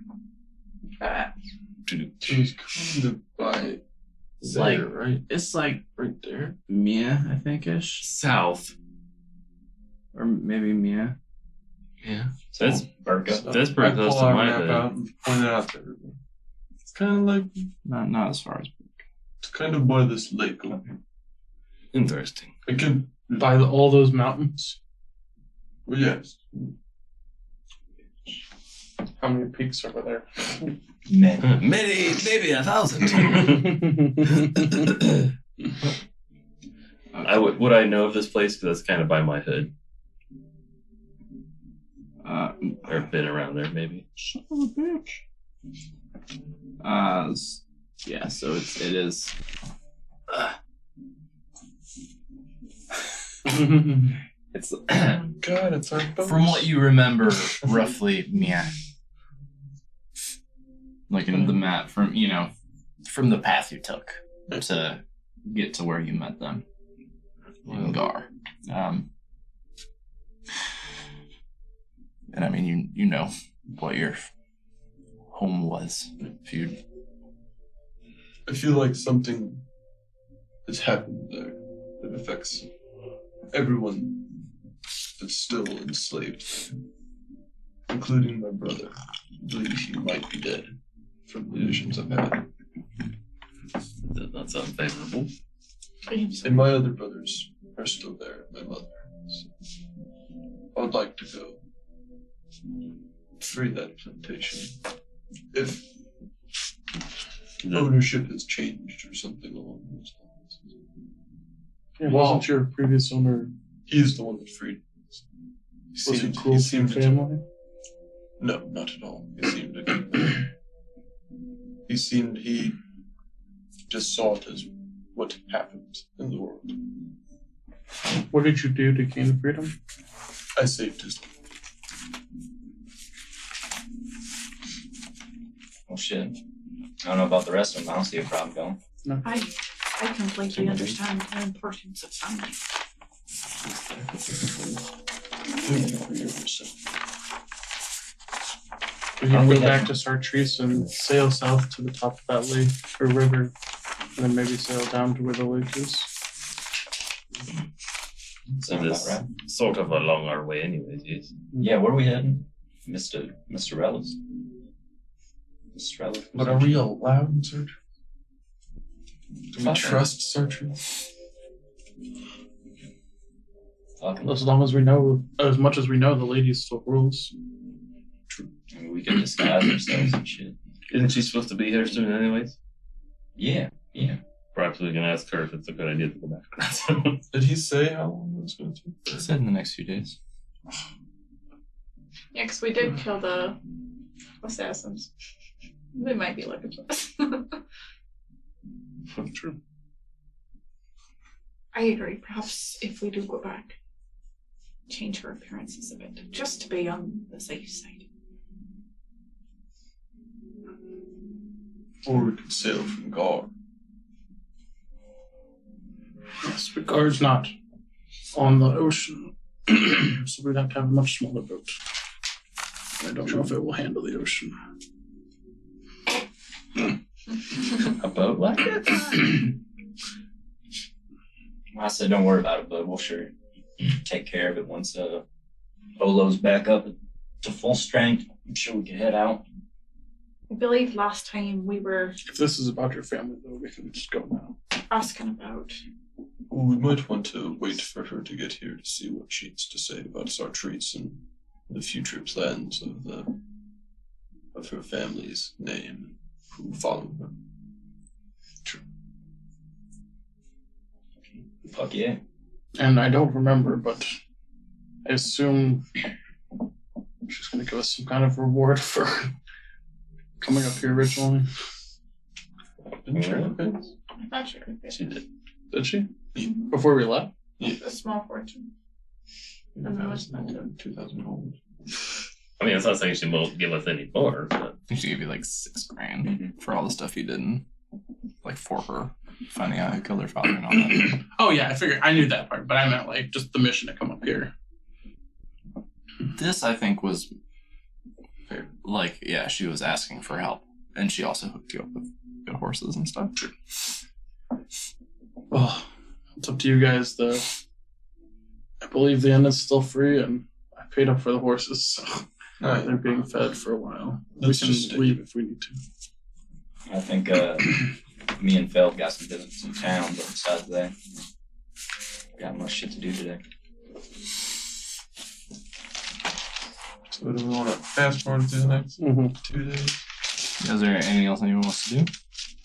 It was kind of by It's there, like right? it's like Right there. Mia, I think ish, South. or maybe Mia. Yeah. That's Burka. That's pretty I close pull to our my map hood. out and point it out to everybody. It's kind of like, Not as far as. it's kind of by this lake over here. Interesting. I can, By all those mountains. well, yes. How many peaks over there? Men. Maybe 1,000. Would I know of this place? Because that's kind of by my hood. Or been around there, maybe. Son of a bitch. Yeah. So it is. It's God, it's our boat. from what you remember, roughly Mia. Like in the map, from from the path you took to get to where you met them in Gar. And I mean, you know what your home was. If you I feel like something has happened there that affects everyone that's still enslaved, including my brother. I believe he might be dead from the visions I've had. Does not sound favorable. And my other brothers are still there, my mother. So I would like to go free that plantation. If ownership has changed or something along those lines. Yeah, wasn't your previous owner, He's the one that freed me. was he cruel to your family? No, not at all. He seemed a good man. He just saw it as what happens in the world. What did you do to gain freedom? I saved his life. Oh shit. I don't know about the rest of them. I don't see a problem going. I completely understand the importance of family. Thank you for your percent. We can go back to Sartreuse and sail south to the top of that lake or river, and then maybe sail down to where the lake is. Sound about right. Sort of along our way, anyways. Yes. Yeah, where are we heading? Mr. Rellis? Mr. Rellis? But are we allowed in search? Do we trust searchers? As long as we know, as much as we know, the lady still rules. I mean, we can disguise ourselves and shit. Isn't she supposed to be here soon, anyways? Yeah. Perhaps we can ask her if it's a good idea to go back. Did he say how long it was going to take? said in the next few days. Yeah, because we did kill the assassins. They might be looking for us. True. I agree. Perhaps if we do go back, change her appearances a bit, just to be on the safe side. Or we could sail from Gar. Yes, but Guard's not on the ocean, so we'd have to have a much smaller boat. I don't know if it will handle the ocean. A boat like that? I said, don't worry about it, but we'll sure take care of it once Olo's back up to full strength. I'm sure we can head out. I believe last time we were If this is about your family, though, we can just go now. asking about. Well, we might want to wait for her to get here to see what she has to say about Sartreese and the future plans of her family's name and who follow her. Fuck yeah. And I don't remember, but I assume she's going to give us some kind of reward for coming up here originally. Didn't she have face? I thought you were She did. Did she? Before we left? a small fortune. And then what's that? 2,000 gold. I mean, it's not saying she won't give us any more, but I think she gave you like $6,000 for all the stuff you did, and like for her finding out who killed her father and all that. Oh, yeah, I figured. I knew that part, but I meant like just the mission to come up here. This, I think, was like, yeah, she was asking for help, and she also hooked you up with good horses and stuff. Oh, it's up to you guys. I believe the inn is still free, and I paid up for the horses, so they're being fed for a while. Let's we can just leave if we need to. I think me and Feld got some business in town, but besides that, got much shit to do today. So do we want to fast forward to the next 2 days? Is there anything else anyone wants to do?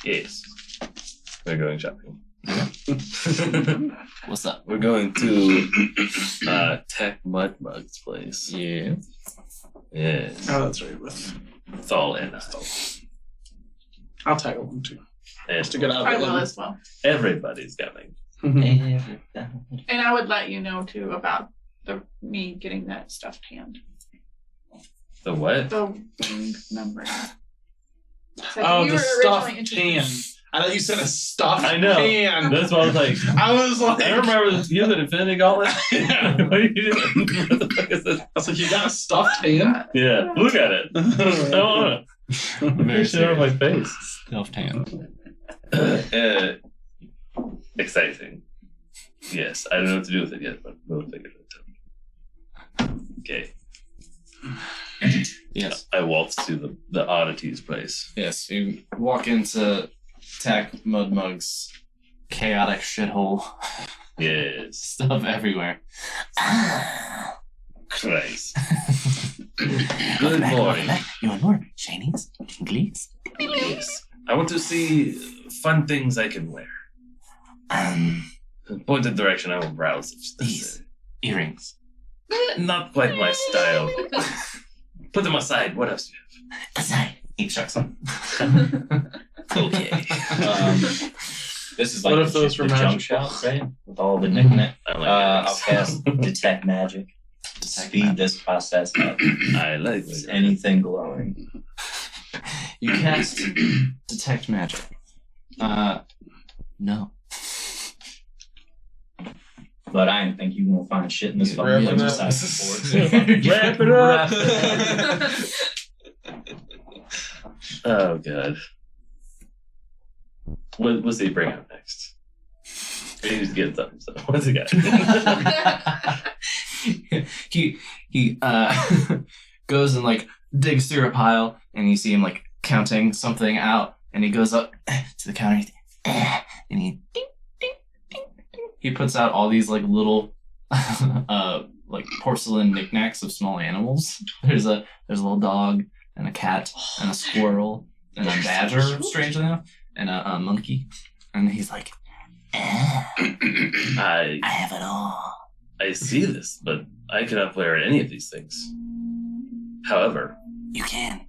yes. We're going shopping. What's up? We're going to Tech Mudmug's place. Yeah. Yes. Oh, that's right. With Thal and I. I'll tag along too, And just to get out I of will it. as well. everybody's coming. And I would let you know too about me getting that stuffed hand. The what? The wing number. So Oh, you the were stuffed originally interested- pan. I thought you said a stuffed I know. pan. That's what I was like. I was like, I remember this. You have an Infinity Gauntlet? Yeah. What are you doing? What the fuck is this? I was like, you got a stuffed pan? Yeah, look at it. I don't want to. Very Shit out of my serious. face. Stuffed hand. Exciting. Yes, I don't know what to do with it yet, but we'll figure it out. Okay. Yes. I waltz to the oddities place. Yes. You walk into Tack Mudmug's chaotic shithole. Yes. Stuff everywhere. Christ. Good morning. You want more? Shinies? Tinglies? Yes. I want to see fun things I can wear. Point the direction, I will browse. These earrings. Not quite my style. Put them aside. What else do you Aside. He chucks them. have? Okay. This is like What if those the were junk magical? shop, right? With all the knickknack. I like I'll that. cast Detect Magic. Speed this process up. I like Is that. anything glowing? You cast Detect Magic. No. But I didn't think you won't find shit in this fucking Wrap it place up. besides the board. Wrap it up. Oh god. What's he bring up next? He needs to get something. So what's he got? he goes and like digs through a pile, and you see him like counting something out, and he goes up to the counter, and he ding, ding, ding, ding. He puts out all these like little like porcelain knickknacks of small animals. There's a little dog and a cat and a squirrel and a badger, strangely enough, and a monkey. And he's like, I have it all. I see this, but I cannot wear any of these things. However, You can.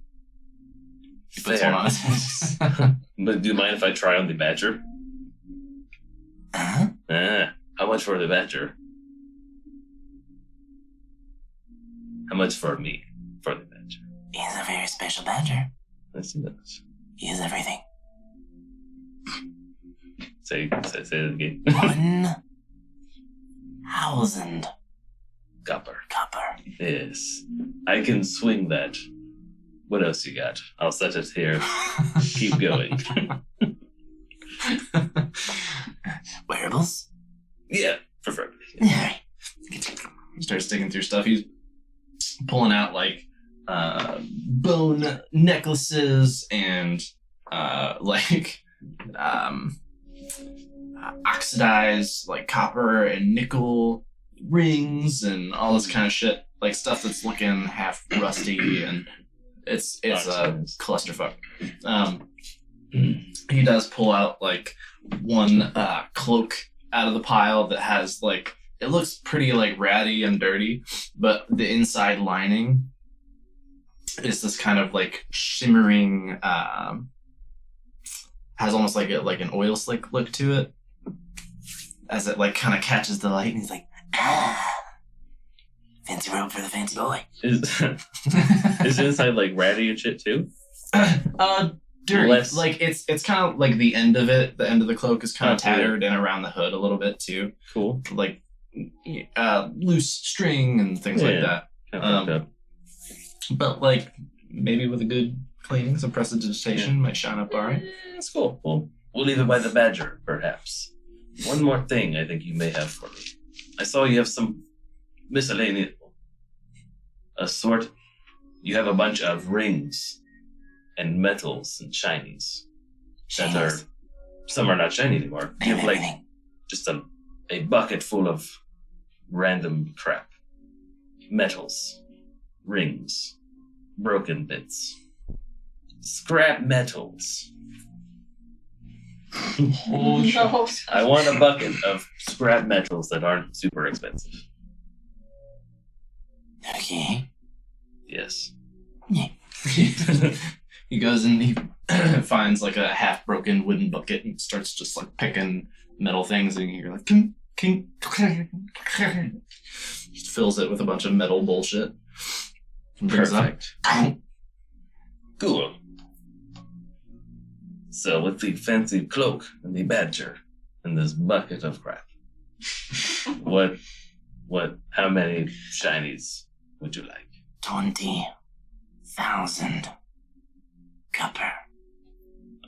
he puts fair. one on his head. But do you mind if I try on the badger? Huh? How much for the badger? How much for me for the badger? He's a very special badger. I see that. He is everything. Say it again. 1,000 Copper. copper. Yes. I can swing that. What else you got? I'll set it here. Keep going. Wearables? Yeah, preferably. Yeah. He starts digging through stuff. He's pulling out like bone necklaces and oxidized like copper and nickel rings and all this kind of shit, like stuff that's looking half rusty, and it's a clusterfuck. He does pull out like one cloak out of the pile that has like, it looks pretty like ratty and dirty, but the inside lining is this kind of like shimmering, has almost like an oil slick look to it, as it like kind of catches the light, and he's like, fancy robe for the fancy boy. Is inside like ratty and shit too? Dirty. Less- Like it's kind of like the end of it. The end of the cloak is kind of Oh, cool. tattered and around the hood a little bit too. Cool. Like loose string and things like Yeah. that. Kinda fucked up. But like maybe with a good cleaning, some prestidigitation might shine up all right. That's cool. We'll leave it by the badger, perhaps. One more thing I think you may have for me. I saw you have some miscellaneous you have a bunch of rings and metals and shinies that are, some are not shiny anymore. You have like just a bucket full of random crap. Metals, rings, broken bits, scrap metals. Oh, No. I want a bucket of scrap metals that aren't super expensive. Okay. Yes. He goes and he finds like a half broken wooden bucket and starts just like picking metal things, and you hear like kink, kink, just fills it with a bunch of metal bullshit. And brings it up. Perfect. Cool. So with the fancy cloak and the badger and this bucket of crap, how many shinies would you like? 20,000 copper.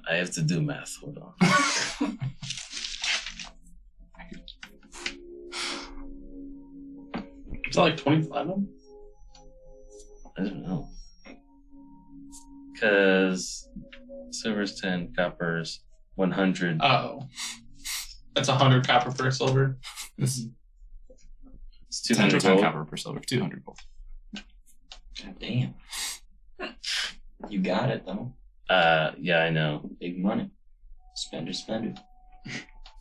I have to do math. Hold on. Is that like 25 of them? I don't know. Because silver's 10, copper's 100. Oh. That's 100 copper per silver. This is It's 200 10% gold. copper per silver, 200 gold. God damn. You got it though. Yeah, I know. Big money. Spend it.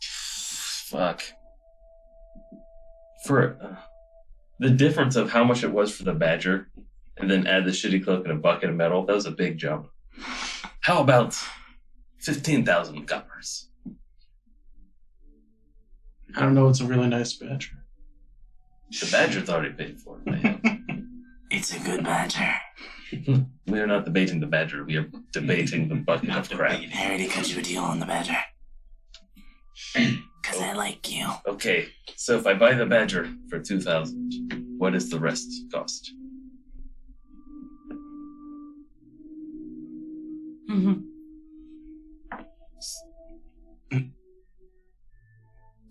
Fuck. For the difference of how much it was for the badger, and then add the shitty cloak and a bucket of metal, that was a big jump. How about 15,000 coppers? I don't know. It's a really nice badger. The badger's already paid for it. Man. It's a good badger. We are not debating the badger. We are debating the bucket of crap. I already cut you a deal on the badger. Because I like you. Okay, so if I buy the badger for 2,000, what is the rest cost?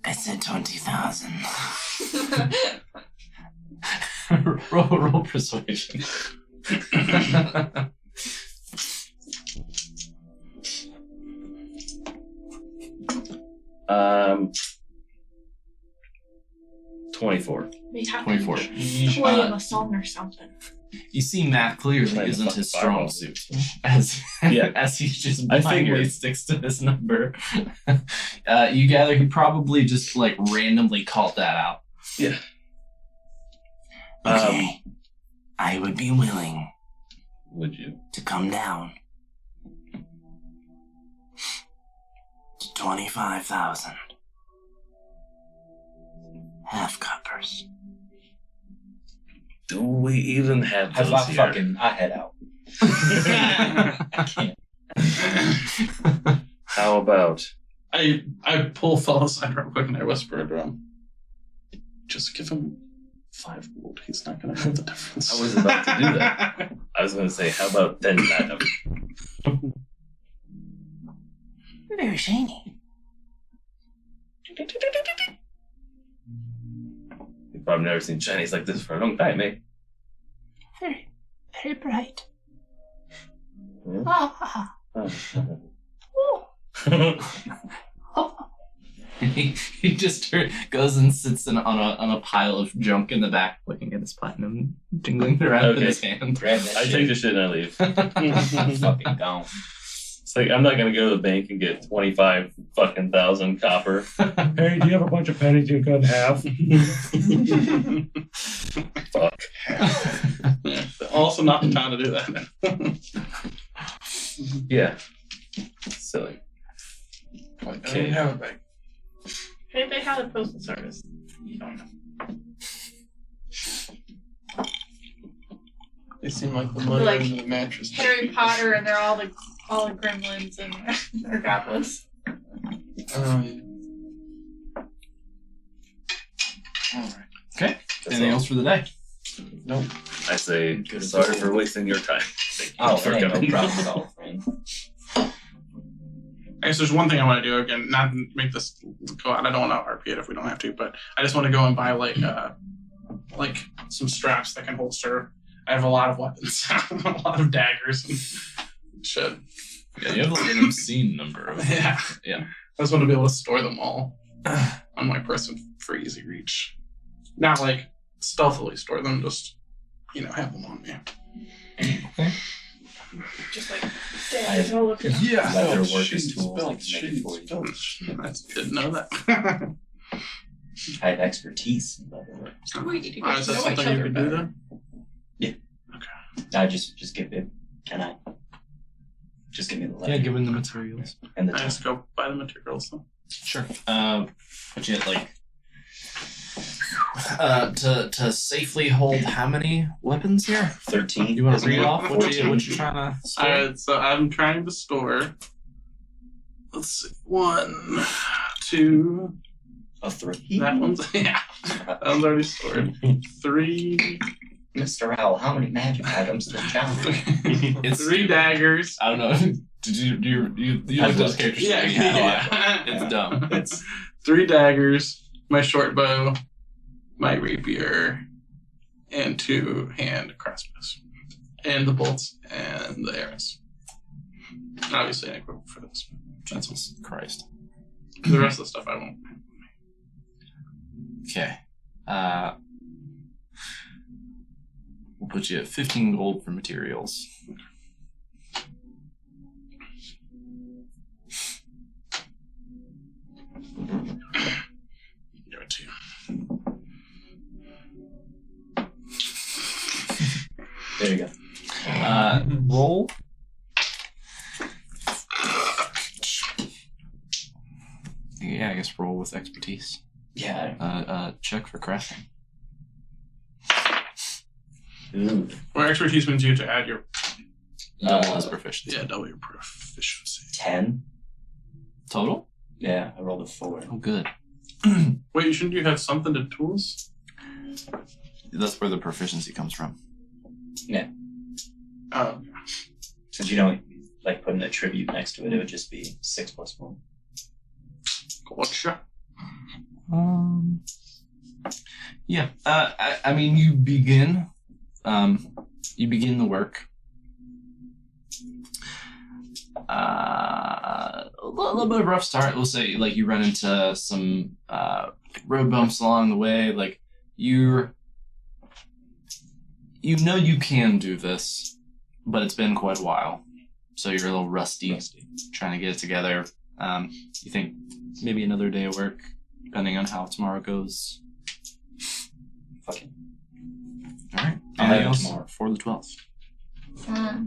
I said 20,000. roll persuasion. 24. We have 24. to play him a song or something. You see Matt clearly Like a isn't fucking his strong fireball. suit. As Yeah. as he just I blindly figured. sticks to this number. You gather he probably just like randomly called that out. Yeah. Okay. I would be willing Would you? to come down to 25,000. Half coppers. Do we even have How those about here? fucking I head out. I can't. How about I pull Fel aside real quick and I whisper to him, just give him 5 gold. He's not going to know the difference. I was about to do that. I was going to say, how about 10 platinum? Very shiny. I've never seen shinies like this for a long time, eh? Very, very bright. Hmm? Ah. He just goes and sits on a pile of junk in the back, looking at his platinum jingling around in his hand. Grab that I shit. take the shit and I leave. I'm fucking gone. It's like, I'm not going to go to the bank and get 25,000 copper. Hey, do you have a bunch of pennies you could have? Fuck. Yeah, also not the time to do that. Yeah. Silly. I didn't have a bag. If they had a postal service, you don't know. They seem like the money Like under the mattress. Harry Potter, and they're all the gremlins and they're goblins. Alright. Okay. That's Anything all. else for the day? Nope. I say, sorry for wasting your time. Thank you Oh, for it ain't coming. no problem at all, friend. I guess there's one thing I want to do again, not to make this go out. I don't want to RP it if we don't have to, but I just want to go and buy like some straps that can holster. I have a lot of weapons, a lot of daggers and shit. Yeah, you have like an obscene number of. Yeah. Yeah. I just want to be able to store them all on my person for easy reach. Not like stealthily store them, just have them on me. Just like daggers all over. Yeah. Leather work is tools. I can make it for you. I didn't know that. I have expertise in leather work. Is that something you could do then? I just give it. Can I? Just give me the leather. Yeah, given the materials. And the I just go buy the materials then. Sure. But you like to safely hold how many weapons here? 13. You want isn't to read it? off what you trying to store? Alright, so I'm trying to store. Let's see. 1, 2. A 3. That one's that one's already stored. 3. Mr. Owl, how many magic items did challenge? It's 3 daggers. I don't know. Did you look at those characters? Yeah. It's dumb. It's 3 daggers, my short bow, my rapier, and 2 hand crossbows. And the bolts and the arrows. Obviously an equipment for this. Jesus Christ. The rest of the stuff I won't. Okay. We'll put you at 15 gold for materials. Give it to you. there you go. Roll. Yeah, I guess roll with expertise. Yeah. Check for crafting. Ooh. Or expertise means you have to add your Double his proficiency. yeah, double your proficiency. 10. Total? Yeah, I rolled a 4. Oh, good. Wait, shouldn't you have something to tools? That's where the proficiency comes from. Oh, Since you don't like putting a tribute next to it, it would just be 6 plus 1. gotcha. Yeah. I mean, you begin the work. A little bit of rough start. We'll say, like, you run into some road bumps along the way. Like, you know you can do this, but it's been quite a while, so you're a little rusty. Trying to get it together. You think maybe another day of work, depending on how tomorrow goes. Fucking. All right. I'll have Anything it else tomorrow. for the 12th? I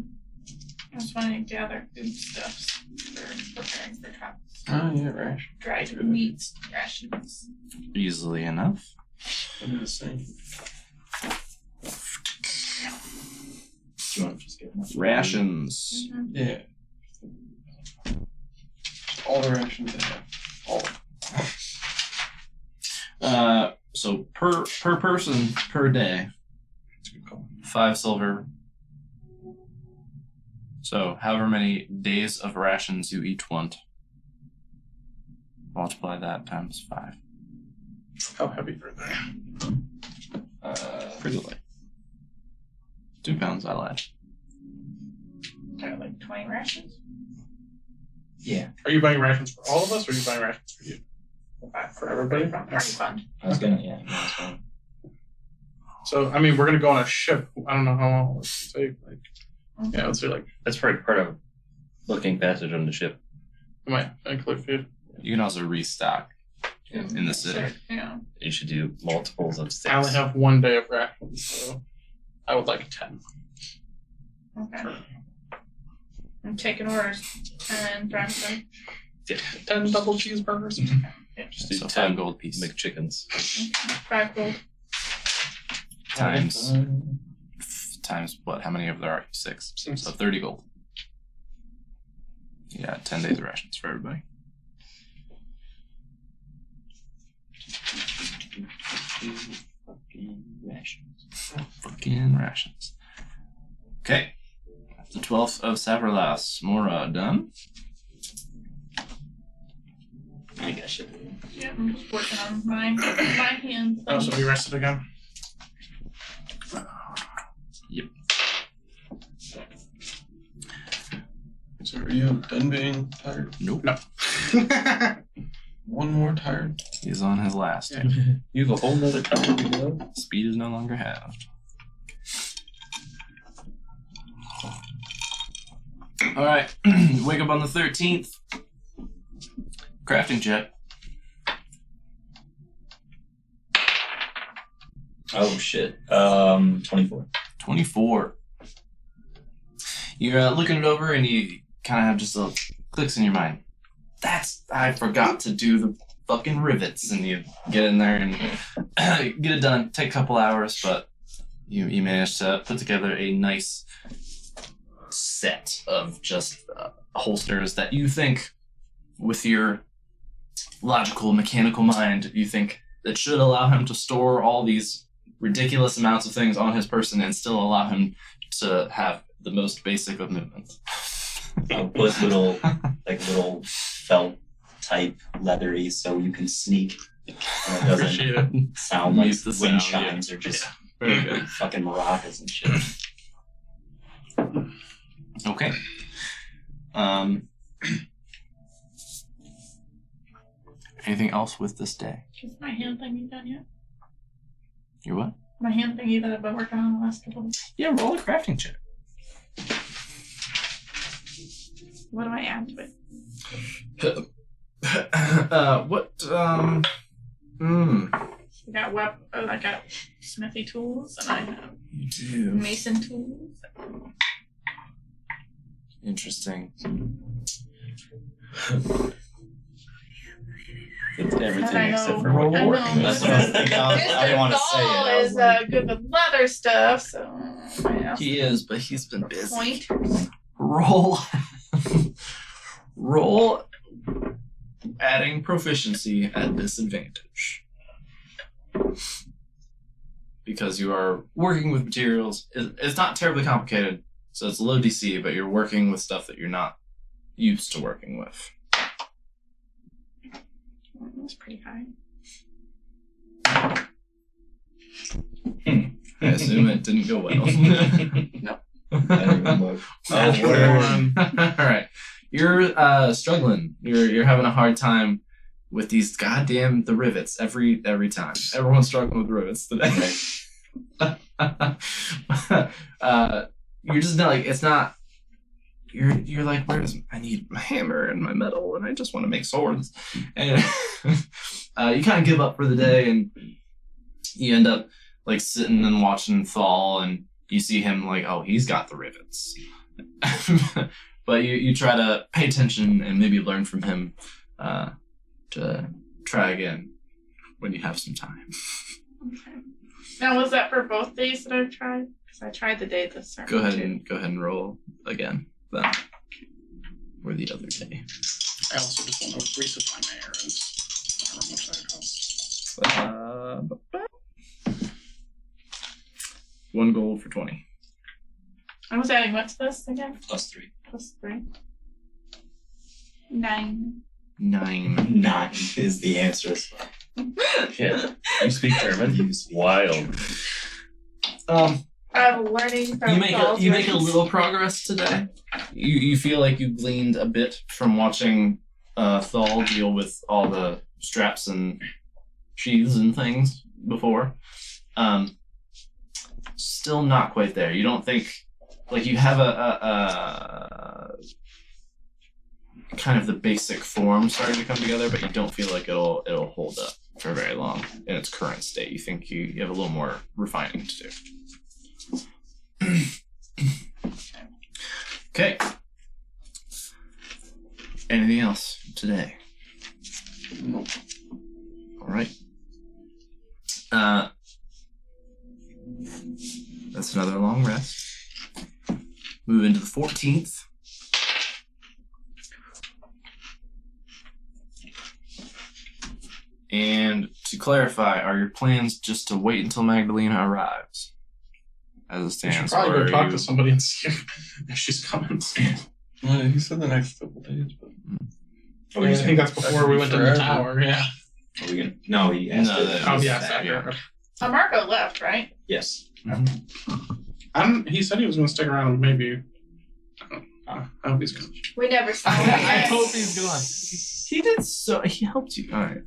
just want to gather foodstuffs for preparing for travel. Oh, yeah, right. Dried meats, rations. Easily enough. I do the same. Do you want to just get enough? Rations. Yeah. All the rations I have. All. So per person per day, 5 silver. So however many days of rations you each want, multiply that times 5. How heavy are they? Pretty light. 2 pounds, I lied. Like 20 rations. Yeah. Are you buying rations for all of us, or are you buying rations for you? For everybody? Party fund. I was gonna, yeah. That's fine. So, I mean, we're gonna go on a ship. I don't know how long it's gonna take. Like, yeah, let's say like, That's probably part of booking passage on the ship. it might include food. You can also restock in the city. Yeah. You should do multiples of 6. I only have 1 day of rations, so I would like 10. Okay. I'm taking orders and driving them. Yeah. 10 double cheeseburgers. Just do So 10 5 gold pieces. McChickens. 5 gold. Times what? How many of there are you? 6. Six. So 30 gold. Yeah, 10 days of rations for everybody. Fucking rations. Okay. The 12th of Saverlas. Mora done. I think I should. Yeah, I'm just working on my hands. Oh, so we rested again? Yep. So are you done being tired? Nope. No. One more tired? He's on his last. Yeah. You have a whole nother tower to go. Speed is no longer halved. Alright. Wake up on the 13th. Crafting check. Oh shit. 24. 24. You're looking it over and you kind of have just little clicks in your mind. I forgot to do the fucking rivets. And you get in there and get it done. Take a couple hours, but you manage to put together a nice set of just holsters that you think, with your logical, mechanical mind, you think that should allow him to store all these ridiculous amounts of things on his person and still allow him to have the most basic of movements. I'll put little felt type leathery so you can sneak. And it Appreciate doesn't it. sound like Mute the wind sound, chimes or just Very good. fucking maracas and shit. Okay. Anything else with this day? Is my hand thingy done yet? Your what? My hand thingy that I've been working on the last couple of days. Yeah, roll a crafting check. What do I add to it? I got smithy tools and I have You do. mason tools. Interesting. It's And everything I except know. for what I you're know. working. That's what I was thinking. I didn't want to say it. I was is like, good with leather stuff, so yeah. He is, but he's been busy. Point. Roll. Roll. Adding proficiency at disadvantage. Because you are working with materials. It's not terribly complicated, so it's low DC, but you're working with stuff that you're not used to working with. That's pretty high. I assume it didn't go well. Nope. All right, you're struggling. You're having a hard time with these goddamn the rivets every time. Everyone's struggling with rivets today. You're just not like it's not. You're like, I need my hammer and my metal, and I just want to make swords. And you kind of give up for the day, and you end up like sitting and watching him thaw, and you see him like, oh, he's got the rivets. But you try to pay attention and maybe learn from him to try again when you have some time. Okay. Now, was that for both days that I've tried? Because I tried the day this started. Go ahead and roll again. Then or the other day. I also just want to resupply my errands. I don't know how much that costs. 1 gold for 20. I was adding what to this again? +3. +3. 9. 9. 9 is the answer. Yeah. You speak German? Wild. I'm learning from You make a little progress today. You feel like you gleaned a bit from watching Thal deal with all the straps and sheaths and things before. Still not quite there. You don't think like you have a kind of the basic form starting to come together, but you don't feel like it'll hold up for very long in its current state. You think you have a little more refining to do. Okay. Anything else today? Nope. All right. That's another long rest. Move into the 14th. And to clarify, are your plans just to wait until Magdalena arrives? As it I stands, should probably or go are talk you- to somebody and see if she's coming. He said the next couple days, but I think that's before we went to the forever. tower, yeah. Are we gonna? No, he asked. No, her that that. Oh, was- yeah, yeah. after. Marco left, right? Yes. He said he was going to stick around, maybe. I hope he's gone. We never saw him. I hope he's gone. He did so. He helped you. All right.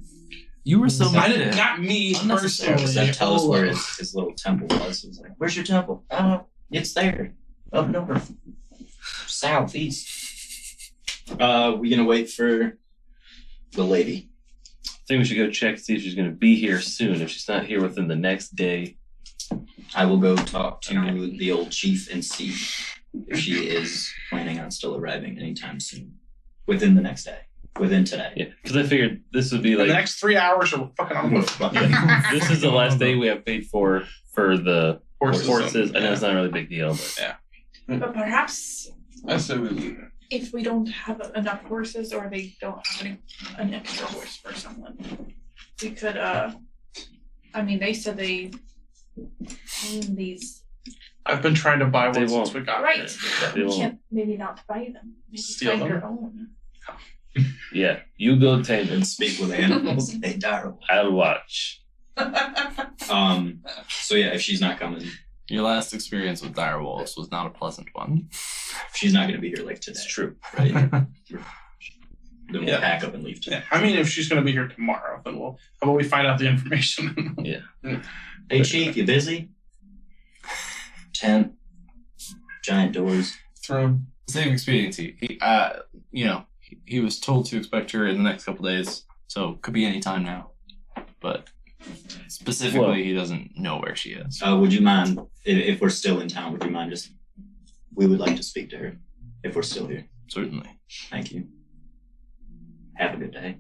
You were so. I didn't, not me Unnecessary. personally. That tell us where his little temple was. It was like, where's your temple? Oh, it's there. Up north. Southeast. We gonna wait for the lady. I think we should go check to see if she's going to be here soon. If she's not here within the next day, I will go talk to the old chief and see if she is planning on still arriving anytime soon. Within the next day. Within today. yeah, because I figured this would be In like the next 3 hours, or we're fucking on the move. this is the last day we have paid for the horses. I know it's not a really big deal, but But perhaps I said we leave. if we don't have enough horses or they don't have an extra horse for someone, we could, they said they own these. I've been trying to buy They one since won't. we got Right. here. They We won't. can't maybe not buy them. Maybe Steal find them? your own. yeah, you go tame them. And speak with animals. Hey, Darryl. I'll watch. So yeah, if she's not coming, Your last experience with direwolves was not a pleasant one. she's not gonna be here like today. It's true. Right? Then we'll Yeah. pack up and leave today. Yeah, I mean, if she's going to be here tomorrow, then how about we find out the information? Hey chief, you busy? Tent, giant doors. Throne. Same expediency. He was told to expect her in the next couple days, so could be any time now. But specifically, Well- he doesn't know where she is. Would you mind if we're still in town? Would you mind just? We would like to speak to her if we're still here. Certainly. Thank you. Have a good day.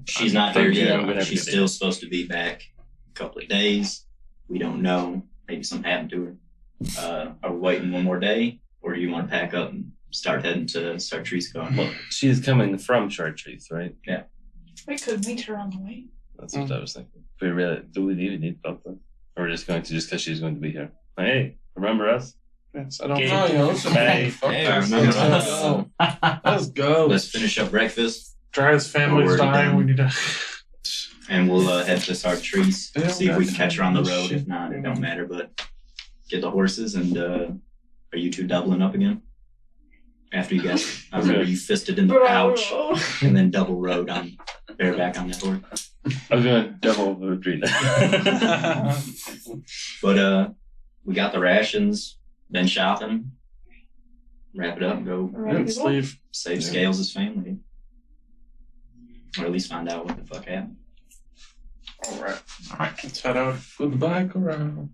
She's not Thank here you. I'm yet. gonna have a She's good still supposed to be back a couple of days. We don't know. Maybe something happened to her. Are we waiting one more day, or do you want to pack up and start heading to Sartreuse going? Well, she is coming from Chartreuse, right? We could meet her on the way. That's what I was thinking. Do we even need both of them? Or we're just going to, just because she's going to be here? Like, hey, remember us? Yes, I don't Okay. know. Oh, yeah, listen, Bye. fuck Hey, this. remember Let's us. go. Let's go. Let's finish up breakfast, Dry's family's Already dying. done. We need to. and we'll head to Sartreuse. Damn, See if we can that's catch her on the some road. shit. If not, it don't matter. But get the horses, and are you two doubling up again? After you guys, I remember you fisted in the pouch and then double rode on bareback on that horse. I was going to double retreat. But we got the rations, been shopping, wrap it up, and go Let's leave. save Scales' family. Or at least find out what the fuck happened. All right. Let's head out. Goodbye, Khirrak.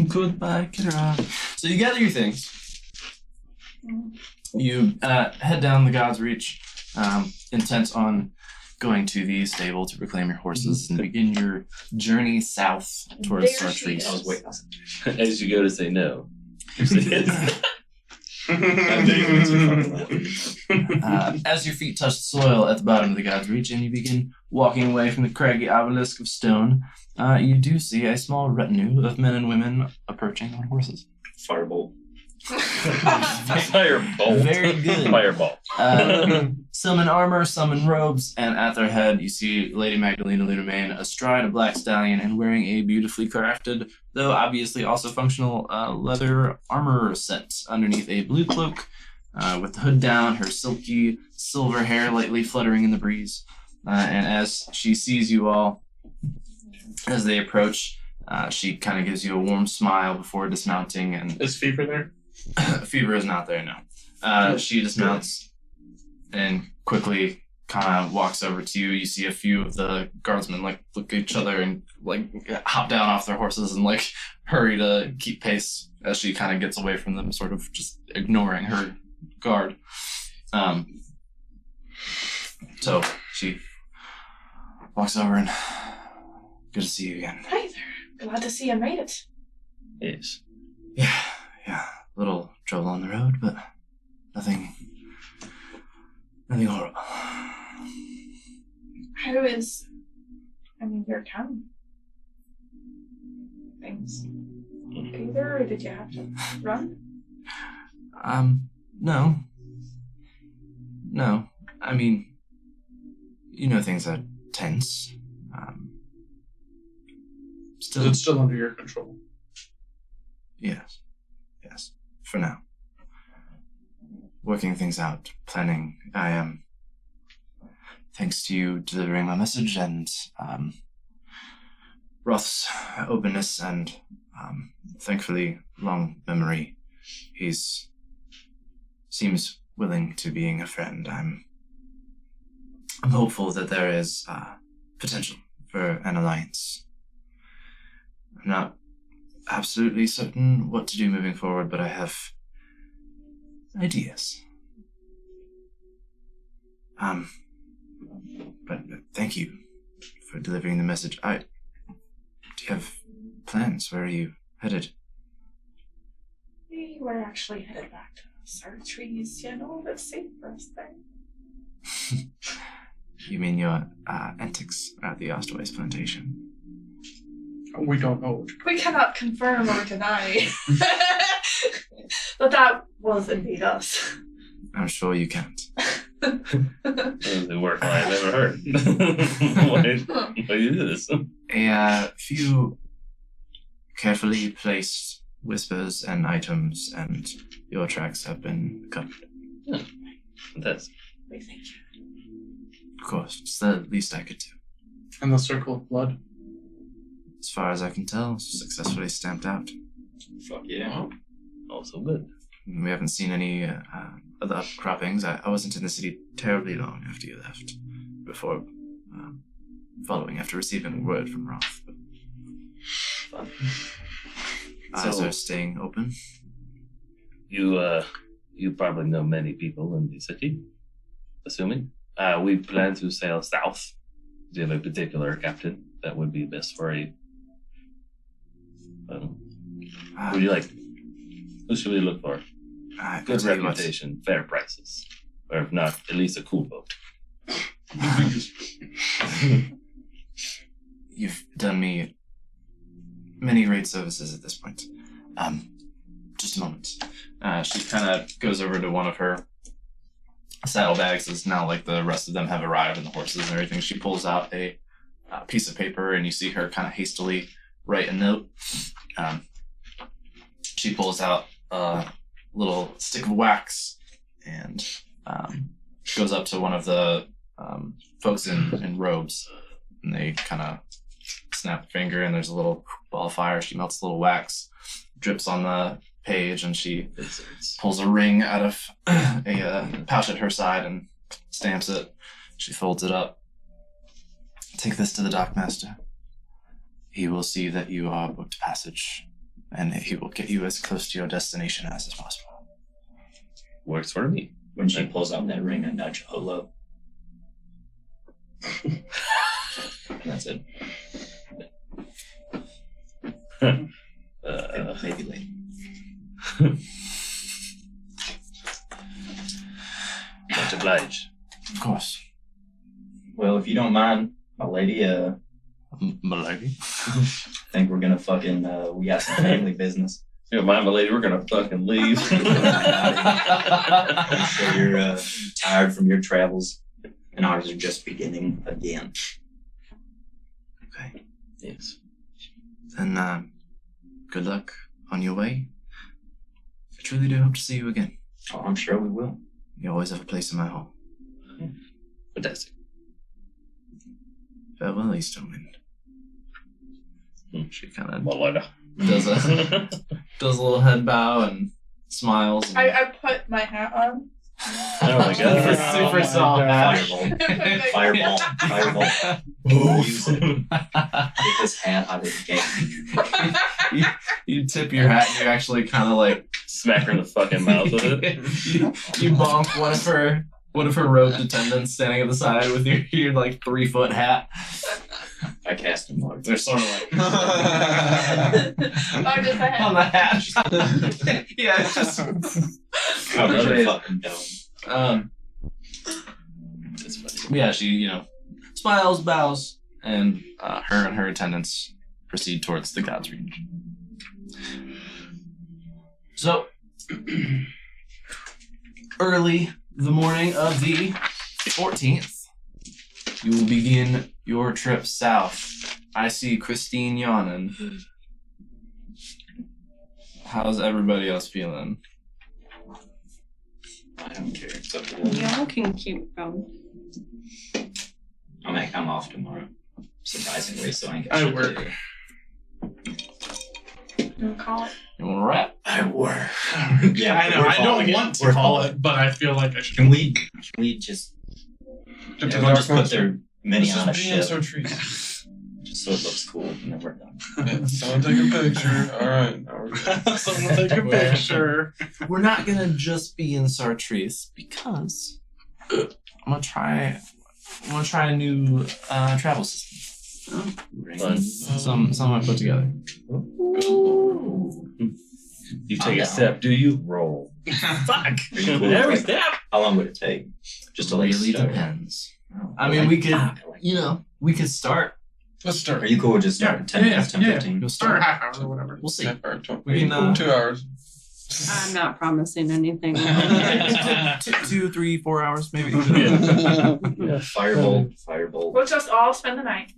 Goodbye, Khirrak. So you gather your things. You head down the God's Reach, intent on going to the stable to reclaim your horses and begin your journey south towards There she Sartreuse. I was waiting. As you go to say no. You say yes. As your feet touch soil at the bottom of the God's Reach and you begin walking away from the craggy obelisk of stone, you do see a small retinue of men and women approaching on horses. Firebolt. Fireball. Very good. Fireball. Some in armor, some in robes, and at their head you see Lady Magdalena Ludermain astride a black stallion and wearing a beautifully crafted, though obviously also functional, leather armor set underneath a blue cloak, with the hood down, her silky silver hair lightly fluttering in the breeze. And as she sees you all, as they approach, she kind of gives you a warm smile before dismounting. And Is Fever there? Fever is not there, no. She dismounts and quickly kind of walks over to you. You see a few of the guardsmen look at each other and hop down off their horses and hurry to keep pace as she kind of gets away from them, sort of just ignoring her guard. So she walks over and good to see you again. Hi there. Glad to see you made it. Yes. Yeah. Little trouble on the road, but nothing horrible. How is, your town? Things. Either, or did you have to run? No. Things are tense. Is it still under your control? Yes. For now. Working things out, planning. I am, thanks to you delivering my message and Roth's openness and thankfully long memory, seems willing to being a friend. I'm hopeful that there is potential for an alliance. I'm not absolutely certain what to do moving forward, but I have ideas. But thank you for delivering the message. Do you have plans? Where are you headed? We were actually headed back to Sartrees, that's safe for us there. You mean your antics at the Osterweiss plantation? We don't know. We cannot confirm or deny. But that was indeed us. I'm sure you can't. The worst lie I've ever heard. Why do you do this? A few carefully placed whispers and items, and your tracks have been covered. Yeah. Fantastic. We thank you. Of course, it's the least I could do. And the circle of blood? As far as I can tell, successfully stamped out. Fuck yeah. Also good. We haven't seen any other upcroppings. I wasn't in the city terribly long after you left, before following after receiving word from Roth. Fun. Eyes are staying open. You probably know many people in the city, assuming. We plan to sail south. Do you have a particular captain that would be best for a... would you like... Who should we look for? Good reputation, fair prices. Or if not, at least a cool boat. You've done me many great services at this point. Just a moment. She kind of goes over to one of her saddlebags, as now the rest of them have arrived and the horses and everything. She pulls out a piece of paper, and you see her kind of hastily write a note. She pulls out a little stick of wax and goes up to one of the folks in robes, and they kind of snap a finger, and there's a little ball of fire. She melts a little wax, drips on the page, and she pulls a ring out of a pouch at her side and stamps it. She folds it up. Take this to the dockmaster. He will see that you are booked passage, and he will get you as close to your destination as is possible. Works for me. When she pulls out that ring, I nudge hello. And that's it. Maybe late. obliged. Of course. Well, if you don't mind, my lady, My lady. I think we're gonna fucking, we got some family business. You know, my lady, we're gonna fucking leave. I'm sure you're tired from your travels, and ours are just beginning again. Okay. Yes. Then, good luck on your way. I truly do hope to see you again. Oh, I'm sure we will. You always have a place in my home. Fantastic. Farewell, Eastern She kind of My lady. does a little head bow and smiles. And I put my hat on. Oh my god. Super soft hat. Fireball. Fireball. Use it. Get this hat out of the game. you tip your hat and you actually kind of like Smack her in the fucking mouth with it. you bonk one of her robed attendants standing at the side with your like 3-foot hat. I cast him large. They're sort of like Oh, just a on hat. the hat. Yeah, it's just Covers your fucking dome. It's funny. Yeah, she smiles, bows, and her and her attendants proceed towards the God's Reach. So, early the morning of the 14th, you will begin your trip south. I see Christine yawning. How's everybody else feeling? I don't care. It's up to them. Y'all can keep going. I'm off tomorrow. Surprisingly, so I ain't got I shit to work. do. You call it. You want to wrap? I work. Yeah, I know. we're I don't calling it. want to We're call calling it, but I feel like I should. Can we just Get to everyone just dark put their mini on a Let's just be in ship our trees. just so it looks cool and then we're done. Yeah, someone take a picture. All right. Now we're good. Someone take a picture. We're not gonna just be in Sartreuse because I'm gonna try a new travel system. Fun. Some I put together. You take a step, do you? Roll. Are you cool? Every Like, step. how long would it take? Just to like Really start? depends. I mean, we could, we could start. Let's start. Are you cool with just starting 10 minutes, 10, 15? We'll Or start. half hour or whatever. We'll see. Yeah, or 20, We can, 2 hours. I'm not promising anything. 2, 3, 4 hours, maybe. Firebolt. We'll just all spend the night.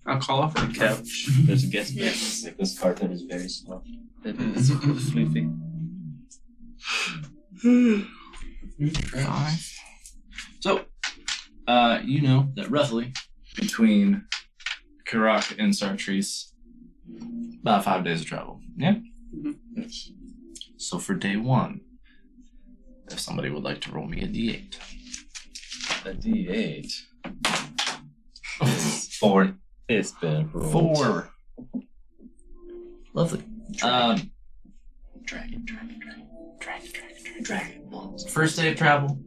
I'll call off for a Couch. There's a guest bed. Like this carpet is very soft. It's sleepy. 5. So, you know that roughly between Khirrak and Sartreuse, about 5 days of travel. Yeah? So for day 1, if somebody would like to roll me a d8. A D8. 4. It's been rolled. 4. Lovely. Dragon. First day of travel,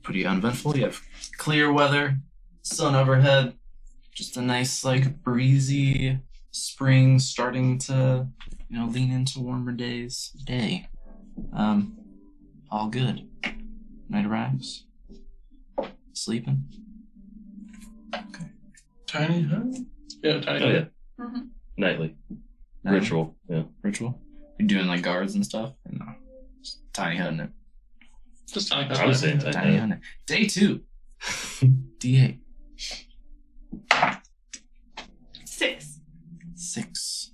pretty uneventful. You have clear weather, sun overhead, just a nice, like, breezy spring starting to, lean into warmer days. Day. All good. Night arrives. Sleeping. Okay. Tiny hut? Yeah, tiny Oh, yeah. Mm-hmm. Nightly. Night. Ritual. Yeah. Ritual. You're doing, like, guards and stuff? Or no? Just tiny hut in it. Just tiny I was saying Tiny hut in it. Day 2. D8. 6. 6.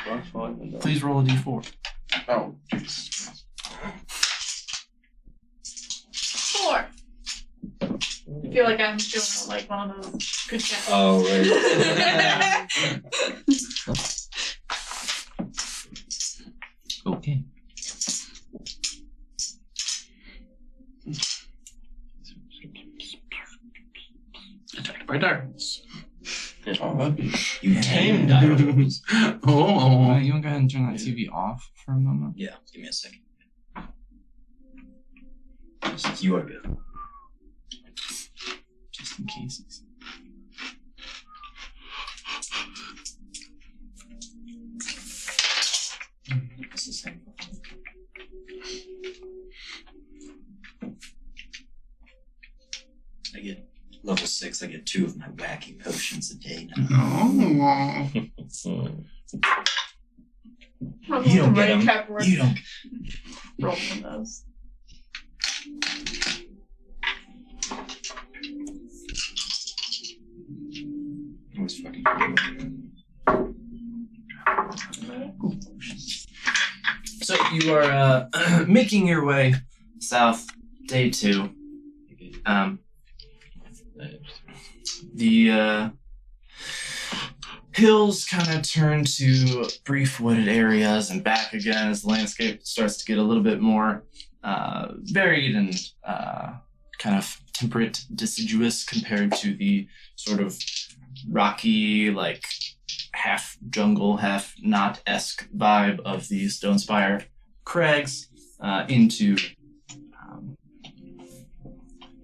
Please. Please roll a d4. Oh, jeez. 4. I feel like I'm doing like one of those good checks. Oh, right. Okay. Attacked by darkness. Oh, that'd be. You tame dinosaurs. Oh. You want to go ahead and turn that TV off for a moment? Yeah, give me a second. You are good. Just in case. It's the same. I get 2 of my wacky potions a day now. Oh. You don't get 'em. You don't. Roll one of those. It was fucking cool. So you are making your way south, day 2. The hills kind of turn to brief wooded areas and back again as the landscape starts to get a little bit more varied and kind of temperate, deciduous compared to the sort of rocky, like half jungle, half knot-esque vibe of the Stone Spire crags into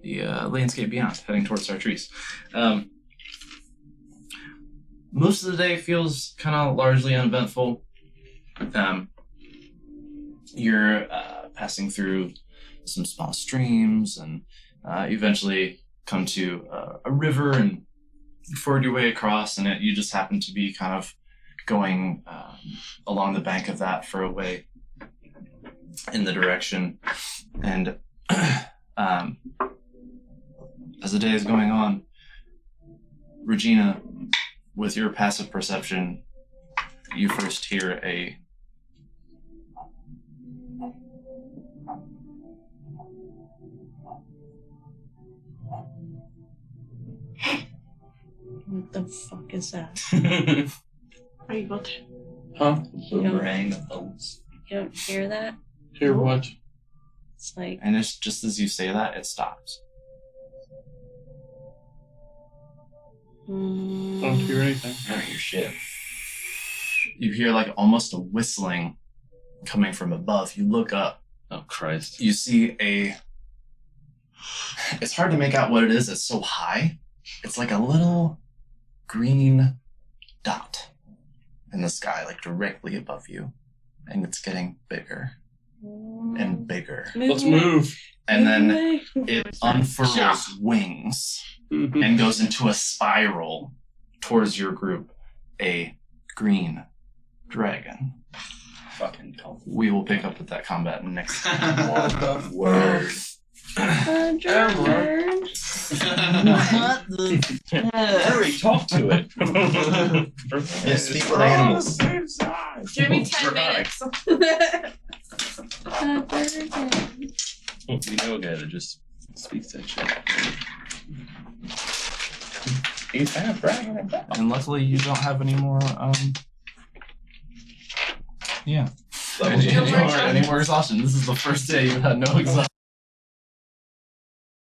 the landscape beyond, heading towards Sartreuse. Most of the day feels kind of largely uneventful. You're passing through some small streams and eventually come to a river and ford your way across, and you just happen to be kind of going along the bank of that for a way in the direction. And as the day is going on, Regina, with your passive perception, you first hear a What the fuck is that? Are you able to? Huh? Boomerang of those. You don't hear that? Hear what? It's like and it's just as you say that, it stops. Don't hear anything. I don't hear shit. You hear like almost a whistling coming from above. You look up. Oh Christ! You see a... It's hard to make out what it is. It's so high. It's like a little green dot in the sky, like directly above you. And it's getting bigger and bigger. Let's move. And then it unfurls Yeah. wings Mhm. and goes into a spiral towards your group. A green dragon. Fucking hell. We will pick up with that combat next time. Word. Hurry, talk to it. Yeah, speak with animals. Give me 10 minutes. We know a guy that just speaks that shit. He's kind of bragging about it. And luckily you don't have any more Levels any more exhaustion. This is the first day you had no exhaustion.